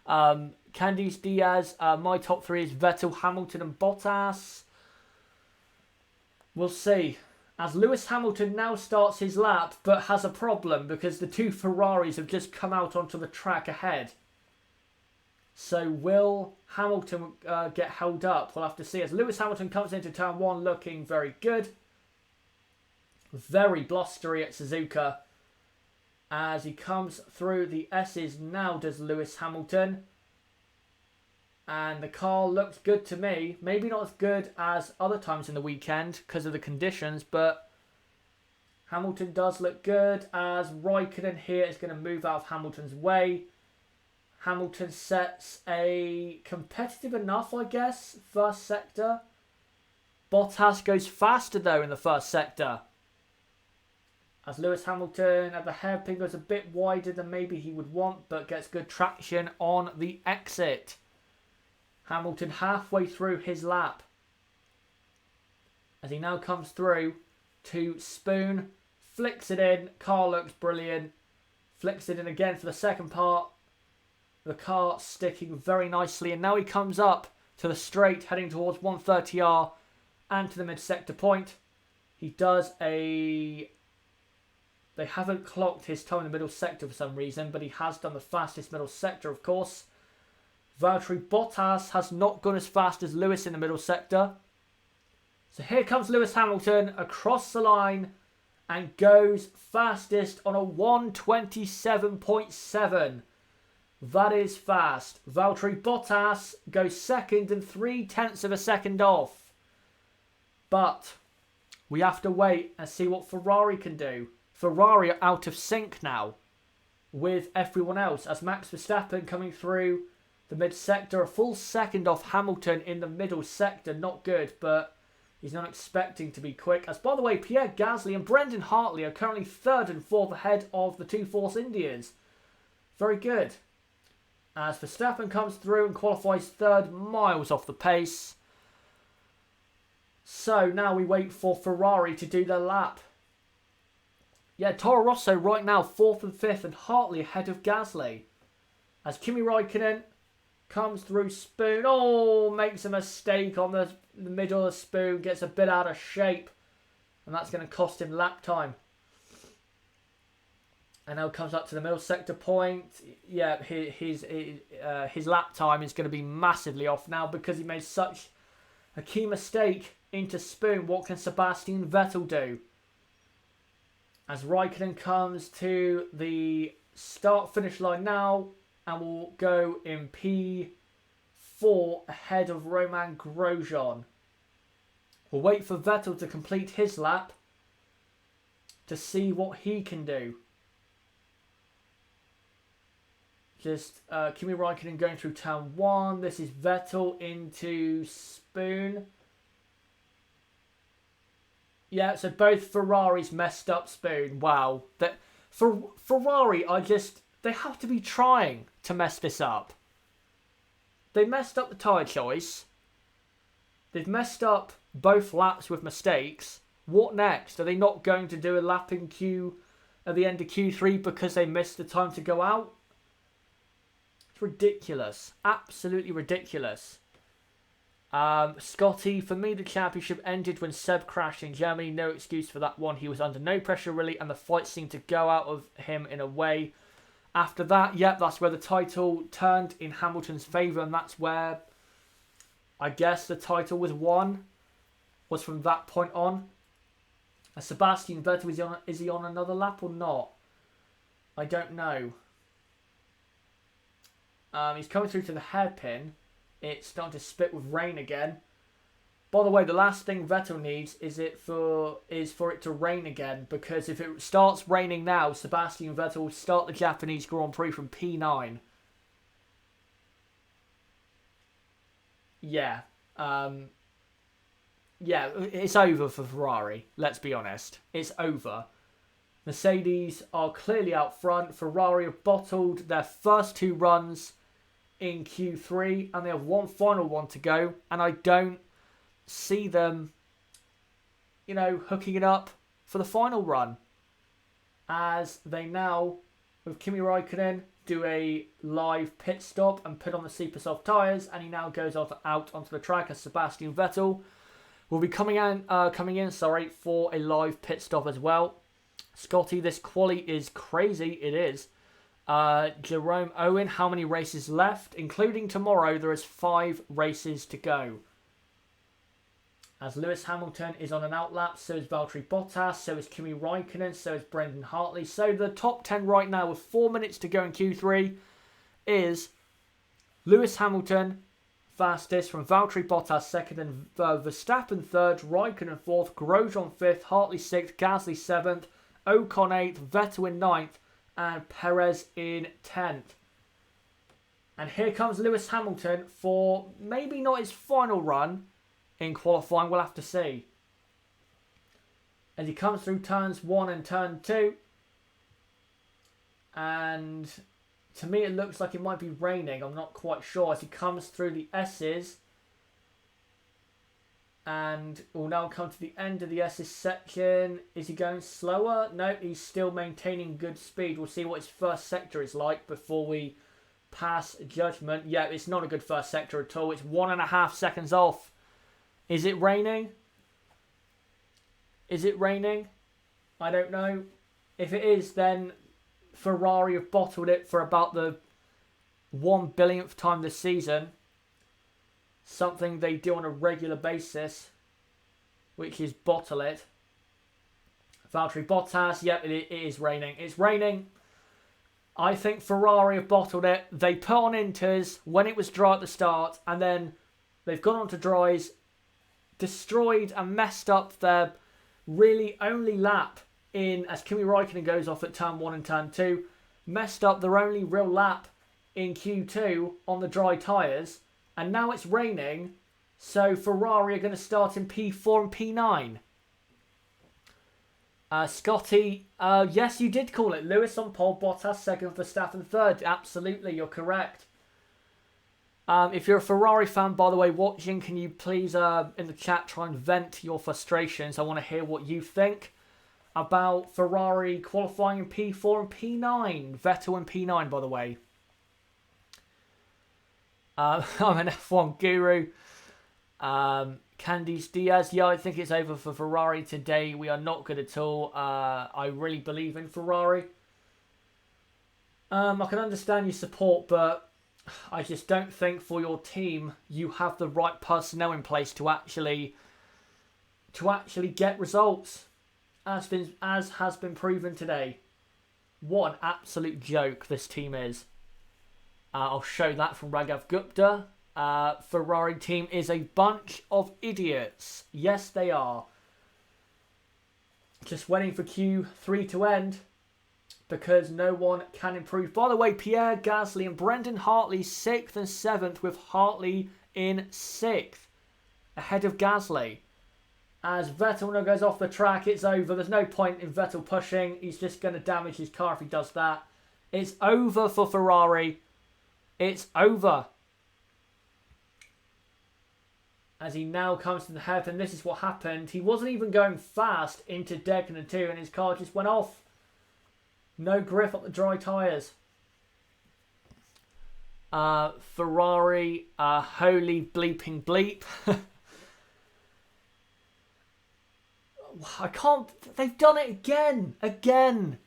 Candice Diaz. My top three is Vettel, Hamilton and Bottas. We'll see. As Lewis Hamilton now starts his lap, but has a problem because the two Ferraris have just come out onto the track ahead. So will Hamilton get held up? We'll have to see. As Lewis Hamilton comes into turn one looking very good. Very blustery at Suzuka. As he comes through the S's now does Lewis Hamilton. And the car looks good to me. Maybe not as good as other times in the weekend because of the conditions, but Hamilton does look good as Raikkonen here is going to move out of Hamilton's way. Hamilton sets a competitive enough, I guess, first sector. Bottas goes faster though in the first sector. As Lewis Hamilton at the hairpin goes a bit wider than maybe he would want, but gets good traction on the exit. Hamilton halfway through his lap. As he now comes through to Spoon. Flicks it in. Car looks brilliant. Flicks it in again for the second part. The car sticking very nicely. And now he comes up to the straight heading towards 130R and to the mid-sector point. He does a... They haven't clocked his time in the middle sector for some reason, but he has done the fastest middle sector, of course. Valtteri Bottas has not gone as fast as Lewis in the middle sector. So here comes Lewis Hamilton across the line and goes fastest on a 1:27.7. That is fast. Valtteri Bottas goes second and 0.3 of a second off. But we have to wait and see what Ferrari can do. Ferrari are out of sync now with everyone else as Max Verstappen coming through the mid-sector, a full second off Hamilton in the middle sector. Not good, but he's not expecting to be quick. As, by the way, Pierre Gasly and Brendan Hartley are currently third and fourth ahead of the two Force Indians. Very good. As Verstappen comes through and qualifies third, miles off the pace. So now we wait for Ferrari to do their lap. Yeah, Toro Rosso right now, fourth and fifth, and Hartley ahead of Gasly. As Kimi Raikkonen comes through Spoon. Oh, makes a mistake on the middle of Spoon. Gets a bit out of shape. And that's going to cost him lap time. And now comes up to the middle sector point. Yeah, his lap time is going to be massively off now because he made such a key mistake into Spoon. What can Sebastian Vettel do? As Raikkonen comes to the start-finish line now. And will go in P4 ahead of Romain Grosjean. We'll wait for Vettel to complete his lap to see what he can do. Just Kimi Raikkonen going through turn one. This is Vettel into Spoon. Yeah, so both Ferraris messed up Spoon. Wow. Ferrari are just... They have to be trying to mess this up. They messed up the tyre choice. They've messed up both laps with mistakes. What next? Are they not going to do a lap in Q at the end of Q3 because they missed the time to go out? It's ridiculous. Absolutely ridiculous. Scotty, for me, the championship ended when Seb crashed in Germany. No excuse for that one. He was under no pressure, really, and the fight seemed to go out of him in a way. After that, yep, that's where the title turned in Hamilton's favour, and that's where I guess the title was won. Was from that point on. Sebastian Vettel, is he on another lap or not? I don't know. He's coming through to the hairpin. It's starting to spit with rain again. By the way, the last thing Vettel needs is for it to rain again, because if it starts raining now, Sebastian Vettel will start the Japanese Grand Prix from P9. Yeah. Yeah, it's over for Ferrari, let's be honest. It's over. Mercedes are clearly out front. Ferrari have bottled their first 2 runs in Q3, and they have one final one to go, and I don't see them, hooking it up for the final run, as they now, with Kimi Raikkonen, do a live pit stop and put on the super soft tyres, and he now goes out onto the track as Sebastian Vettel will be coming in for a live pit stop as well. Scotty, this quali is crazy. It is. Jerome Owen, how many races left? Including tomorrow, there is 5 races to go. As Lewis Hamilton is on an outlap, so is Valtteri Bottas, so is Kimi Raikkonen, so is Brendan Hartley. So the top 10 right now with 4 minutes to go in Q3 is Lewis Hamilton, fastest, from Valtteri Bottas second, and Verstappen third, Raikkonen fourth, Grosjean fifth, Hartley sixth, Gasly seventh, Ocon 8th, Vettel in 9th, and Perez in 10th. And here comes Lewis Hamilton for maybe not his final run in qualifying, we'll have to see. As he comes through turns 1 and turn 2. And to me it looks like it might be raining, I'm not quite sure, as he comes through the S's. And we'll now come to the end of the S's section. Is he going slower? No, he's still maintaining good speed. We'll see what his first sector is like before we pass judgment. Yeah, it's not a good first sector at all. It's 1.5 seconds off. Is it raining? Is it raining? I don't know. If it is, then Ferrari have bottled it for about the 1 billionth time this season. Something they do on a regular basis, which is bottle it. Valtteri Bottas, yep, it is raining. It's raining. I think Ferrari have bottled it. They put on inters when it was dry at the start, and then they've gone on to dries, destroyed and messed up their really only lap in, as Kimi Raikkonen goes off at turn 1 and turn 2, messed up their only real lap in Q2 on the dry tyres. And now it's raining, so Ferrari are going to start in P4 and P9. Scotty, yes, you did call it. Lewis on pole, Bottas second, Verstappen third. Absolutely, you're correct. If you're a Ferrari fan, by the way, watching, can you please, in the chat, try and vent your frustrations? I want to hear what you think about Ferrari qualifying in P4 and P9. Vettel in P9, by the way. I'm an F1 guru. Candice Diaz, yeah, I think it's over for Ferrari today. We are not good at all. I really believe in Ferrari. I can understand your support, but I just don't think for your team you have the right personnel in place to actually get results, as has been proven today. What an absolute joke this team is. I'll show that from Raghav Gupta. Ferrari team is a bunch of idiots. Yes, they are. Just waiting for Q3 to end because no one can improve. By the way, Pierre Gasly and Brendan Hartley 6th and 7th, with Hartley in 6th ahead of Gasly. As Vettel now goes off the track, it's over. There's no point in Vettel pushing. He's just going to damage his car if he does that. It's over for Ferrari. It's over. As he now comes to the head, and this is what happened. He wasn't even going fast into Degnan 2, and his car just went off. No grip on the dry tyres. Ferrari, holy bleeping bleep. I can't... They've done it again. Again.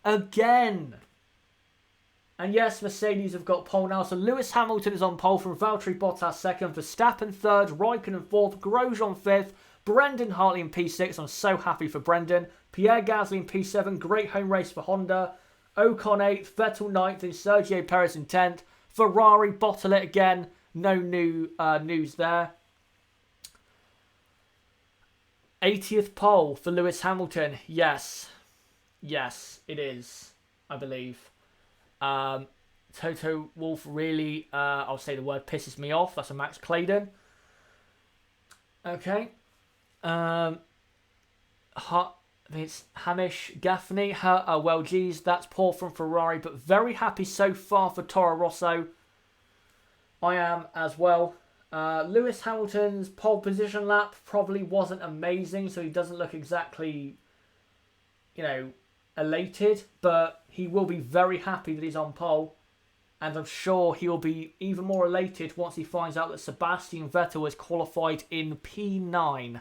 And yes, Mercedes have got pole now. So Lewis Hamilton is on pole from Valtteri Bottas second, Verstappen third, Raikkonen fourth, Grosjean fifth, Brendan Hartley in P6. I'm so happy for Brendan. Pierre Gasly in P7. Great home race for Honda. Ocon 8th, Vettel 9th, and Sergio Perez in 10th. Ferrari bottle it again. No new news there. 80th pole for Lewis Hamilton. Yes, it is, I believe. Toto Wolff really, I'll say the word, pisses me off. That's a Max Clayton. Okay. It's Hamish Gaffney. Well, geez, that's poor from Ferrari, but very happy so far for Toro Rosso. I am as well. Lewis Hamilton's pole position lap probably wasn't amazing, so he doesn't look exactly, elated, but he will be very happy that he's on pole, and I'm sure he will be even more elated once he finds out that Sebastian Vettel is qualified in P9.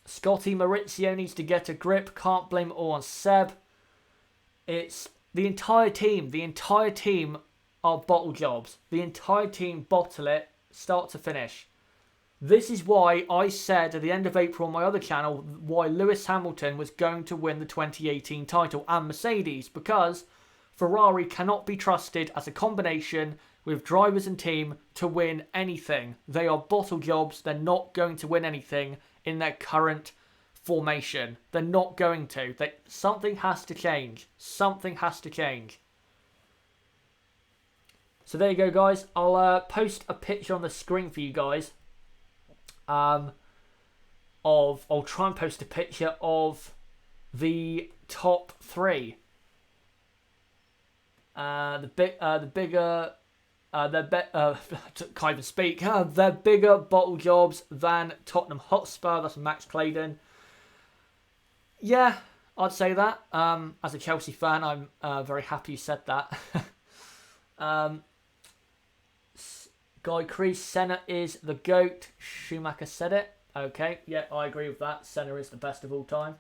Scotty Maurizio needs to get a grip. Can't blame it all on Seb. It's the entire team. The entire team are bottle jobs. The entire team bottle it, start to finish. This is why I said at the end of April on my other channel why Lewis Hamilton was going to win the 2018 title and Mercedes, because Ferrari cannot be trusted as a combination with drivers and team to win anything. They are bottle jobs. They're not going to win anything in their current formation. They're not going to. Something has to change. Something has to change. So there you go, guys. I'll post a picture on the screen for you guys. I'll try and post a picture of the top three. Can't even speak. They're bigger bottle jobs than Tottenham Hotspur. That's Max Clayton. Yeah, I'd say that. As a Chelsea fan, I'm very happy you said that. Guy Kreese, Senna is the GOAT. Schumacher said it. Okay, yeah, I agree with that. Senna is the best of all time.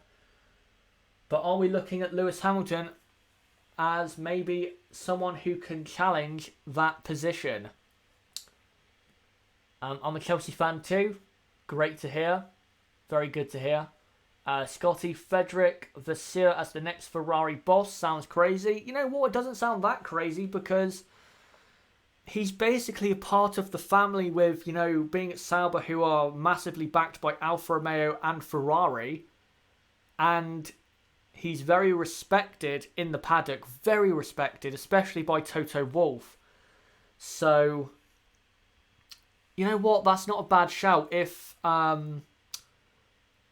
But are we looking at Lewis Hamilton as maybe someone who can challenge that position? I'm a Chelsea fan too. Great to hear. Very good to hear. Scotty, Frederick Vasseur as the next Ferrari boss. Sounds crazy. You know what? It doesn't sound that crazy because he's basically a part of the family with, being at Sauber, who are massively backed by Alfa Romeo and Ferrari. And he's very respected in the paddock. Very respected, especially by Toto Wolff. So, you know what? That's not a bad shout. If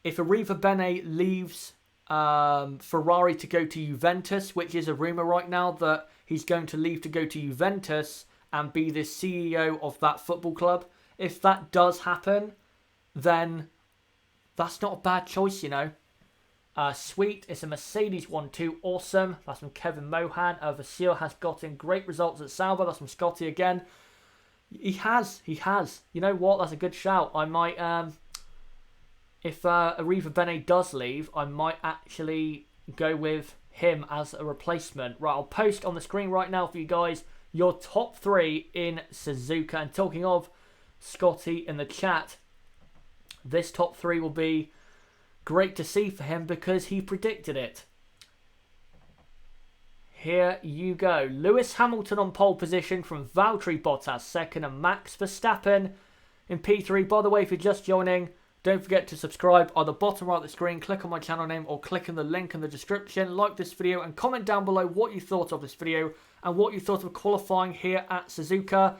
Arriva Bene leaves Ferrari to go to Juventus, which is a rumour right now that he's going to leave to go to Juventus and be the CEO of that football club. If that does happen, then that's not a bad choice, Sweet, it's a Mercedes 1-2, awesome. That's from Kevin Mohan. Vasseur has gotten great results at Sauber. That's from Scotty again. He has. You know what? That's a good shout. I might, if Arriva Bene does leave, I might actually go with him as a replacement. Right, I'll post on the screen right now for you guys your top three in Suzuka. And talking of Scotty in the chat, this top three will be great to see for him because he predicted it. Here you go. Lewis Hamilton on pole position from Valtteri Bottas second and Max Verstappen in P3. By the way, if you're just joining, don't forget to subscribe on the bottom right of the screen. Click on my channel name or click on the link in the description. Like this video and comment down below what you thought of this video and what you thought of qualifying here at Suzuka.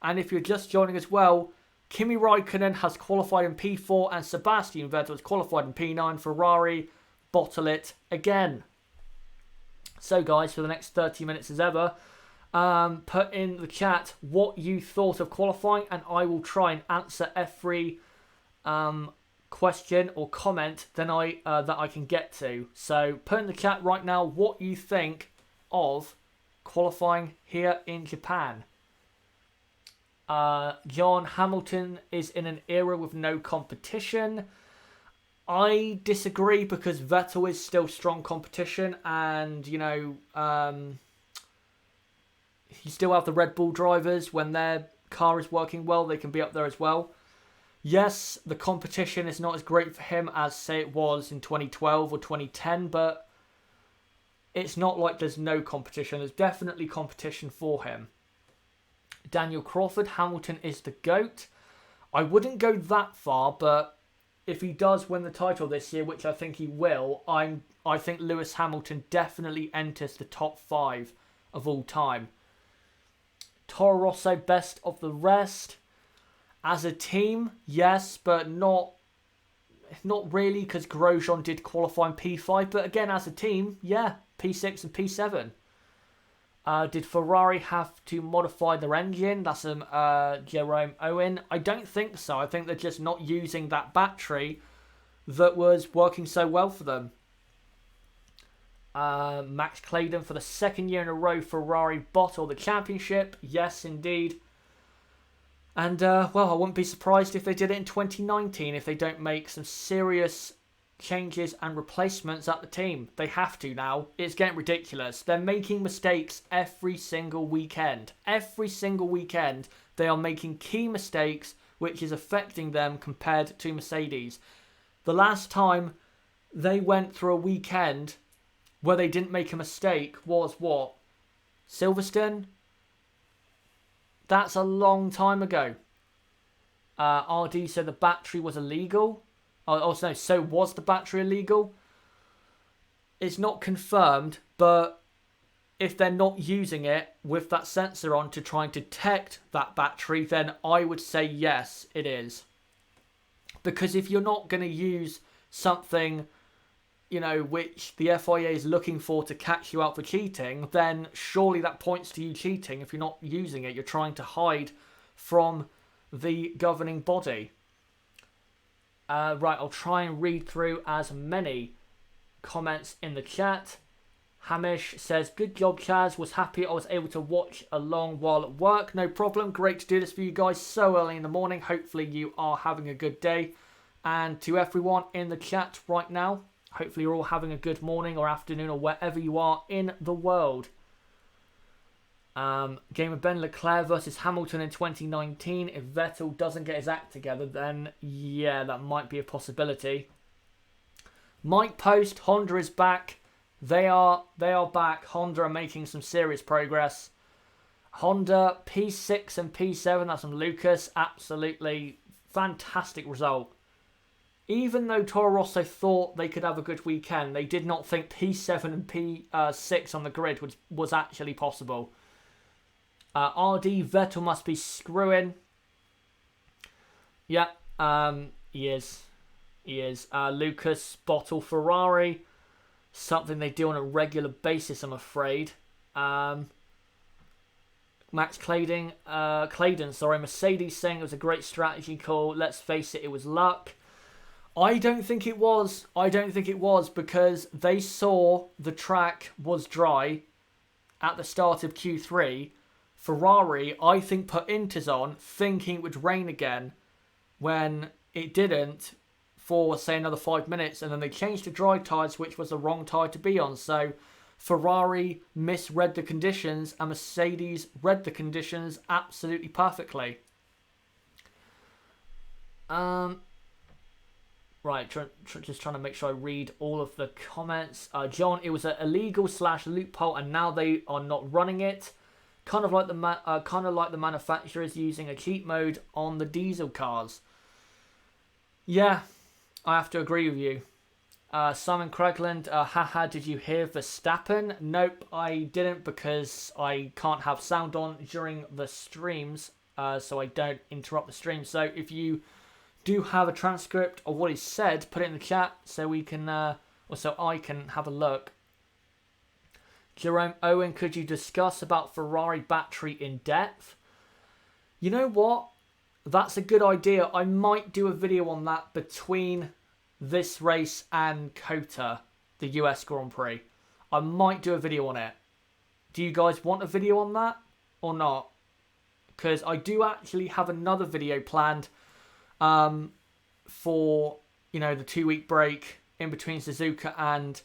And if you're just joining as well, Kimi Raikkonen has qualified in P4 and Sebastian Vettel has qualified in P9. Ferrari bottle it again. So guys, for the next 30 minutes as ever, put in the chat what you thought of qualifying and I will try and answer every question or comment that I can get to. So put in the chat right now what you think of qualifying here in Japan. John, Hamilton is in an era with no competition. I disagree because Vettel is still strong competition, and you still have the Red Bull drivers. When their car is working well, they can be up there as well. Yes, the competition is not as great for him as, say, it was in 2012 or 2010, but it's not like there's no competition. There's definitely competition for him. Daniel Crawford, Hamilton is the GOAT. I wouldn't go that far, but if he does win the title this year, which I think he will, I think Lewis Hamilton definitely enters the top 5 of all time. Toro Rosso, best of the rest. As a team, yes, but not really, because Grosjean did qualify in P5. But again, as a team, yeah, P6 and P7. Did Ferrari have to modify their engine? That's Jerome Owen. I don't think so. I think they're just not using that battery that was working so well for them. Max Claydon, for the second year in a row, Ferrari bottled the championship. Yes, indeed. And, well, I wouldn't be surprised if they did it in 2019 if they don't make some serious changes and replacements at the team. They have to now. It's getting ridiculous. They're making mistakes every single weekend. Every single weekend, they are making key mistakes, which is affecting them compared to Mercedes. The last time they went through a weekend where they didn't make a mistake was what? Silverstone? That's a long time ago. RD said the battery was illegal. Also, no, so was the battery illegal? It's not confirmed, but if they're not using it with that sensor on to try and detect that battery, then I would say yes, it is. Because if you're not going to use something, which the FIA is looking for to catch you out for cheating, then surely that points to you cheating. If you're not using it, you're trying to hide from the governing body. Right, I'll try and read through as many comments in the chat. Hamish says, good job, Chaz. Was happy I was able to watch along while at work. No problem. Great to do this for you guys so early in the morning. Hopefully you are having a good day. And to everyone in the chat right now, hopefully you're all having a good morning or afternoon or wherever you are in the world. Game of Ben Leclerc versus Hamilton in 2019. If Vettel doesn't get his act together, then yeah, that might be a possibility. Mike Post, Honda is back. They are back. Honda are making some serious progress. Honda P6 and P7. That's from Lucas. Absolutely fantastic result. Even though Toro Rosso thought they could have a good weekend, they did not think P7 and P6 on the grid was actually possible. RD, Vettel must be screwing. Yeah, he is. He is. Lucas, bottle Ferrari. Something they do on a regular basis, I'm afraid. Max Claydon, Mercedes saying it was a great strategy call. Let's face it, it was luck. I don't think it was. Because they saw the track was dry at the start of Q3. Ferrari, I think, put inters on thinking it would rain again when it didn't for, say, another 5 minutes. And then they changed to dry tyres, which was the wrong tyre to be on. So Ferrari misread the conditions and Mercedes read the conditions absolutely perfectly. Right, just trying to make sure I read all of the comments. John, it was an illegal / loophole, and now they are not running it. Kind of like the manufacturers using a cheat mode on the diesel cars. Yeah, I have to agree with you. Simon Craigland, haha, did you hear Verstappen? Nope, I didn't, because I can't have sound on during the streams, so I don't interrupt the stream. So if you do have a transcript of what he said, put it in the chat so we can, or so I can have a look. Jerome Owen, could you discuss about Ferrari battery in depth? You know what? That's a good idea. I might do a video on that between this race and COTA, the US Grand Prix. I might do a video on it. Do you guys want a video on that or not? because I do actually have another video planned for, the 2-week break in between Suzuka and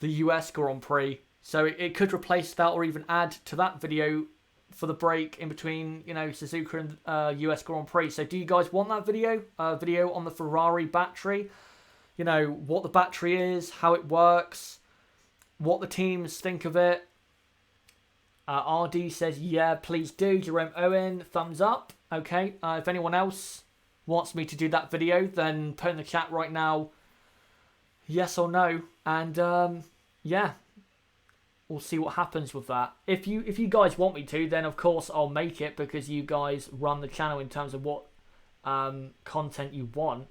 the US Grand Prix. So it could replace that or even add to that video for the break in between, Suzuka and US Grand Prix. So do you guys want that video? Video on the Ferrari battery? What the battery is, how it works, what the teams think of it. RD says, yeah, please do. Jerome Owen, thumbs up. Okay, if anyone else wants me to do that video, then put in the chat right now, yes or no. And yeah, we'll see what happens with that. If you guys want me to, then of course I'll make it, because you guys run the channel in terms of what content you want.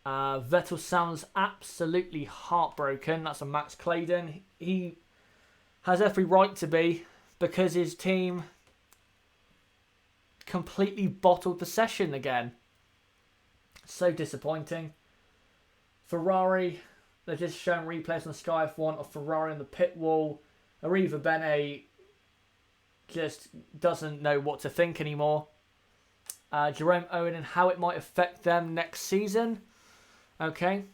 Vettel sounds absolutely heartbroken. That's a Max Claydon. He has every right to be, because his team completely bottled the session again. So disappointing. Ferrari, they're just showing replays on Sky F1 of Ferrari on the pit wall. Arriva Bene just doesn't know what to think anymore. Jerome Owen and how it might affect them next season. Okay.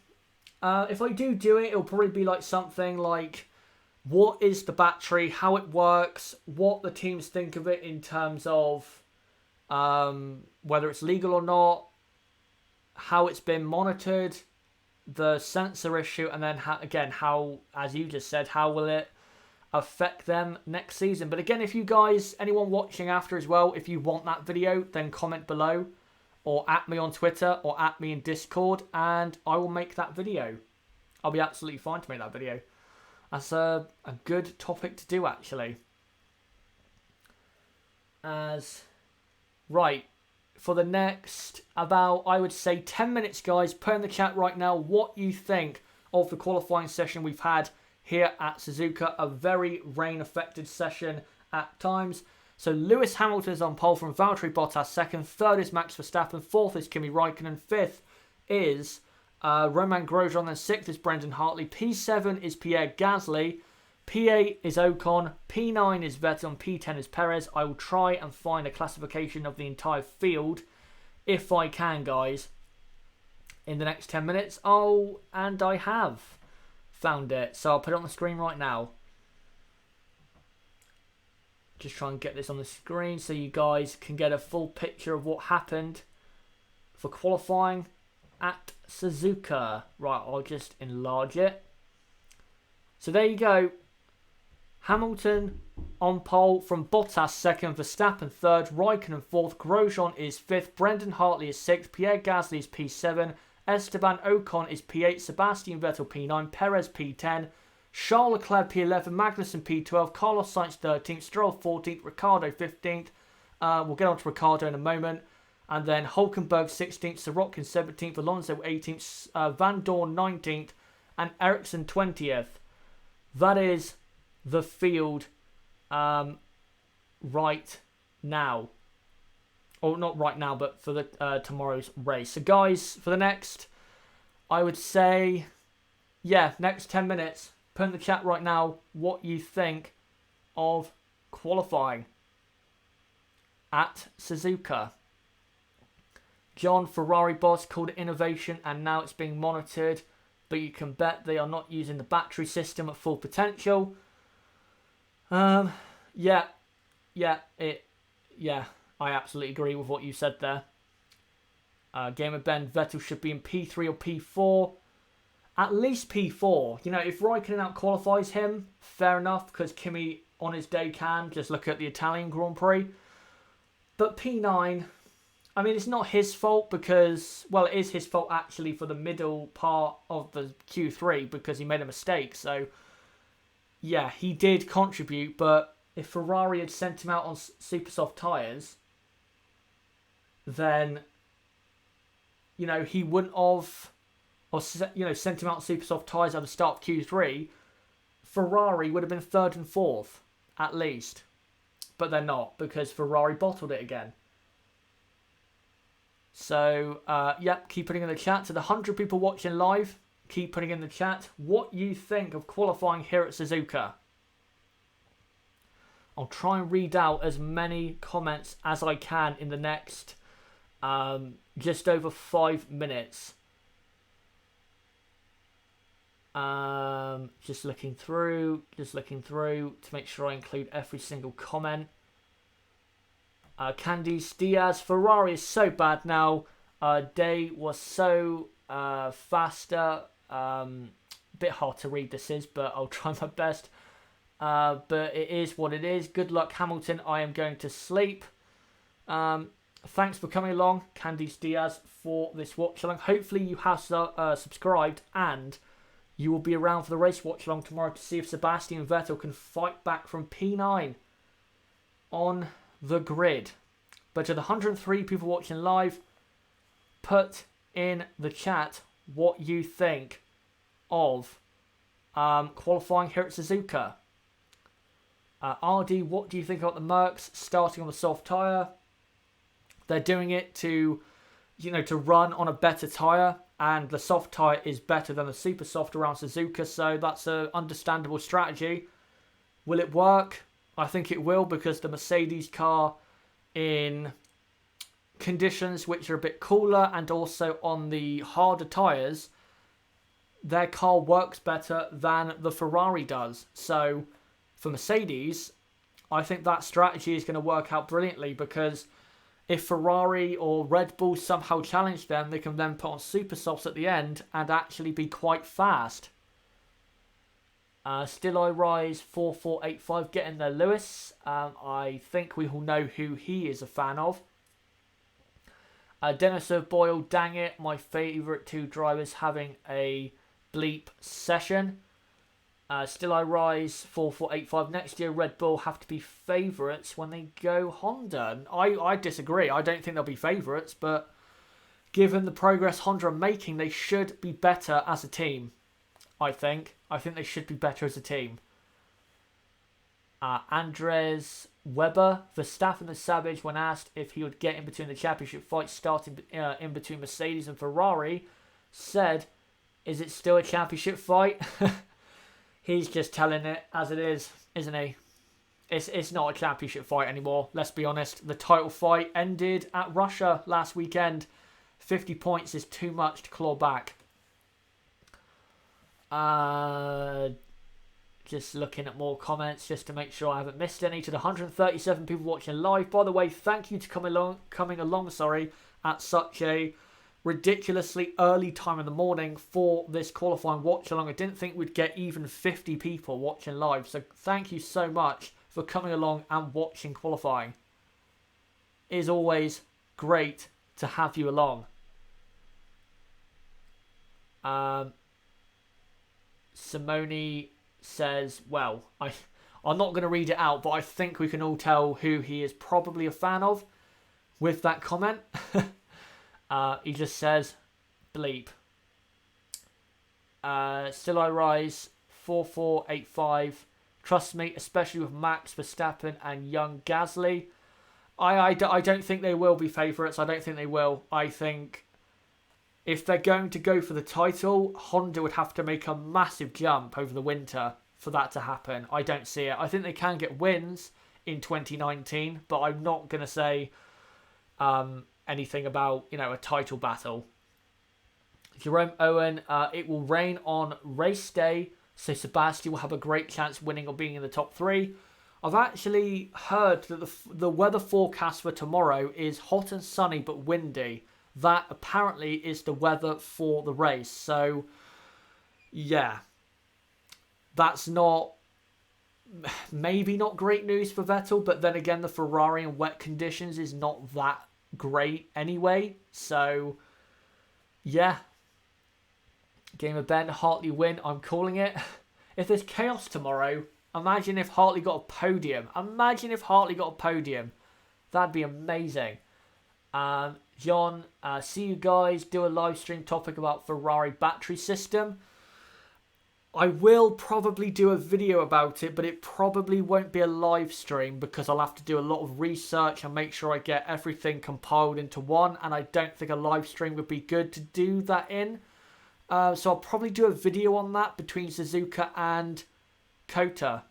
If I do it, it'll probably be like something like, what is the battery, how it works, what the teams think of it in terms of whether it's legal or not, how it's been monitored, the sensor issue, and then how, as you just said, how will it affect them next season. But again, if you guys, anyone watching after as well, if you want that video, then comment below, or at me on Twitter, or at me in Discord, and I will make that video. I'll be absolutely fine to make that video. That's a good topic to do, actually. Right, for the next about, I would say, 10 minutes, guys, put in the chat right now what you think of the qualifying session we've had here at Suzuka. A very rain-affected session at times. So Lewis Hamilton is on pole from Valtteri Bottas second. Third is Max Verstappen. Fourth is Kimi Raikkonen. Fifth is Romain Grosjean. Then sixth is Brendan Hartley. P7 is Pierre Gasly. P8 is Ocon. P9 is Vettel. And P10 is Perez. I will try and find a classification of the entire field if I can, guys, in the next 10 minutes. Oh, and I have found it. So I'll put it on the screen right now. Just try and get this on the screen so you guys can get a full picture of what happened for qualifying at Suzuka. Right, I'll just enlarge it. So there you go. Hamilton on pole from Bottas second, Verstappen third, Raikkonen fourth, Grosjean is fifth, Brendan Hartley is sixth, Pierre Gasly is P7, Esteban Ocon is P8, Sebastian Vettel P9, Perez P10, Charles Leclerc P11, Magnussen P12, Carlos Sainz 13th, Stroll 14th, Ricciardo 15th. We'll get on to Ricciardo in a moment. And then Hulkenberg 16th, Sirotkin 17th, Alonso 18th, Van Dorn 19th, and Ericsson 20th. That is the field right now. Or not right now, but for the tomorrow's race. So guys, for the next, I would say, yeah, next 10 minutes, put in the chat right now what you think of qualifying at Suzuka. John, Ferrari boss, called it innovation and now it's being monitored, but you can bet they are not using the battery system at full potential. I absolutely agree with what you said there. Gamer Ben, Vettel should be in P3 or P4. At least P4. You know, if Raikkonen out-qualifies him, fair enough, because Kimi on his day can. Just look at the Italian Grand Prix. But P9, I mean, it's not his fault because, well, it is his fault actually for the middle part of the Q3 because he made a mistake. So, yeah, he did contribute, but if Ferrari had sent him out on super soft tyres, then, you know, he wouldn't have, or, you know, sent him out on super soft tyres at the start of Q3, Ferrari would have been third and fourth, at least. But they're not, because Ferrari bottled it again. So, yep, keep putting in the chat. To the 100 people watching live, keep putting in the chat what you think of qualifying here at Suzuka. I'll try and read out as many comments as I can in the next just over 5 minutes. Just looking through to make sure I include every single comment. Candice Diaz, Ferrari is so bad now. Day was so faster. Bit hard to read this is, but I'll try my best. But it is what it is. Good luck, Hamilton. I am going to sleep. Thanks for coming along, Candice Diaz, for this watch along. Hopefully you have subscribed and you will be around for the race watch along tomorrow to see if Sebastian Vettel can fight back from P9 on the grid. But to the 103 people watching live, put in the chat what you think of qualifying here at Suzuka. RD, what do you think about the Mercs starting on the soft tyre? They're doing it to run on a better tyre, and the soft tyre is better than the super soft around Suzuka, so that's an understandable strategy. Will it work? I think it will, because the Mercedes car, in conditions which are a bit cooler and also on the harder tyres, their car works better than the Ferrari does. So for Mercedes, I think that strategy is going to work out brilliantly, because if Ferrari or Red Bull somehow challenge them, they can then put on super softs at the end and actually be quite fast. Still I Rise 4485, get in there, Lewis. I think we all know who he is a fan of. Dennis Boyle, dang it, my favourite two drivers having a bleep session. Still I Rise 4485. Next year, Red Bull have to be favourites when they go Honda. I disagree. I don't think they'll be favourites, but given the progress Honda are making, they should be better as a team. I think they should be better as a team. Andres Weber, Verstappen the Savage, when asked if he would get in between the championship fights starting in between Mercedes and Ferrari, said, "Is it still a championship fight?" He's just telling it as it is, isn't he? It's not a championship fight anymore, let's be honest. The title fight ended at Russia last weekend. 50 points is too much to claw back. Just looking at more comments just to make sure I haven't missed any. To the 137 people watching live, by the way, thank you to coming along at such a ridiculously early time in the morning for this qualifying watch along. I didn't think we'd get even 50 people watching live, so thank you so much for coming along and watching qualifying. It is always great to have you along. Simone says, well, I'm not going to read it out, but I think we can all tell who he is probably a fan of with that comment. He just says, bleep. Still I Rise 4485. Trust me, especially with Max Verstappen and young Gasly. I don't think they will be favourites. I don't think they will. I think if they're going to go for the title, Honda would have to make a massive jump over the winter for that to happen. I don't see it. I think they can get wins in 2019, but I'm not going to say anything about, a title battle. Jerome Owen, it will rain on race day, so Sebastian will have a great chance winning or being in the top 3. I've actually heard that the weather forecast for tomorrow is hot and sunny but windy. That apparently is the weather for the race. So, yeah. That's maybe not great news for Vettel, but then again, the Ferrari in wet conditions is not that great anyway. So, yeah. Game of Ben, Hartley win. I'm calling it. If there's chaos tomorrow, imagine if Hartley got a podium. That'd be amazing. John, see you guys. Do a live stream topic about Ferrari battery system. I will probably do a video about it, but it probably won't be a live stream because I'll have to do a lot of research and make sure I get everything compiled into one, and I don't think a live stream would be good to do that in. So I'll probably do a video on that between Suzuka and Kota.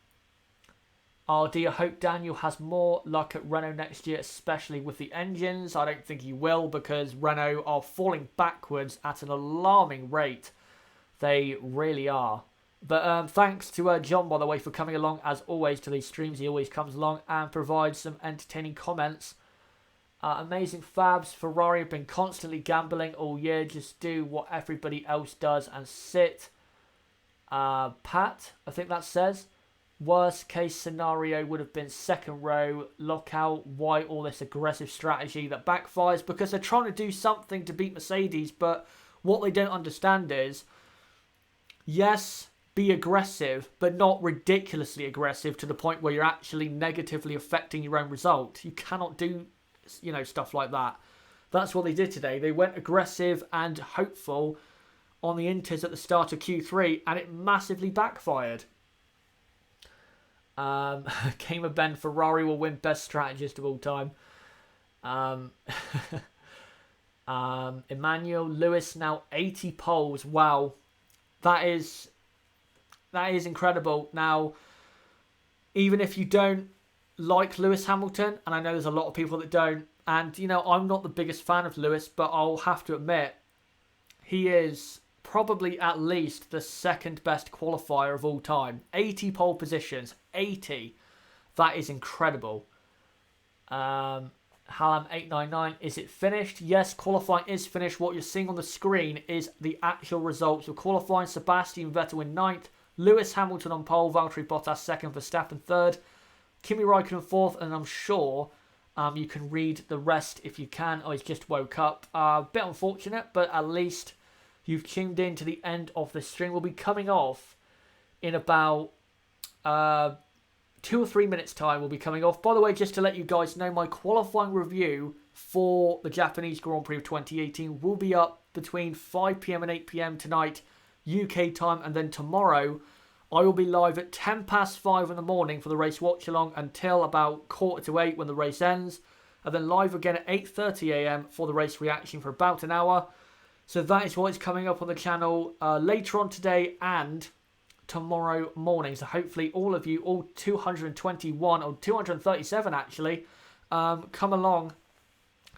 Oh, do you hope Daniel has more luck at Renault next year, especially with the engines? I don't think he will, because Renault are falling backwards at an alarming rate. They really are. But thanks to John, by the way, for coming along, as always, to these streams. He always comes along and provides some entertaining comments. Amazing Fabs. Ferrari have been constantly gambling all year. Just do what everybody else does and sit. Pat, I think that says. Worst case scenario would have been second row lockout. Why all this aggressive strategy that backfires? Because they're trying to do something to beat Mercedes, but what they don't understand is, yes, be aggressive, but not ridiculously aggressive to the point where you're actually negatively affecting your own result. You cannot do, stuff like that. That's what they did today. They went aggressive and hopeful on the Inters at the start of Q3, and it massively backfired. Gamer Ben, Ferrari will win best strategist of all time. Emmanuel Lewis now 80 poles. Wow, that is incredible. Now, even if you don't like Lewis Hamilton, and I know there's a lot of people that don't, and I'm not the biggest fan of Lewis, but I'll have to admit he is probably at least the second best qualifier of all time. 80 pole positions. 80. That is incredible. Hallam899, is it finished? Yes, qualifying is finished. What you're seeing on the screen is the actual results of qualifying. Sebastian Vettel in 9th. Lewis Hamilton on pole. Valtteri Bottas 2nd. Verstappen 3rd. Kimi Räikkönen 4th. And I'm sure you can read the rest if you can. Oh, he's just woke up. A bit unfortunate, but at least you've tuned in to the end of the stream. We'll be coming off in about 2 or 3 minutes time. We'll be coming off. By the way, just to let you guys know, my qualifying review for the Japanese Grand Prix of 2018 will be up between 5 PM and 8 PM tonight, UK time. And then tomorrow, I will be live at 5:10 in the morning for the race watch-along until about 7:45 when the race ends. And then live again at 8:30 AM for the race reaction for about an hour. So that is what is coming up on the channel later on today and tomorrow morning. So hopefully all of you, all 221 or 237 actually, come along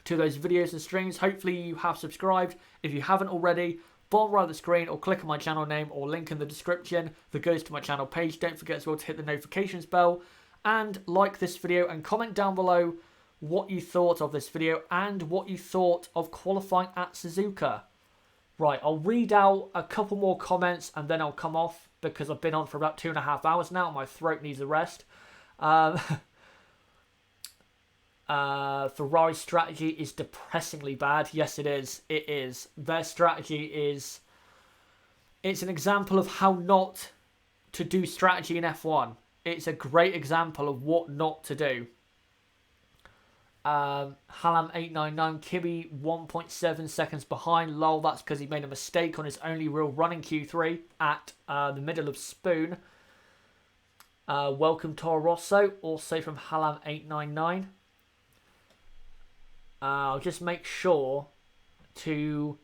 to those videos and streams. Hopefully you have subscribed. If you haven't already, bottom right of the screen or click on my channel name or link in the description that goes to my channel page. Don't forget as well to hit the notifications bell and like this video and comment down below what you thought of this video and what you thought of qualifying at Suzuka. Right, I'll read out a couple more comments and then I'll come off because I've been on for about 2.5 hours now and my throat needs a rest. Ferrari's strategy is depressingly bad. Yes, it is. It is. Their strategy is... It's an example of how not to do strategy in F1. It's a great example of what not to do. Hallam899, Kimi 1.7 seconds behind. Lol, that's because he made a mistake on his only real run in Q3 at the middle of Spoon. Welcome Toro Rosso, also from Hallam899. I'll just make sure to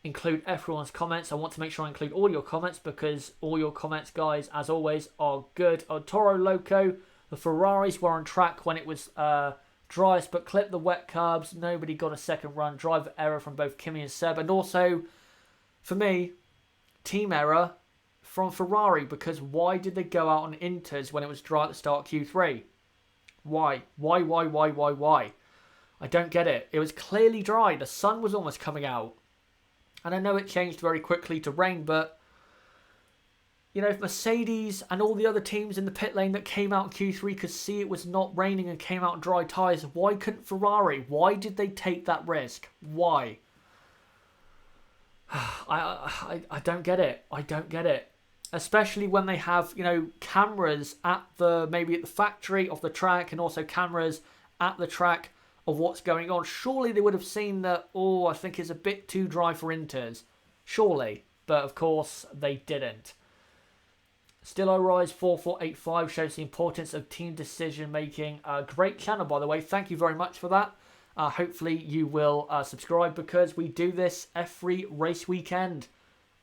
include everyone's comments. I want to make sure I include all your comments because all your comments, guys, as always, are good. Toro Loco, the Ferraris were on track when it was... driest, but clipped the wet curbs. Nobody got a second run. Driver error from both Kimi and Seb. And also, for me, team error from Ferrari. Because why did they go out on Inters when it was dry at the start of Q3? Why? Why? I don't get it. It was clearly dry. The sun was almost coming out. And I know it changed very quickly to rain, but... if Mercedes and all the other teams in the pit lane that came out in Q3 could see it was not raining and came out in dry tyres, why couldn't Ferrari? Why did they take that risk? Why? I don't get it. I don't get it. Especially when they have, cameras at maybe at the factory of the track and also cameras at the track of what's going on. Surely they would have seen that, I think it's a bit too dry for Inters. Surely. But of course, they didn't. Still I Rise 4485 shows the importance of team decision making. Great channel, by the way. Thank you very much for that. Hopefully you will subscribe because we do this every race weekend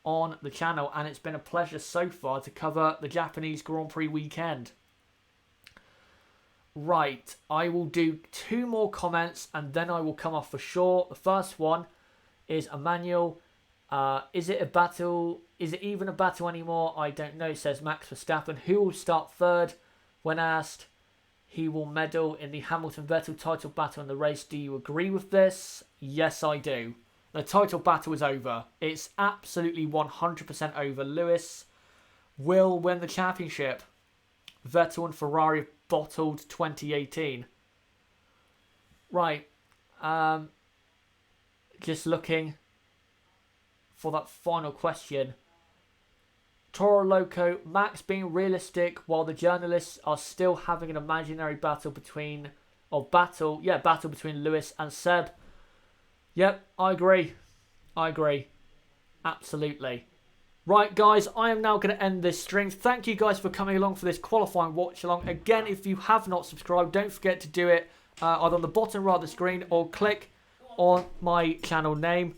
on the channel. And it's been a pleasure so far to cover the Japanese Grand Prix weekend. Right, I will do 2 more comments and then I will come off for sure. The first one is Emmanuel. Is it a battle? Is it even a battle anymore? I don't know, says Max Verstappen. Who will start third? When asked, he will medal in the Hamilton-Vettel title battle in the race. Do you agree with this? Yes, I do. The title battle is over. It's absolutely 100% over. Lewis will win the championship. Vettel and Ferrari bottled 2018. Right. Just looking for that final question. Toro Loco, Max being realistic while the journalists are still having an imaginary battle between Lewis and Seb. Yep, I agree. Absolutely. Right, guys, I am now going to end this stream. Thank you guys for coming along for this qualifying watch along. Again, if you have not subscribed, don't forget to do it either on the bottom right of the screen or click on my channel name.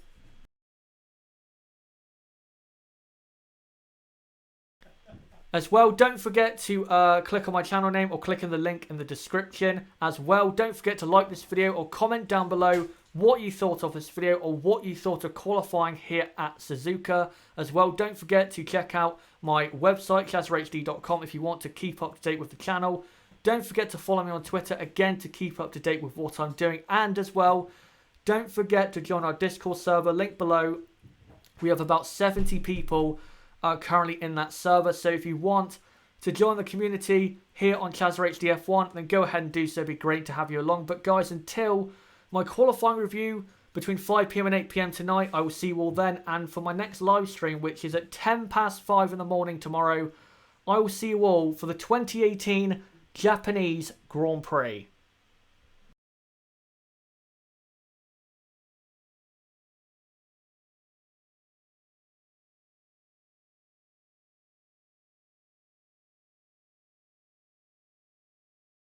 As well, don't forget to click on my channel name or click on the link in the description. As well, don't forget to like this video or comment down below what you thought of this video or what you thought of qualifying here at Suzuka. As well, don't forget to check out my website, chazrhd.com, if you want to keep up to date with the channel. Don't forget to follow me on Twitter, again, to keep up to date with what I'm doing. And as well, don't forget to join our Discord server, link below. We have about 70 people currently in that server, so if you want to join the community here on ChazRHDF1, then go ahead and do so. It'd be great to have you along. But guys, until my qualifying review between 5 PM and 8 PM tonight, I will see you all then. And for my next live stream, which is at 5:10 in the morning tomorrow, I will see you all for the 2018 Japanese Grand Prix.